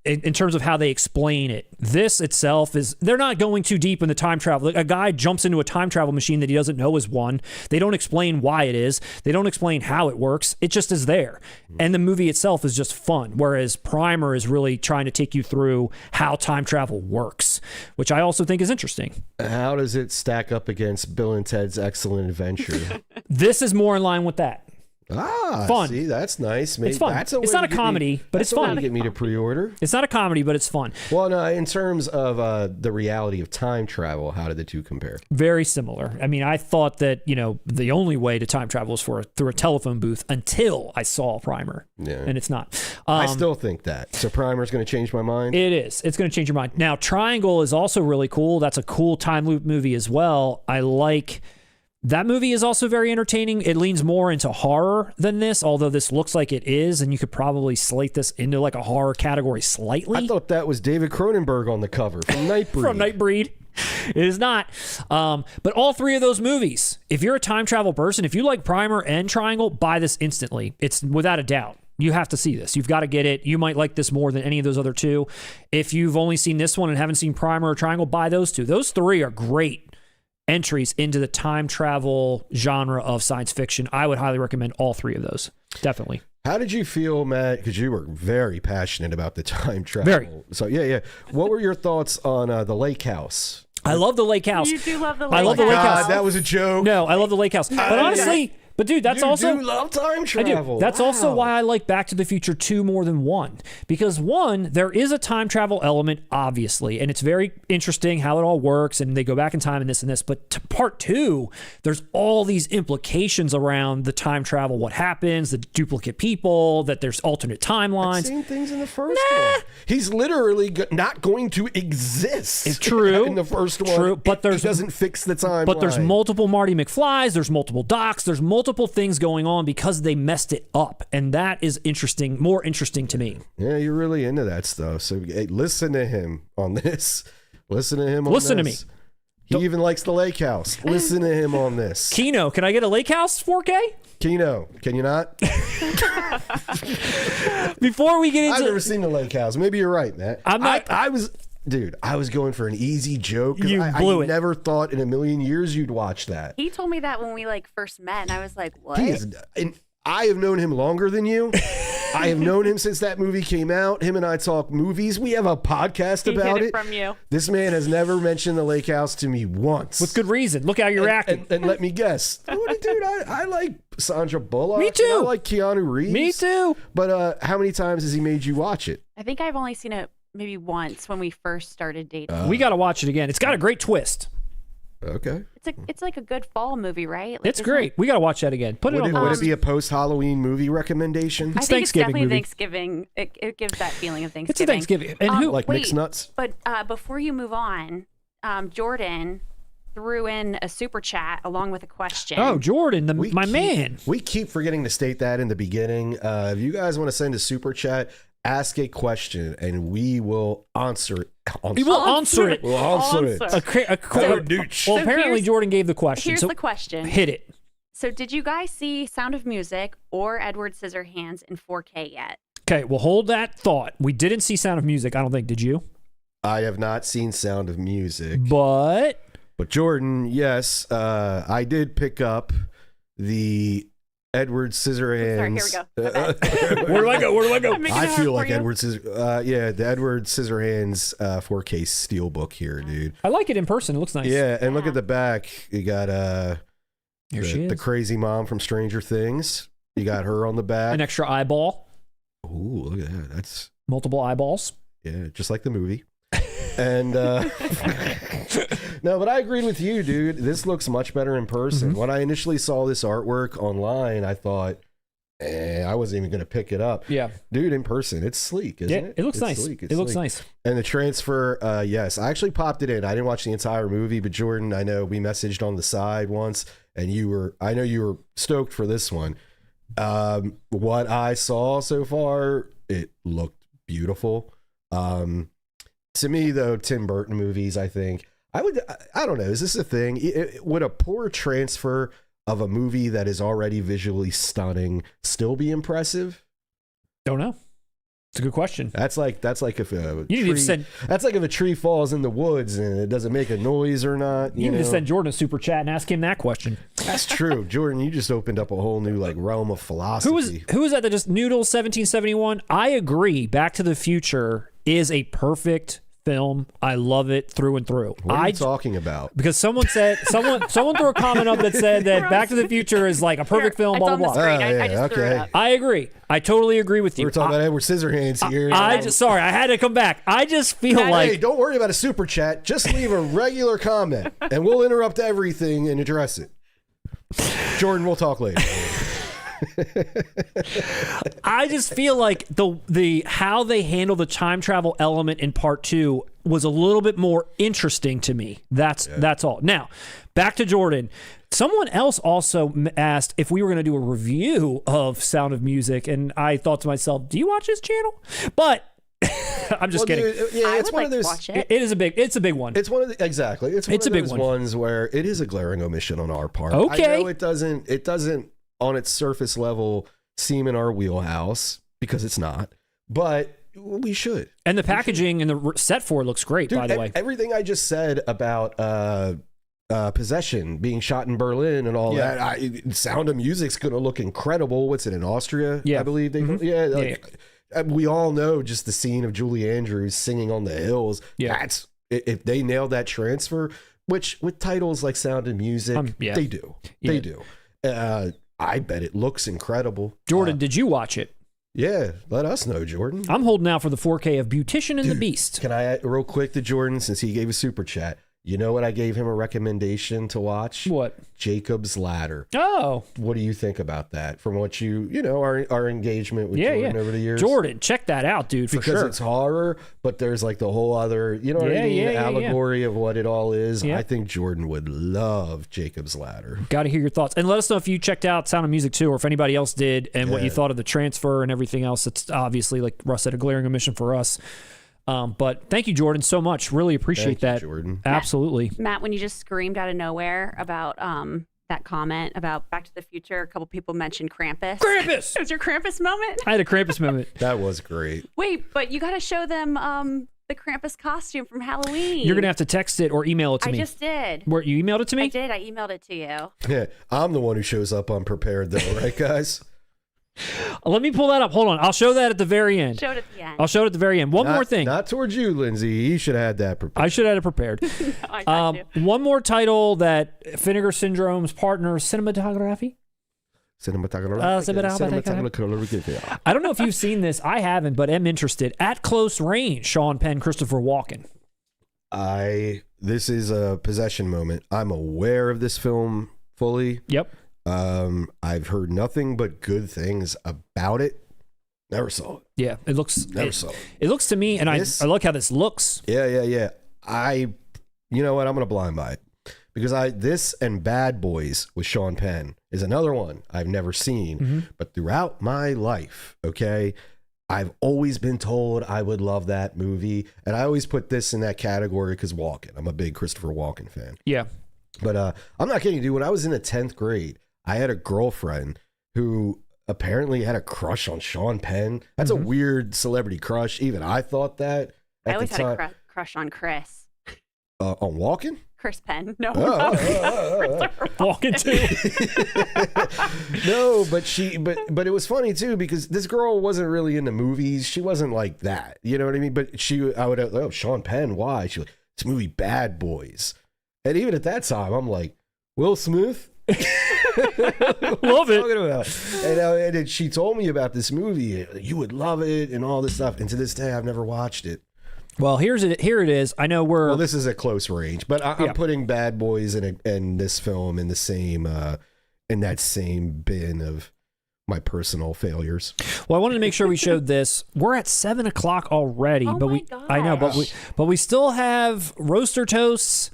In terms of how they explain it. This itself is, they're not going too deep in the time travel. Like a guy jumps into a time travel machine that he doesn't know is one. They don't explain why it is. They don't explain how it works. It just is there. And the movie itself is just fun. Whereas Primer is really trying to take you through how time travel works, which I also think is interesting. How does it stack up against Bill and Ted's Excellent Adventure? This is more in line with that. Fun. See, that's nice. Maybe it's fun. It's not a comedy, but it's fun. To get me to pre-order. It's not a comedy, but it's fun. Well, no, in terms of the reality of time travel, how do the two compare? Very similar. I mean, I thought that, the only way to time travel is through a telephone booth until I saw Primer. Yeah. And it's not. I still think that. So Primer's going to change my mind? It is. It's going to change your mind. Now, Triangle is also really cool. That's a cool time loop movie as well. I like... That movie is also very entertaining. It leans more into horror than this, although this looks like it is, and you could probably slate this into like a horror category slightly. I thought that was David Cronenberg on the cover from Nightbreed. From Nightbreed. It is not. But all three of those movies, if you're a time travel person, if you like Primer and Triangle, buy this instantly. It's without a doubt. You have to see this. You've got to get it. You might like this more than any of those other two. If you've only seen this one and haven't seen Primer or Triangle, buy those two. Those three are great entries into the time travel genre of science fiction. I would highly recommend all three of those. Definitely. How did you feel, Matt? Because you were very passionate about the time travel. Very. So, yeah. What were your thoughts on the lake house? I love the lake house. You do love the lake house. I love the lake house. That was a joke. No, I love the lake house. But honestly... But dude, that's also... You do love time travel. That's also why I like Back to the Future 2 more than 1. Because 1, there is a time travel element, obviously, and it's very interesting how it all works, and they go back in time and this and this. But part 2, there's all these implications around the time travel, what happens, the duplicate people, that there's alternate timelines. Same things in the first one. He's literally not going to exist. It's true. In the first one. True, but he doesn't fix the timeline. But there's multiple Marty McFlys, there's multiple Docs, there's multiple things going on because they messed it up, and that is interesting, more interesting to me. Yeah, you're really into that stuff. So hey, listen to him on this. Listen to him on this. Listen to me. He even likes the lake house. Listen to him on this. Kino, can I get a lake house 4K? Kino, can you not? Before we get into... I've never seen the lake house. Maybe you're right, Matt. I'm not... Dude, I was going for an easy joke. You blew I it. Never thought in a million years you'd watch that. He told me that when we first met, and I was like, what? And I have known him longer than you. I have known him since that movie came out. Him and I talk movies. We have a podcast about hid it. it from you. This man has never mentioned the lake house to me once. With good reason. Look how you're acting. And let me guess. Dude, I like Sandra Bullock. Me too. I like Keanu Reeves. Me too. But how many times has he made you watch it? I think I've only seen it maybe once when we first started dating. We got to watch it again. It's got a great twist. Okay. It's like a good fall movie, right? It's great. We got to watch that again. Would it be a post-Halloween movie recommendation? I think it's definitely Thanksgiving. It gives that feeling of Thanksgiving. It's a Thanksgiving. And who? Like mixed nuts? But before you move on, Jordan threw in a super chat along with a question. Oh, Jordan, my man. We keep forgetting to state that in the beginning. If you guys want to send a super chat, ask a question and we will answer it. We will answer it. We'll answer it. Well, apparently Jordan gave the question. Here's the question. Hit it. So did you guys see Sound of Music or Edward Scissorhands in 4K yet? Okay, well, hold that thought. We didn't see Sound of Music, I don't think. Did you? I have not seen Sound of Music. But Jordan, yes, I did pick up the Edward Scissorhands. Sorry, here we go. where do I go? Where do I go? I feel like Edward the Edward Scissorhands 4K Steelbook here, dude. I like it in person. It looks nice. Yeah, and look at the back. You got Here she is. the crazy mom from Stranger Things. You got her on the back. An extra eyeball. Ooh, look at that. That's Multiple eyeballs. yeah, just like the movie. And no, but I agreed with you, dude. This looks much better in person. When I initially saw this artwork online, I thought, I wasn't even going to pick it up. Yeah. Dude, in person, it's sleek, isn't it? It looks It's nice. sleek. It looks nice. And the transfer, yes, I actually popped it in. I didn't watch the entire movie, but Jordan, I know we messaged on the side once, and I know you were stoked for this one. What I saw so far, it looked beautiful. To me, though, Tim Burton movies, I think, I don't know, is this a thing? Would a poor transfer of a movie that is already visually stunning still be impressive? Don't know. It's a good question. That's like if a You need tree, to send. that's like if a tree falls in the woods and it doesn't make a noise or not. You need to send Jordan a super chat and ask him that question. That's true, Jordan. You just opened up a whole new realm of philosophy. Who was that just Noodle 1771? I agree. Back to the Future is a perfect film. I love it through and through. What are you talking about? Because someone threw a comment up that said that Back to the Future is like a perfect film. Blah blah blah. I just threw it up. I agree. I totally agree with you. We're talking about Edward Scissorhands here. Sorry, I had to come back. I just feel like hey, don't worry about a super chat. Just leave a regular comment, and we'll interrupt everything and address it. Jordan, we'll talk later. I just feel like the how they handle the time travel element in part 2 was a little bit more interesting to me. That's all. Now, back to Jordan. Someone else also asked if we were going to do a review of Sound of Music, and I thought to myself, do you watch this channel? But I'm just kidding. Dude, yeah, it's one of those. Watch it. It's a big one. It's one of the, exactly. It's one It's of a big those one. ones where it is a glaring omission on our part. Okay. I know it doesn't on its surface level seem in our wheelhouse because it's not, but we should. And the packaging and the set for it looks great, Dude, by the way. Everything I just said about Possession being shot in Berlin and all that, Sound of Music's going to look incredible. What's it in Austria? Yeah. I believe they. We all know just the scene of Julie Andrews singing on the hills. Yeah. That's if they nailed that transfer, which with titles like Sound of Music, they do. Yeah. They do. I bet it looks incredible. Jordan, did you watch it? Yeah, let us know, Jordan. I'm holding out for the 4K of Beautician and the Beast. Can I add real quick to Jordan, since he gave a super chat? You know what I gave him a recommendation to watch? What? Jacob's Ladder. Oh. What do you think about that? From what you know, our engagement with Jordan over the years. Jordan, check that out, dude, for because sure. it's horror, but there's like the whole other, you know what I mean? Allegory of what it all is. Yeah. I think Jordan would love Jacob's Ladder. Got to hear your thoughts. And let us know if you checked out Sound of Music too, or if anybody else did, and what you thought of the transfer and everything else. It's obviously, like Russ said, a glaring omission for us. But thank you, Jordan, so much. Really appreciate that. Jordan. Absolutely. Matt, when you just screamed out of nowhere about that comment about Back to the Future, a couple people mentioned Krampus. Krampus! It was your Krampus moment? I had a Krampus moment. That was great. Wait, but you got to show them the Krampus costume from Halloween. You're going to have to text it or email it to me. I just did. Where, you emailed it to me? I did. I emailed it to you. Yeah, I'm the one who shows up unprepared, though, right, guys? Let me pull that up. Hold on. I'll show that at the very end. Showed at the end. I'll show it at the very end. One more thing. Not towards you, Lindsay. You should have had that prepared. I should have had it prepared. I got you. One more title that Finnegar Syndrome's partner, Cinematography. Cinematography. I don't know if you've seen this. I haven't, but am interested. At Close Range, Sean Penn, Christopher Walken. This is a possession moment. I'm aware of this film fully. Yep. I've heard nothing but good things about it. Never saw it. Yeah, it looks. Never saw it. It looks to me, and I like how this looks. Yeah. You know what? I'm gonna blind buy it because this and Bad Boys with Sean Penn is another one I've never seen. But throughout my life, okay, I've always been told I would love that movie, and I always put this in that category because Walken. I'm a big Christopher Walken fan. Yeah. But I'm not kidding, dude. When I was in the 10th grade, I had a girlfriend who apparently had a crush on Sean Penn. That's a weird celebrity crush. Even I thought that. I always had a crush on Chris. On Walken? Chris Penn. No, Walken too. No, but it was funny too because this girl wasn't really into movies. She wasn't like that. You know what I mean? But I would Sean Penn, why? She was like, this movie Bad Boys. And even at that time, I'm like, Will Smith? Love it. And then she told me about this movie. You would love it and all this stuff. And to this day, I've never watched it. Well, here it is. I know well, this is a close range, but I'm putting Bad Boys and this film in the same in that same bin of my personal failures. Well, I wanted to make sure we showed this. We're at 7 o'clock already, oh but my gosh. I know, but we still have roaster toasts.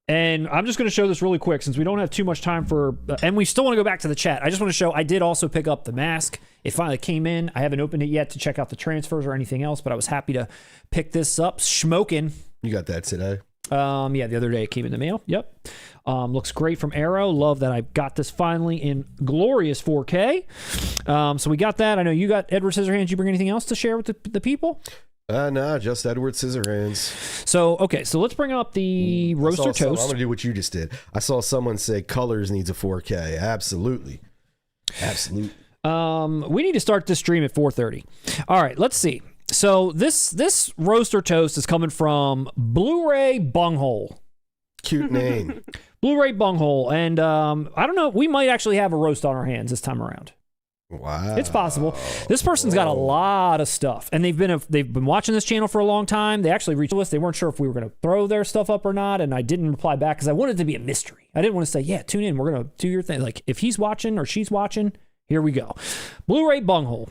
And I'm just going to show this really quick since we don't have too much time for, and we still want to go back to the chat. I just want to show, I did also pick up the mask. It finally came in. I haven't opened it yet to check out the transfers or anything else, but I was happy to pick this up. Schmokin'. You got that today? Yeah, the other day it came in the mail. Yep. Looks great from Arrow. Love that I got this finally in glorious 4K. So we got that. I know you got Edward Scissorhands. You bring anything else to share with the people? No, just Edward Scissorhands. So, okay, so let's bring up the roaster toast. I'm going to do what you just did. I saw someone say Colors needs a 4K. Absolutely. Absolutely. We need to start this stream at 4:30. All right, let's see. So this roaster toast is coming from BluRayBunghole. Cute name. BluRayBunghole. And I don't know, we might actually have a roast on our hands this time around. Wow. It's possible. This person's got a lot of stuff, and they've been watching this channel for a long time. They actually reached us. They weren't sure if we were going to throw their stuff up or not, and I didn't reply back because I wanted it to be a mystery. I didn't want to say, yeah, tune in. We're going to do your thing. Like, if he's watching or she's watching, here we go. BluRayBunghole.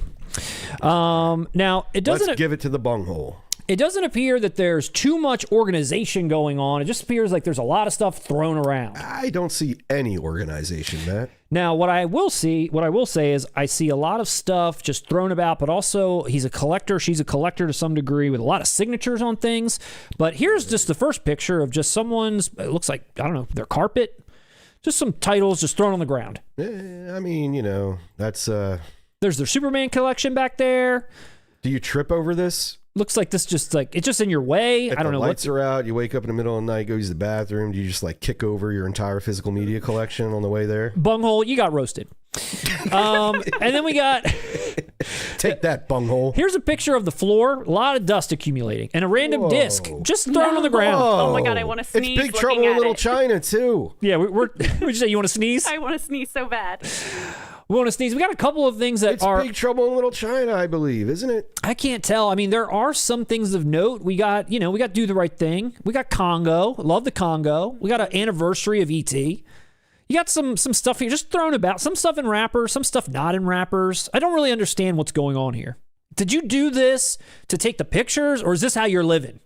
Now, it doesn't... Let's give it to the bunghole. It doesn't appear that there's too much organization going on. It just appears like there's a lot of stuff thrown around. I don't see any organization, Matt. Now, what I will say is I see a lot of stuff just thrown about, but also he's a collector. She's a collector to some degree with a lot of signatures on things. But here's just the first picture of just someone's, it looks like, I don't know, their carpet. Just some titles just thrown on the ground. I mean, you know, that's... There's their Superman collection back there. Do you trip over this? Looks like this just like, it's just in your way. If I don't know. The lights are out, you wake up in the middle of the night, go use the bathroom. Do you just like kick over your entire physical media collection on the way there? Bunghole, you got roasted. And then we got... Take that, bunghole. Here's a picture of the floor. A lot of dust accumulating. And a random disc just thrown on the ground. Oh my God, I want to sneeze. It's Big Trouble in Little China, too. Yeah, what'd you say? You want to sneeze? I want to sneeze so bad. We want to sneeze. We got a couple of things that are... It's Big Trouble in Little China, I believe, isn't it? I can't tell. I mean, there are some things of note. We got Do the Right Thing. We got Congo. Love the Congo. We got an anniversary of E.T. You got some stuff here just thrown about. Some stuff in wrappers, some stuff not in wrappers. I don't really understand what's going on here. Did you do this to take the pictures, or is this how you're living?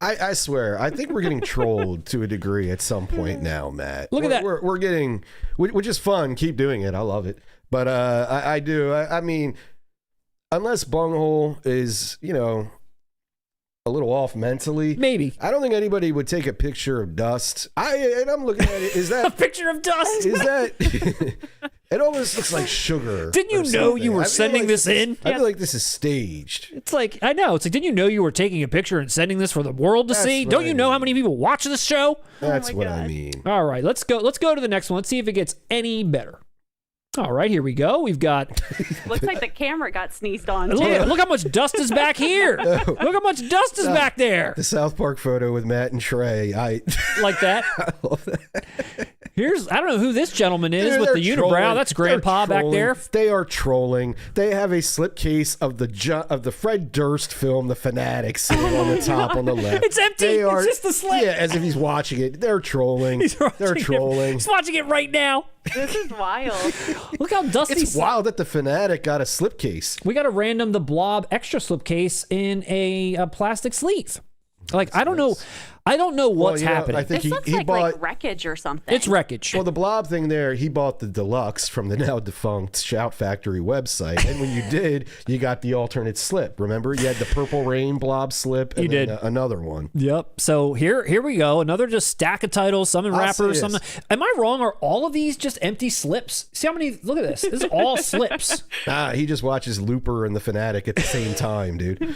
I swear, I think we're getting trolled to a degree at some point now, Matt. Look at that. We're getting, which is fun. Keep doing it. I love it. But I do. I mean, unless Bunghole is, you know, a little off mentally, maybe. I don't think anybody would take a picture of dust. I'm looking at it. Is that a picture of dust? Is that? It almost looks like sugar. Didn't you know you were sending this in? I feel like this is staged. It's like, I know. It's like, didn't you know you were taking a picture and sending this for the world to see? Don't you know how many people watch this show? That's what I mean. All right, let's go to the next one. Let's see if it gets any better. All right, here we go. We've got... Looks like the camera got sneezed on, too. Look how much dust is back here. Look how much dust is back there. The South Park photo with Matt and Trey. Like that? I love that. I don't know who this gentleman is with the unibrow. That's Grandpa back there. They are trolling. They have a slipcase of the Fred Durst film, The Fanatic, sitting on the top on the left. It's empty. It's just a slip. Yeah, as if he's watching it. They're trolling. They're trolling. He's watching it right now. This is wild. Look how dusty. It's wild that the Fanatic got a slipcase. We got a random The Blob extra slipcase in a plastic sleeve. Like, I don't know. I don't know what's happening. I think This looks he like bought wreckage or something. It's wreckage. Well, the blob thing there, he bought the deluxe from the now defunct Shout Factory website. And when you did, you got the alternate slip. Remember? You had the Purple Rain blob slip and then another one. Yep. So here we go. Another just stack of titles, some in wrappers, some. Am I wrong? Are all of these just empty slips? See how many? Look at this. This is all slips. He just watches Looper and The Fanatic at the same time, dude.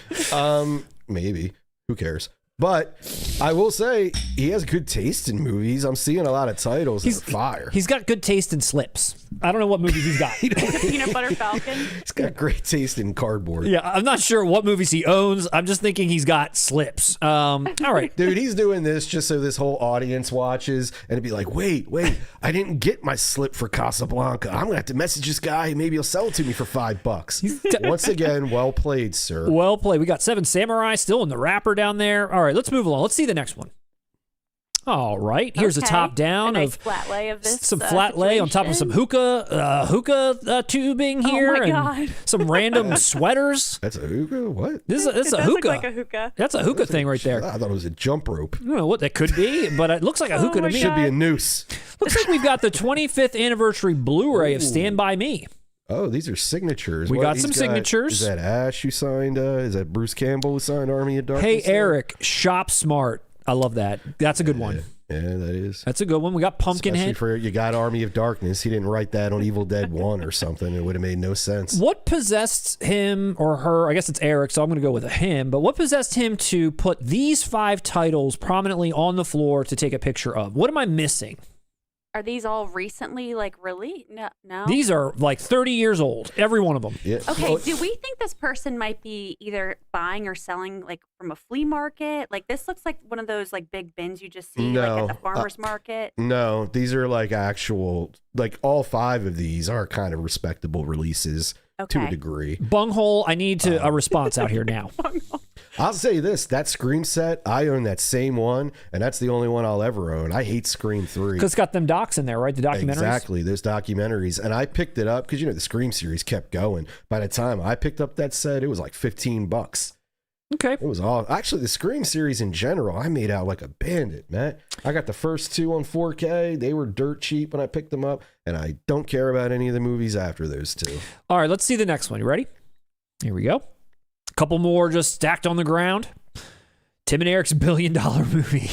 Maybe. Who cares? But I will say he has good taste in movies. I'm seeing a lot of titles that are fire. He's got good taste in slips. I don't know what movies he's got. Peanut Butter Falcon. He's got great taste in cardboard. Yeah, I'm not sure what movies he owns. I'm just thinking he's got slips. All right. Dude, he's doing this just so this whole audience watches and it'd be like, wait, I didn't get my slip for Casablanca. I'm going to have to message this guy. Maybe he'll sell it to me for $5. Once again, well played, sir. Well played. We got Seven Samurai still in the wrapper down there. All right, let's move along. Let's see the next one. All right, here's a top down nice of flat lay of this. Some flat lay on top of some hookah tubing here, and some random sweaters. That's a hookah. What? This is a hookah. hookah. Look like a hookah. That's a hookah thing right there. I thought it was a jump rope. I don't know what that could be, but it looks like a hookah to me. Should be a noose. Looks like we've got the 25th anniversary Blu-ray of Stand By Me. Oh, these are signatures. We got some signatures. Is that Ash who signed? Is that Bruce Campbell who signed Army of Darkness? Hey, Eric, shop smart. I love that. That's a good one. Yeah, that is. That's a good one. We got Pumpkinhead. For you got Army of Darkness. He didn't write that on Evil Dead 1 or something. It would have made no sense. What possessed him or her? I guess it's Eric, so I'm going to go with a him. But what possessed him to put these 5 titles prominently on the floor to take a picture of? What am I missing? Are these all recently released? No. These are like 30 years old, every one of them. Yeah. Okay, do we think this person might be either buying or selling from a flea market? This looks like one of those big bins you just see at the farmer's market. No, these are actual, all 5 of these are kind of respectable releases to a degree. Bunghole, I need a response out here now. I'll say this, that Scream set, I own that same one, and that's the only one I'll ever own. I hate Scream 3. Because it's got them docs in there, right? The documentaries? Exactly, those documentaries. And I picked it up because, the Scream series kept going. By the time I picked up that set, it was like $15. Okay. It was all actually the Scream series in general. I made out like a bandit, man. I got the first 2 on 4K. They were dirt cheap when I picked them up, and I don't care about any of the movies after those 2. All right, let's see the next one. You ready? Here we go. A couple more just stacked on the ground. Tim and Eric's $1 billion movie.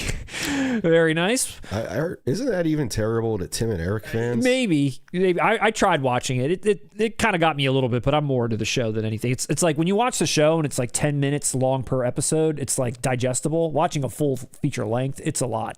Very nice. I heard, isn't that even terrible to Tim and Eric fans? Maybe. I tried watching it. It kind of got me a little bit, but I'm more into the show than anything. It's like when you watch the show and it's 10 minutes long per episode, it's digestible. Watching a full feature length, it's a lot.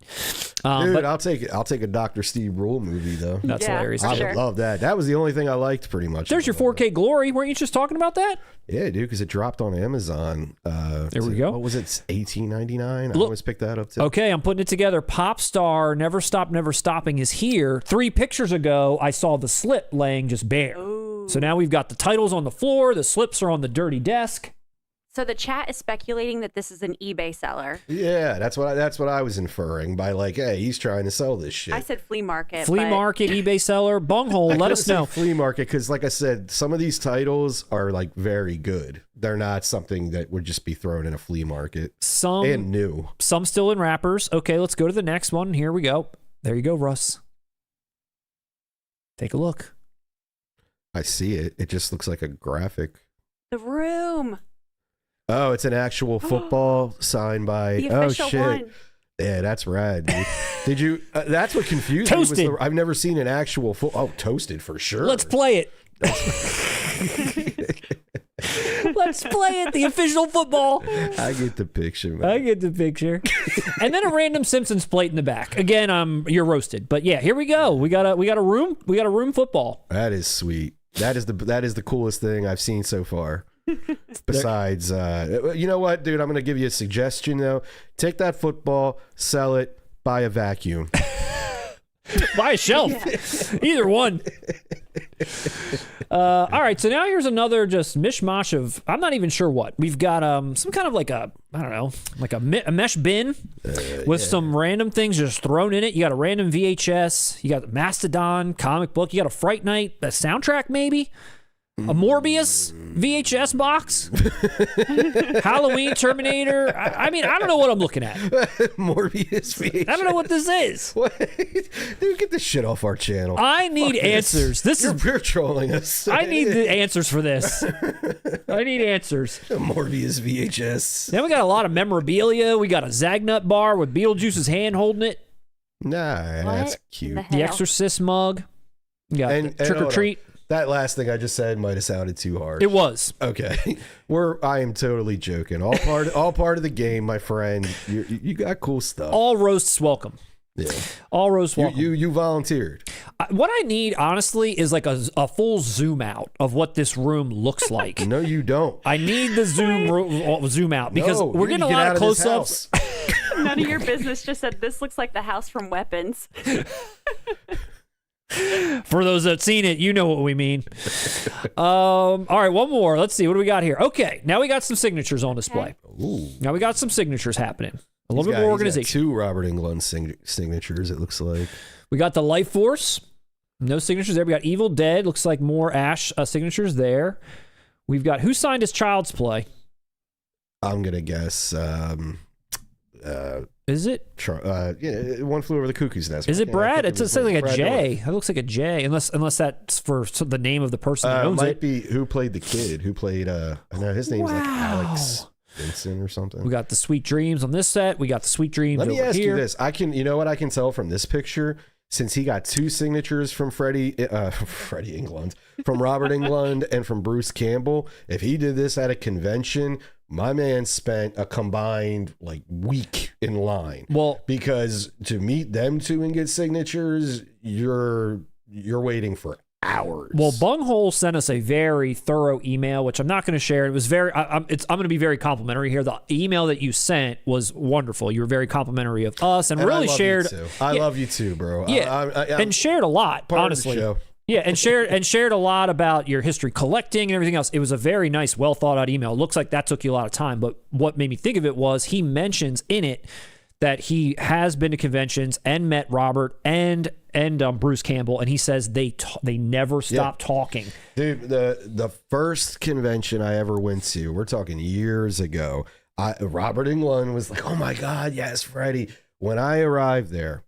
Dude, but I'll take a Dr. Steve Rule movie though. That's hilarious. I would love that. That was the only thing I liked pretty much. There's your 4K glory. Weren't you just talking about that? Yeah, dude, because it dropped on Amazon. There we go. What was it? $18.99. I always pick that up too. Okay, I'm putting it together. Pop star Never Stop Never Stopping is here. 3 pictures ago, I saw the slip laying just bare. Ooh. So now we've got the titles on the floor. The slips are on the dirty desk. So the chat is speculating that this is an eBay seller. Yeah, that's what I was inferring by hey, he's trying to sell this shit. I said flea market. Flea market, eBay seller, bunghole. Let us know. Flea market, because like I said, some of these titles are very good. They're not something that would just be thrown in a flea market. And new. Some still in wrappers. Okay, let's go to the next one. Here we go. There you go, Russ. Take a look. I see it. It just looks like a graphic. The Room. Oh, it's an actual football signed by. The official shit. one. Yeah, that's rad, dude. Did you? That's what confused Toasted. me. I've never seen an actual Toasted for sure. Let's play it. Let's play it. The official football. I get the picture, man. I get the picture. And then a random Simpsons plate in the back. Again, you're roasted. But yeah, here we go. We got a room football. That is sweet. That is the coolest thing I've seen so far. Besides, you know what, dude? I'm going to give you a suggestion, though. Take that football, sell it, buy a vacuum. Buy a shelf. Either one. All right, so now here's another just mishmash of, I'm not even sure what. We've got some kind of a mesh bin with some random things just thrown in it. You got a random VHS. You got Mastodon, comic book. You got a Fright Night, a soundtrack maybe. A Morbius VHS box? Halloween Terminator? I mean, I don't know what I'm looking at. Morbius VHS. I don't know what this is. What? Dude, get this shit off our channel. I need answers. You're trolling us. I need the answers for this. I need answers. Morbius VHS. Then we got a lot of memorabilia. We got a Zagnut bar with Beetlejuice's hand holding it. Nah, that's cute. The Exorcist mug. You got Trick or Treat. That last thing I just said might have sounded too hard. It was. Okay. I am totally joking. All part of the game, my friend. You got cool stuff. All roasts welcome. Yeah. All roasts welcome. You volunteered. What I need, honestly, is like a full zoom out of what this room looks like. No, you don't. I need the zoom out because we're getting a lot of close-ups. None of your business. Just said this looks like the house from Weapons. For those that seen it, you know what we mean. All right, one more. Let's see. What do we got here? Okay, now we got some signatures on display. Ooh. Now we got some signatures happening. A little bit more organization. Two Robert Englund signatures, it looks like. We got the Life Force. No signatures there. We got Evil Dead. Looks like more Ash signatures there. We've got who signed his Child's Play? I'm going to guess... is it? One Flew Over the Cuckoo's Nest. Is it Brad? It's something like a J. It looks like a J, unless that's for the name of the person that owns it. Might be who played the kid. Who played? I know his name's like Alex VinSyn or something. We got the Sweet Dreams on this set. We got the Sweet Dreams. Let me ask you this. You know what I can tell from this picture? Since he got two signatures from Freddie Englund, from Robert Englund, and from Bruce Campbell, if he did this at a convention, my man spent a combined week in line. Well, because to meet them two and get signatures, you're waiting for hours. Well, Bunghole sent us a very thorough email, which I'm not going to share. It was very. I'm going to be very complimentary here. The email that you sent was wonderful. You were very complimentary of us, and really shared. I love you too, bro. Yeah, and shared a lot. Honestly, yeah, and shared a lot about your history collecting and everything else. It was a very nice, well thought out email. It looks like that took you a lot of time, but what made me think of it was he mentions in it that he has been to conventions and met Robert and Bruce Campbell, and he says they never stop talking. Dude, the first convention I ever went to, we're talking years ago, Robert Englund was like, oh my God, yes, Freddie. When I arrived there,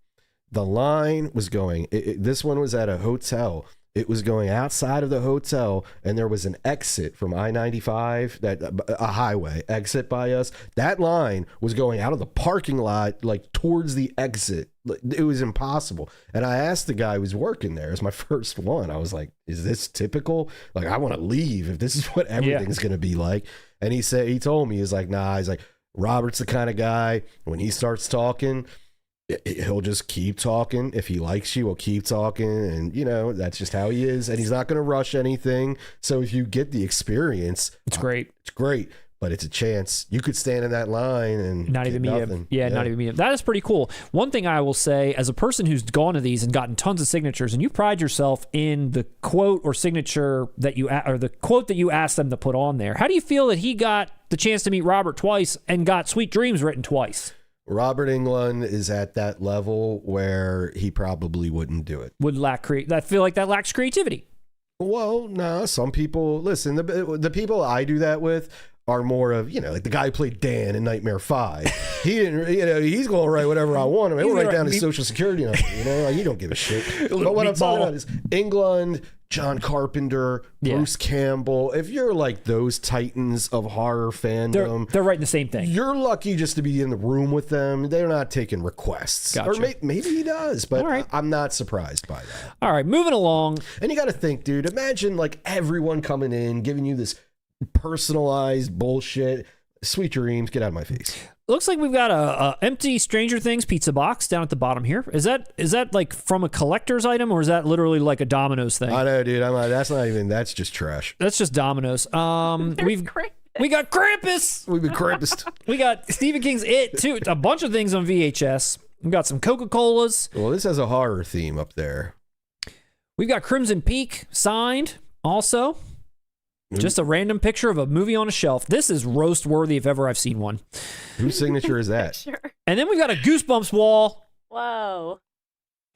the line was going, this one was at a hotel. It was going outside of the hotel, and there was an exit from I-95, a highway exit by us. That line was going out of the parking lot, towards the exit. It was impossible. And I asked the guy who was working there, it was my first one. I was like, is this typical? I want to leave if this is what everything's going to be like. And he told me, he's like, nah, he's like, Robert's the kind of guy, when he starts talking, he'll just keep talking. If he likes you, he'll keep talking, and that's just how he is, and he's not going to rush anything. So if you get the experience, it's great, but it's a chance you could stand in that line and not even meet him. Not even meet him. That is pretty cool. One thing I will say, as a person who's gone to these and gotten tons of signatures, and you pride yourself in the quote or signature that the quote that you asked them to put on there, how do you feel that he got the chance to meet Robert twice and got Sweet Dreams written twice? Robert Englund is at that level where he probably wouldn't do it. I feel like that lacks creativity. Well, no, some people, listen, the people I do that with are more of, like the guy who played Dan in Nightmare 5. He didn't, he's going to write whatever I want him. He'll write down his social security number, you don't give a shit. But what I'm talking about is Englund, John Carpenter, Bruce Campbell. If you're like those titans of horror fandom, they're writing the same thing. You're lucky just to be in the room with them. They're not taking requests. Gotcha. Or maybe he does, but I'm not surprised by that. All right, moving along. And you got to think, dude, imagine everyone coming in, giving you this personalized bullshit. Sweet dreams, get out of my face. Looks like we've got a empty Stranger Things pizza box down at the bottom here. Is that from a collector's item, or is that literally like a Domino's thing? I know, dude. That's just trash. That's just Domino's. We got Krampus. We've been Krampus. We got Stephen King's It too. A bunch of things on VHS. We got some Coca-Colas. Well, this has a horror theme up there. We've got Crimson Peak signed also. Just a random picture of a movie on a shelf. This is roast worthy if ever I've seen one. Whose signature is that? Sure. And then we've got a Goosebumps wall. Whoa.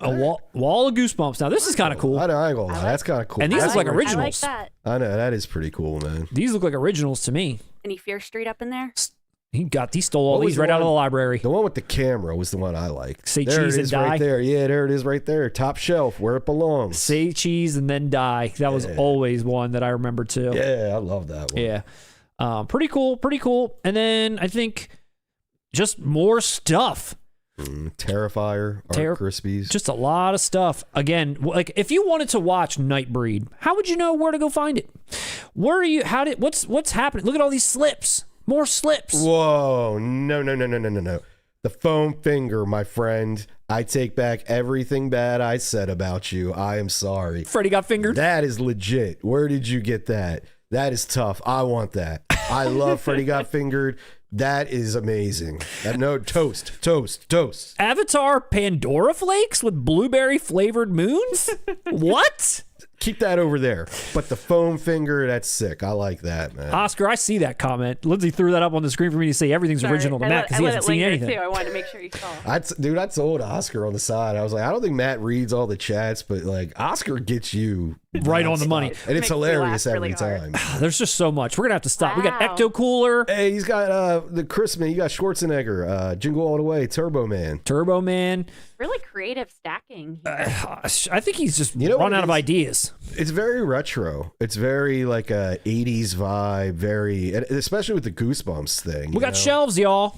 A wall of Goosebumps. Now this is kind of cool. I ain't gonna lie. That's kind of cool. And these look like originals. I like that. I know, that is pretty cool, man. These look like originals to me. Any Fear Street up in there? He stole all these right out of the library. The one with the camera was the one I liked. Say there cheese it and is die. Right there. Yeah, there it is right there. Top shelf, where it belongs. Say cheese and then die. That was always one that I remember too. Yeah, I love that one. Yeah. Pretty cool. And then I think just more stuff. Terrifier, Art Crispies. Just a lot of stuff. Again, like if you wanted to watch Nightbreed, how would you know where to go find it? Where are you? What's happening? Look at all these slips. More slips. Whoa, no. The foam finger, my friend. I take back everything bad I said about you. I am sorry. Freddie got fingered. That is legit. Where did you get that? That is tough. I want that. I love Freddie got fingered. That is amazing. No, toast. Avatar Pandora flakes with blueberry flavored moons? What? Keep that over there. But the foam finger, that's sick. I like that, man. Oscar, I see that comment. Lindsay threw that up on the screen for me to say everything's original to Matt because he hasn't seen anything. Too. I wanted to make sure you saw. Dude, I told Oscar on the side. I was like, I don't think Matt reads all the chats, but like Oscar gets you right on the money. And it's hilarious every time. There's just so much. We're going to have to stop. Wow. We got Ecto Cooler. Hey, he's got the Christmas. You got Schwarzenegger, Jingle All the Way, Turbo Man. Really creative stacking. I think he's just run out of ideas. It's very retro. It's very like a 80s vibe, especially with the Goosebumps thing. We got shelves, y'all.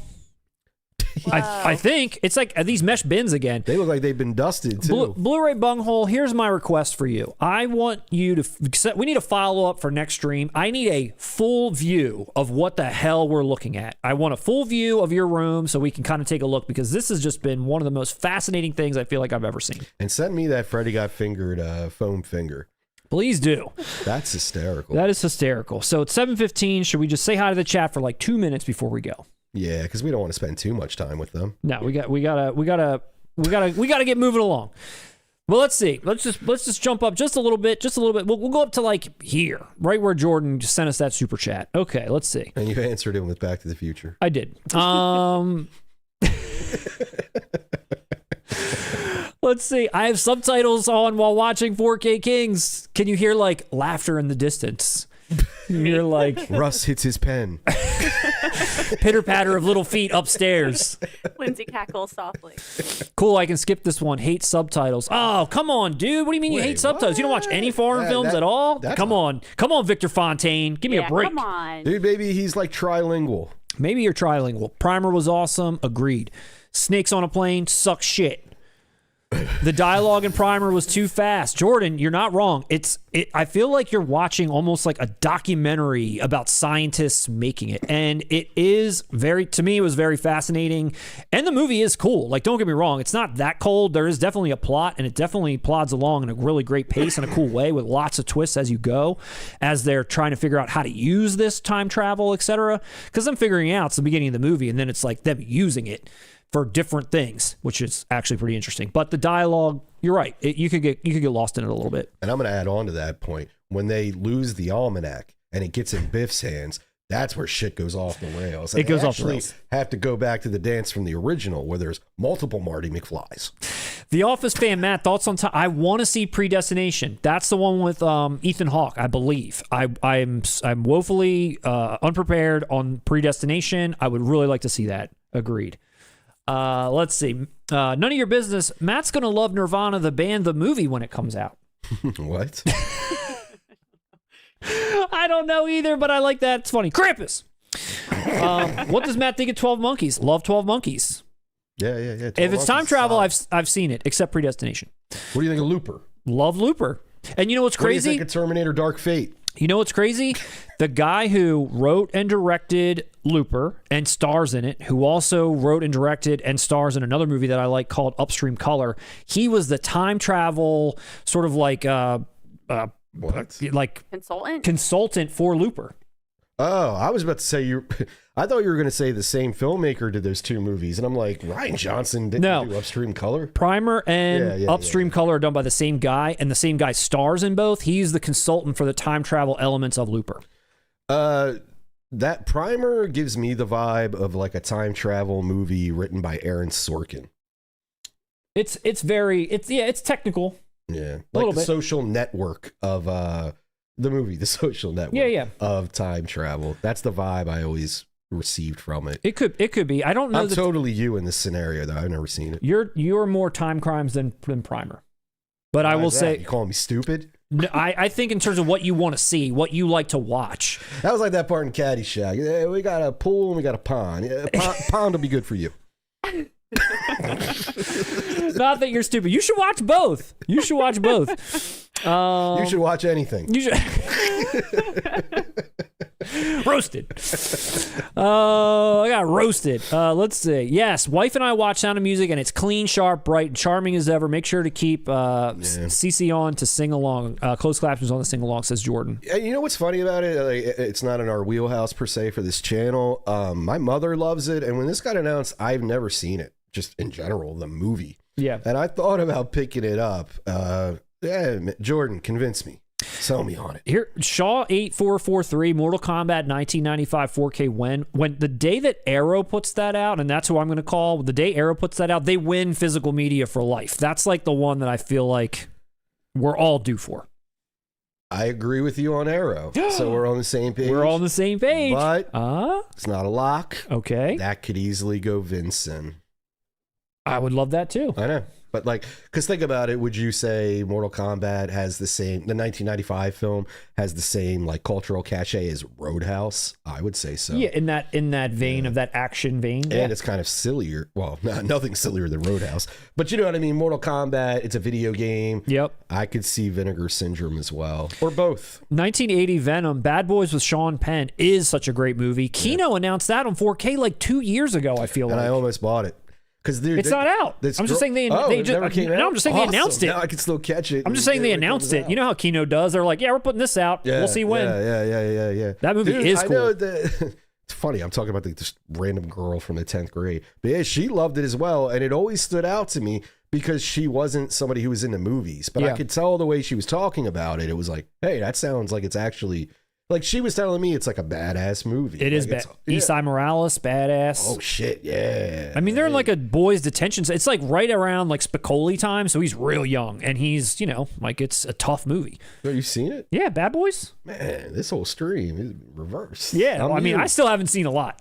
I think it's like these mesh bins again. They look like they've been dusted too. BluRayBunghole, here's my request for you. I want you to, we need a follow-up for next stream. I need a full view of what the hell we're looking at. I want a full view of your room so we can kind of take a look, because this has just been one of the most fascinating things I feel like I've ever seen. And send me that Freddie got fingered foam finger. Please do. That's hysterical. That is hysterical. So it's 7:15. Should we just say hi to the chat for like 2 minutes before we go? Yeah, because we don't want to spend too much time with them. No, we gotta get moving along. Well, let's see. Let's just jump up just a little bit. We'll go up to like here, right where Jordan just sent us that super chat. Okay, let's see. And you answered it with Back to the Future. I did. Let's see. I have subtitles on while watching 4K Kings. Can you hear like laughter in the distance? You're like Russ hits his pen. Pitter patter of little feet upstairs. Lindsay cackles softly. Cool, I can skip this one. Hate subtitles. Oh, come on, dude. What do you mean you hate subtitles? You don't watch any foreign films at all? Come on, Victor Fontaine. Give me a break. Come on. Dude, maybe he's like trilingual. Maybe you're trilingual. Primer was awesome. Agreed. Snakes on a Plane suck shit. The dialogue in Primer was too fast. Jordan, you're not wrong. I feel like you're watching almost like a documentary about scientists making it. And it is to me, it was very fascinating. And the movie is cool. Like, don't get me wrong. It's not that cold. There is definitely a plot, and it definitely plods along in a really great pace and a cool way with lots of twists as you go, as they're trying to figure out how to use this time travel, etc. Because I'm figuring out it's the beginning of the movie, and then it's like them using it for different things, which is actually pretty interesting. But the dialogue, you're right. You could get lost in it a little bit. And I'm going to add on to that point. When they lose the almanac and it gets in Biff's hands, that's where shit goes off the rails. And it goes off the rails. Have to go back to the dance from the original where there's multiple Marty McFlys. The Office fan Matt, thoughts on time? I want to see Predestination. That's the one with Ethan Hawke, I believe. I'm woefully unprepared on Predestination. I would really like to see that. Agreed. Let's see. None of your business. Matt's going to love Nirvana, the band, the movie when it comes out. What? I don't know either, but I like that. It's funny. Krampus. What does Matt think of 12 Monkeys? Love 12 Monkeys. Yeah. If it's time travel, I've seen it, except Predestination. What do you think of Looper? Love Looper. And you know what's crazy? What do you think of Terminator Dark Fate? You know what's crazy? The guy who wrote and directed Looper and stars in it, who also wrote and directed and stars in another movie that I like called Upstream Color, he was the time travel sort of like consultant for Looper. Oh, I was about to say I thought you were going to say the same filmmaker did those two movies, and I'm like, Rian Johnson didn't do Upstream Color. Primer and Upstream Color are done by the same guy, and the same guy stars in both. He's the consultant for the time travel elements of Looper. That Primer gives me the vibe of like a time travel movie written by Aaron Sorkin. It's technical. Yeah, like the social network of the movie, The Social Network. Yeah. Of time travel. That's the vibe I always received from it. It could be. I don't know. I'm totally you in this scenario, though. I've never seen it. You're more Time Crimes than Primer. But I will say, you calling me stupid? No, I think in terms of what you want to see, what you like to watch. That was like that part in Caddyshack. Yeah, we got a pool and we got a pond. Yeah, pond will be good for you. Not that you're stupid. You should watch both. You should watch both. You should watch anything. You should. Roasted. I got roasted. Let's see. Yes, wife and I watch Sound of Music, and it's clean, sharp, bright, and charming as ever. Make sure to keep CC on to sing along. Closed captions on the sing along, says Jordan. You know what's funny about it? Like, it's not in our wheelhouse per se for this channel. My mother loves it, and when this got announced, I've never seen it. Just in general, the movie. Yeah. And I thought about picking it up. Jordan, convince me. Sell me on it. Here, Shaw 8443, Mortal Kombat 1995 4K. When the day that Arrow puts that out, and that's who I'm going to call, the day Arrow puts that out, they win physical media for life. That's like the one that I feel like we're all due for. I agree with you on Arrow. So we're on the same page. We're all on the same page. But it's not a lock. Okay. That could easily go VinSyn. I would love that too. I know. But like, because think about it, would you say Mortal Kombat has the 1995 film has the same like cultural cachet as Roadhouse? I would say so. Yeah, in that vein of that action vein. And it's kind of sillier. Well, nothing sillier than Roadhouse. But you know what I mean? Mortal Kombat, it's a video game. Yep. I could see Vinegar Syndrome as well. Or both. 1980 Venom, Bad Boys with Sean Penn is such a great movie. Kino announced that on 4K like 2 years ago, I feel like. And I almost bought it. Because it's not out. I'm just saying they just came out? No, I'm just saying Awesome. they announced it. Now I can still catch it. I'm just saying they announced it. You know how Kino does? They're like, yeah, we're putting this out. We'll see when. Yeah. That movie is cool. I know that. It's funny. I'm talking about this random girl from the 10th grade. But yeah, she loved it as well. And it always stood out to me because she wasn't somebody who was into movies. But I could tell the way she was talking about it. It was like, hey, that sounds like it's actually... Like, she was telling me it's like a badass movie. It is bad. Esai Morales, badass. Oh, shit, yeah. I mean, they're in like a boys' detention. It's like right around like Spicoli time, so he's real young. And he's, like it's a tough movie. Have you seen it? Yeah, Bad Boys. Man, this whole stream is reversed. Yeah, I mean, I still haven't seen a lot.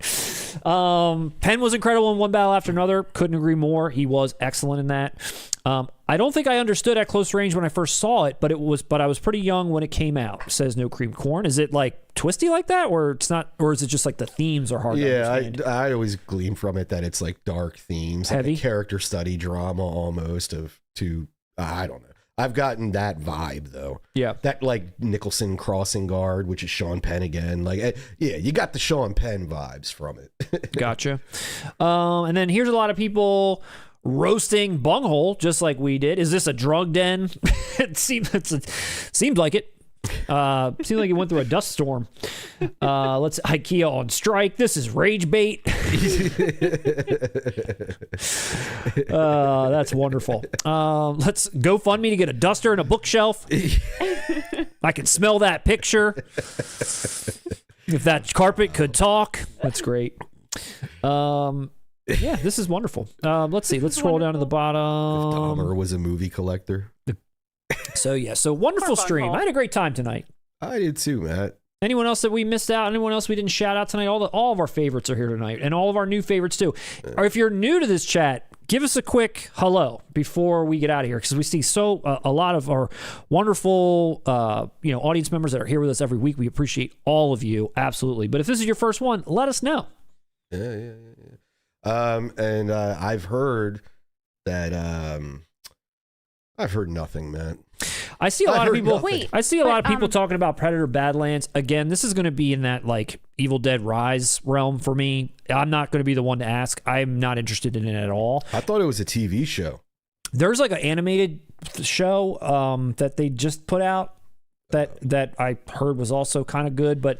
Penn was incredible in One Battle After Another. Couldn't agree more. He was excellent in that. I don't think I understood at close range when I first saw it, but I was pretty young when it came out, says No Cream Corn. Is it like twisty like that, or it's not, or is it just like the themes are hard to understand? I always glean from it that it's like dark themes, heavy, like a character study drama almost I don't know. I've gotten that vibe though. Yeah. That like Nicholson crossing guard, which is Sean Penn again. Like, yeah, you got the Sean Penn vibes from it. Gotcha. And then here's a lot of people roasting Bunghole just like we did. Is this a drug den? It seemed like it. Seemed like it went through a dust storm. Let's IKEA on strike. This is rage bait. That's wonderful. Let's GoFundMe to get a duster and a bookshelf. I can smell that picture. If that carpet could talk, that's great. Yeah, this is wonderful. Let's see. Let's scroll down to the bottom. If Dahmer was a movie collector. So wonderful stream. I had a great time tonight. I did too, Matt. Anyone else that we missed out? Anyone else we didn't shout out tonight? All of our favorites are here tonight, and all of our new favorites too. Or if you're new to this chat, give us a quick hello before we get out of here, because we see a lot of our wonderful audience members that are here with us every week. We appreciate all of you, absolutely. But if this is your first one, let us know. Yeah. And I've heard that I've heard nothing, man. I see a lot of people talking about Predator Badlands. Again, this is going to be in that like Evil Dead Rise realm for me. I'm not going to be the one to ask. I'm not interested in it at all. I thought it was a TV show. There's like an animated show that they just put out that I heard was also kind of good, but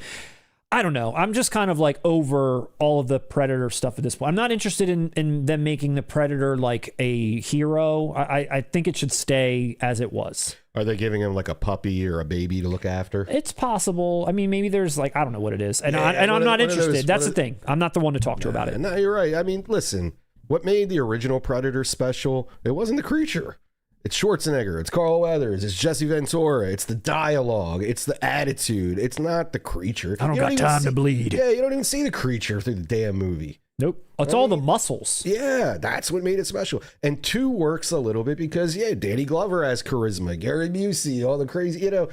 I don't know. I'm just kind of like over all of the Predator stuff at this point. I'm not interested in them making the Predator like a hero. I think it should stay as it was. Are they giving him like a puppy or a baby to look after? It's possible. I mean, maybe there's like, I don't know what it is. And I'm not interested. That's the thing. I'm not the one to talk to about it. No, you're right. I mean, listen, what made the original Predator special? It wasn't the creature. It's Schwarzenegger, it's Carl Weathers, it's Jesse Ventura, it's the dialogue, it's the attitude. It's not the creature. I don't got time to bleed. Yeah, you don't even see the creature through the damn movie. Nope. It's all the muscles. Yeah, that's what made it special. And 2 works a little bit because, yeah, Danny Glover has charisma, Gary Busey, all the crazy, the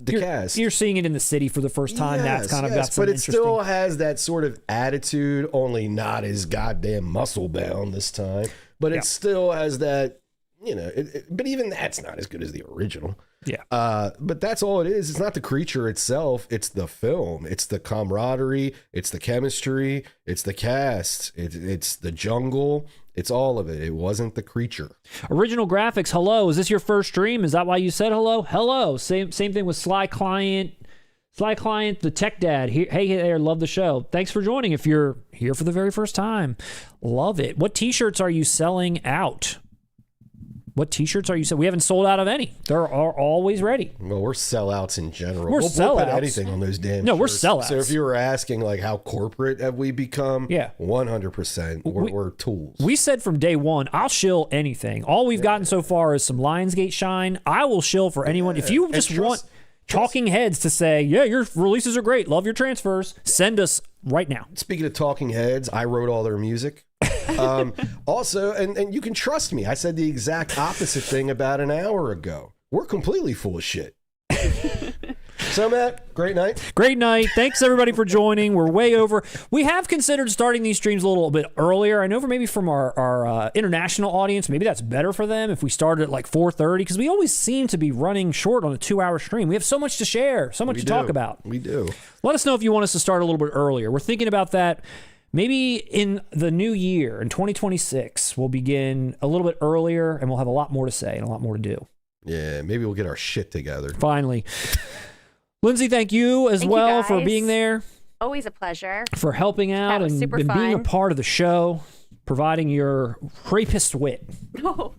cast. You're seeing it in the city for the first time. That's kind of got some but it interesting. still has that sort of attitude, only not as goddamn muscle bound this time. But it still has that, but even that's not as good as the original. Yeah. But that's all it is. It's not the creature itself. It's the film. It's the camaraderie. It's the chemistry. It's the cast. It's the jungle. It's all of it. It wasn't the creature. Original graphics. Hello. Is this your first stream? Is that why you said hello? Hello. Same thing with Sly Client. Sly Client, the tech dad. Hey there. Love the show. Thanks for joining. If you're here for the very first time, love it. What t-shirts are you selling out? What t-shirts are you selling? We haven't sold out of any. They're always ready. Well, we're sellouts in general. We'll put anything on those damn No, shirts. we're sellouts. So if you were asking, like, how corporate have we become? Yeah. 100%. We're tools. We said from day one, I'll shill anything. All we've gotten so far is some Lionsgate shine. I will shill for anyone. If you just want talking heads to say, yeah, your releases are great, love your transfers, send us right now. Speaking of talking heads, I wrote all their music. Also, and you can trust me, I said the exact opposite thing about an hour ago. We're completely full of shit. So, Matt, great night. Great night. Thanks, everybody, for joining. We're way over. We have considered starting these streams a little bit earlier. I know maybe from our international audience, maybe that's better for them if we started at like 4:30, because we always seem to be running short on a 2-hour stream. We have so much to share, so much to talk about. We do. Let us know if you want us to start a little bit earlier. We're thinking about that. Maybe in the new year, in 2026, we'll begin a little bit earlier, and we'll have a lot more to say and a lot more to do. Yeah, maybe we'll get our shit together. Finally. Lindsay, thank you as well for being there. Always a pleasure. For helping out and being a part of the show, providing your rapist wit. Oh,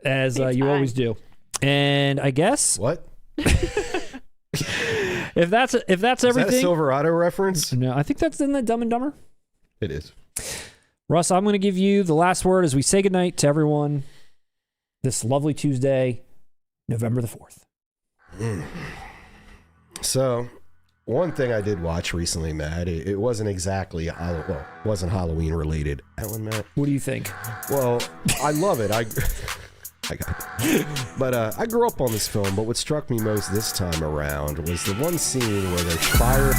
as you always do. And I guess... What? If that's everything... Is that a Silverado reference? No, I think that's in the Dumb and Dumber. It is. Russ, I'm going to give you the last word as we say goodnight to everyone this lovely Tuesday, November the 4th. So, one thing I did watch recently, Matt, it wasn't exactly, wasn't Halloween related. That one, Matt? What do you think? Well, I love it. I got it. But I grew up on this film, but what struck me most this time around was the one scene where they fire...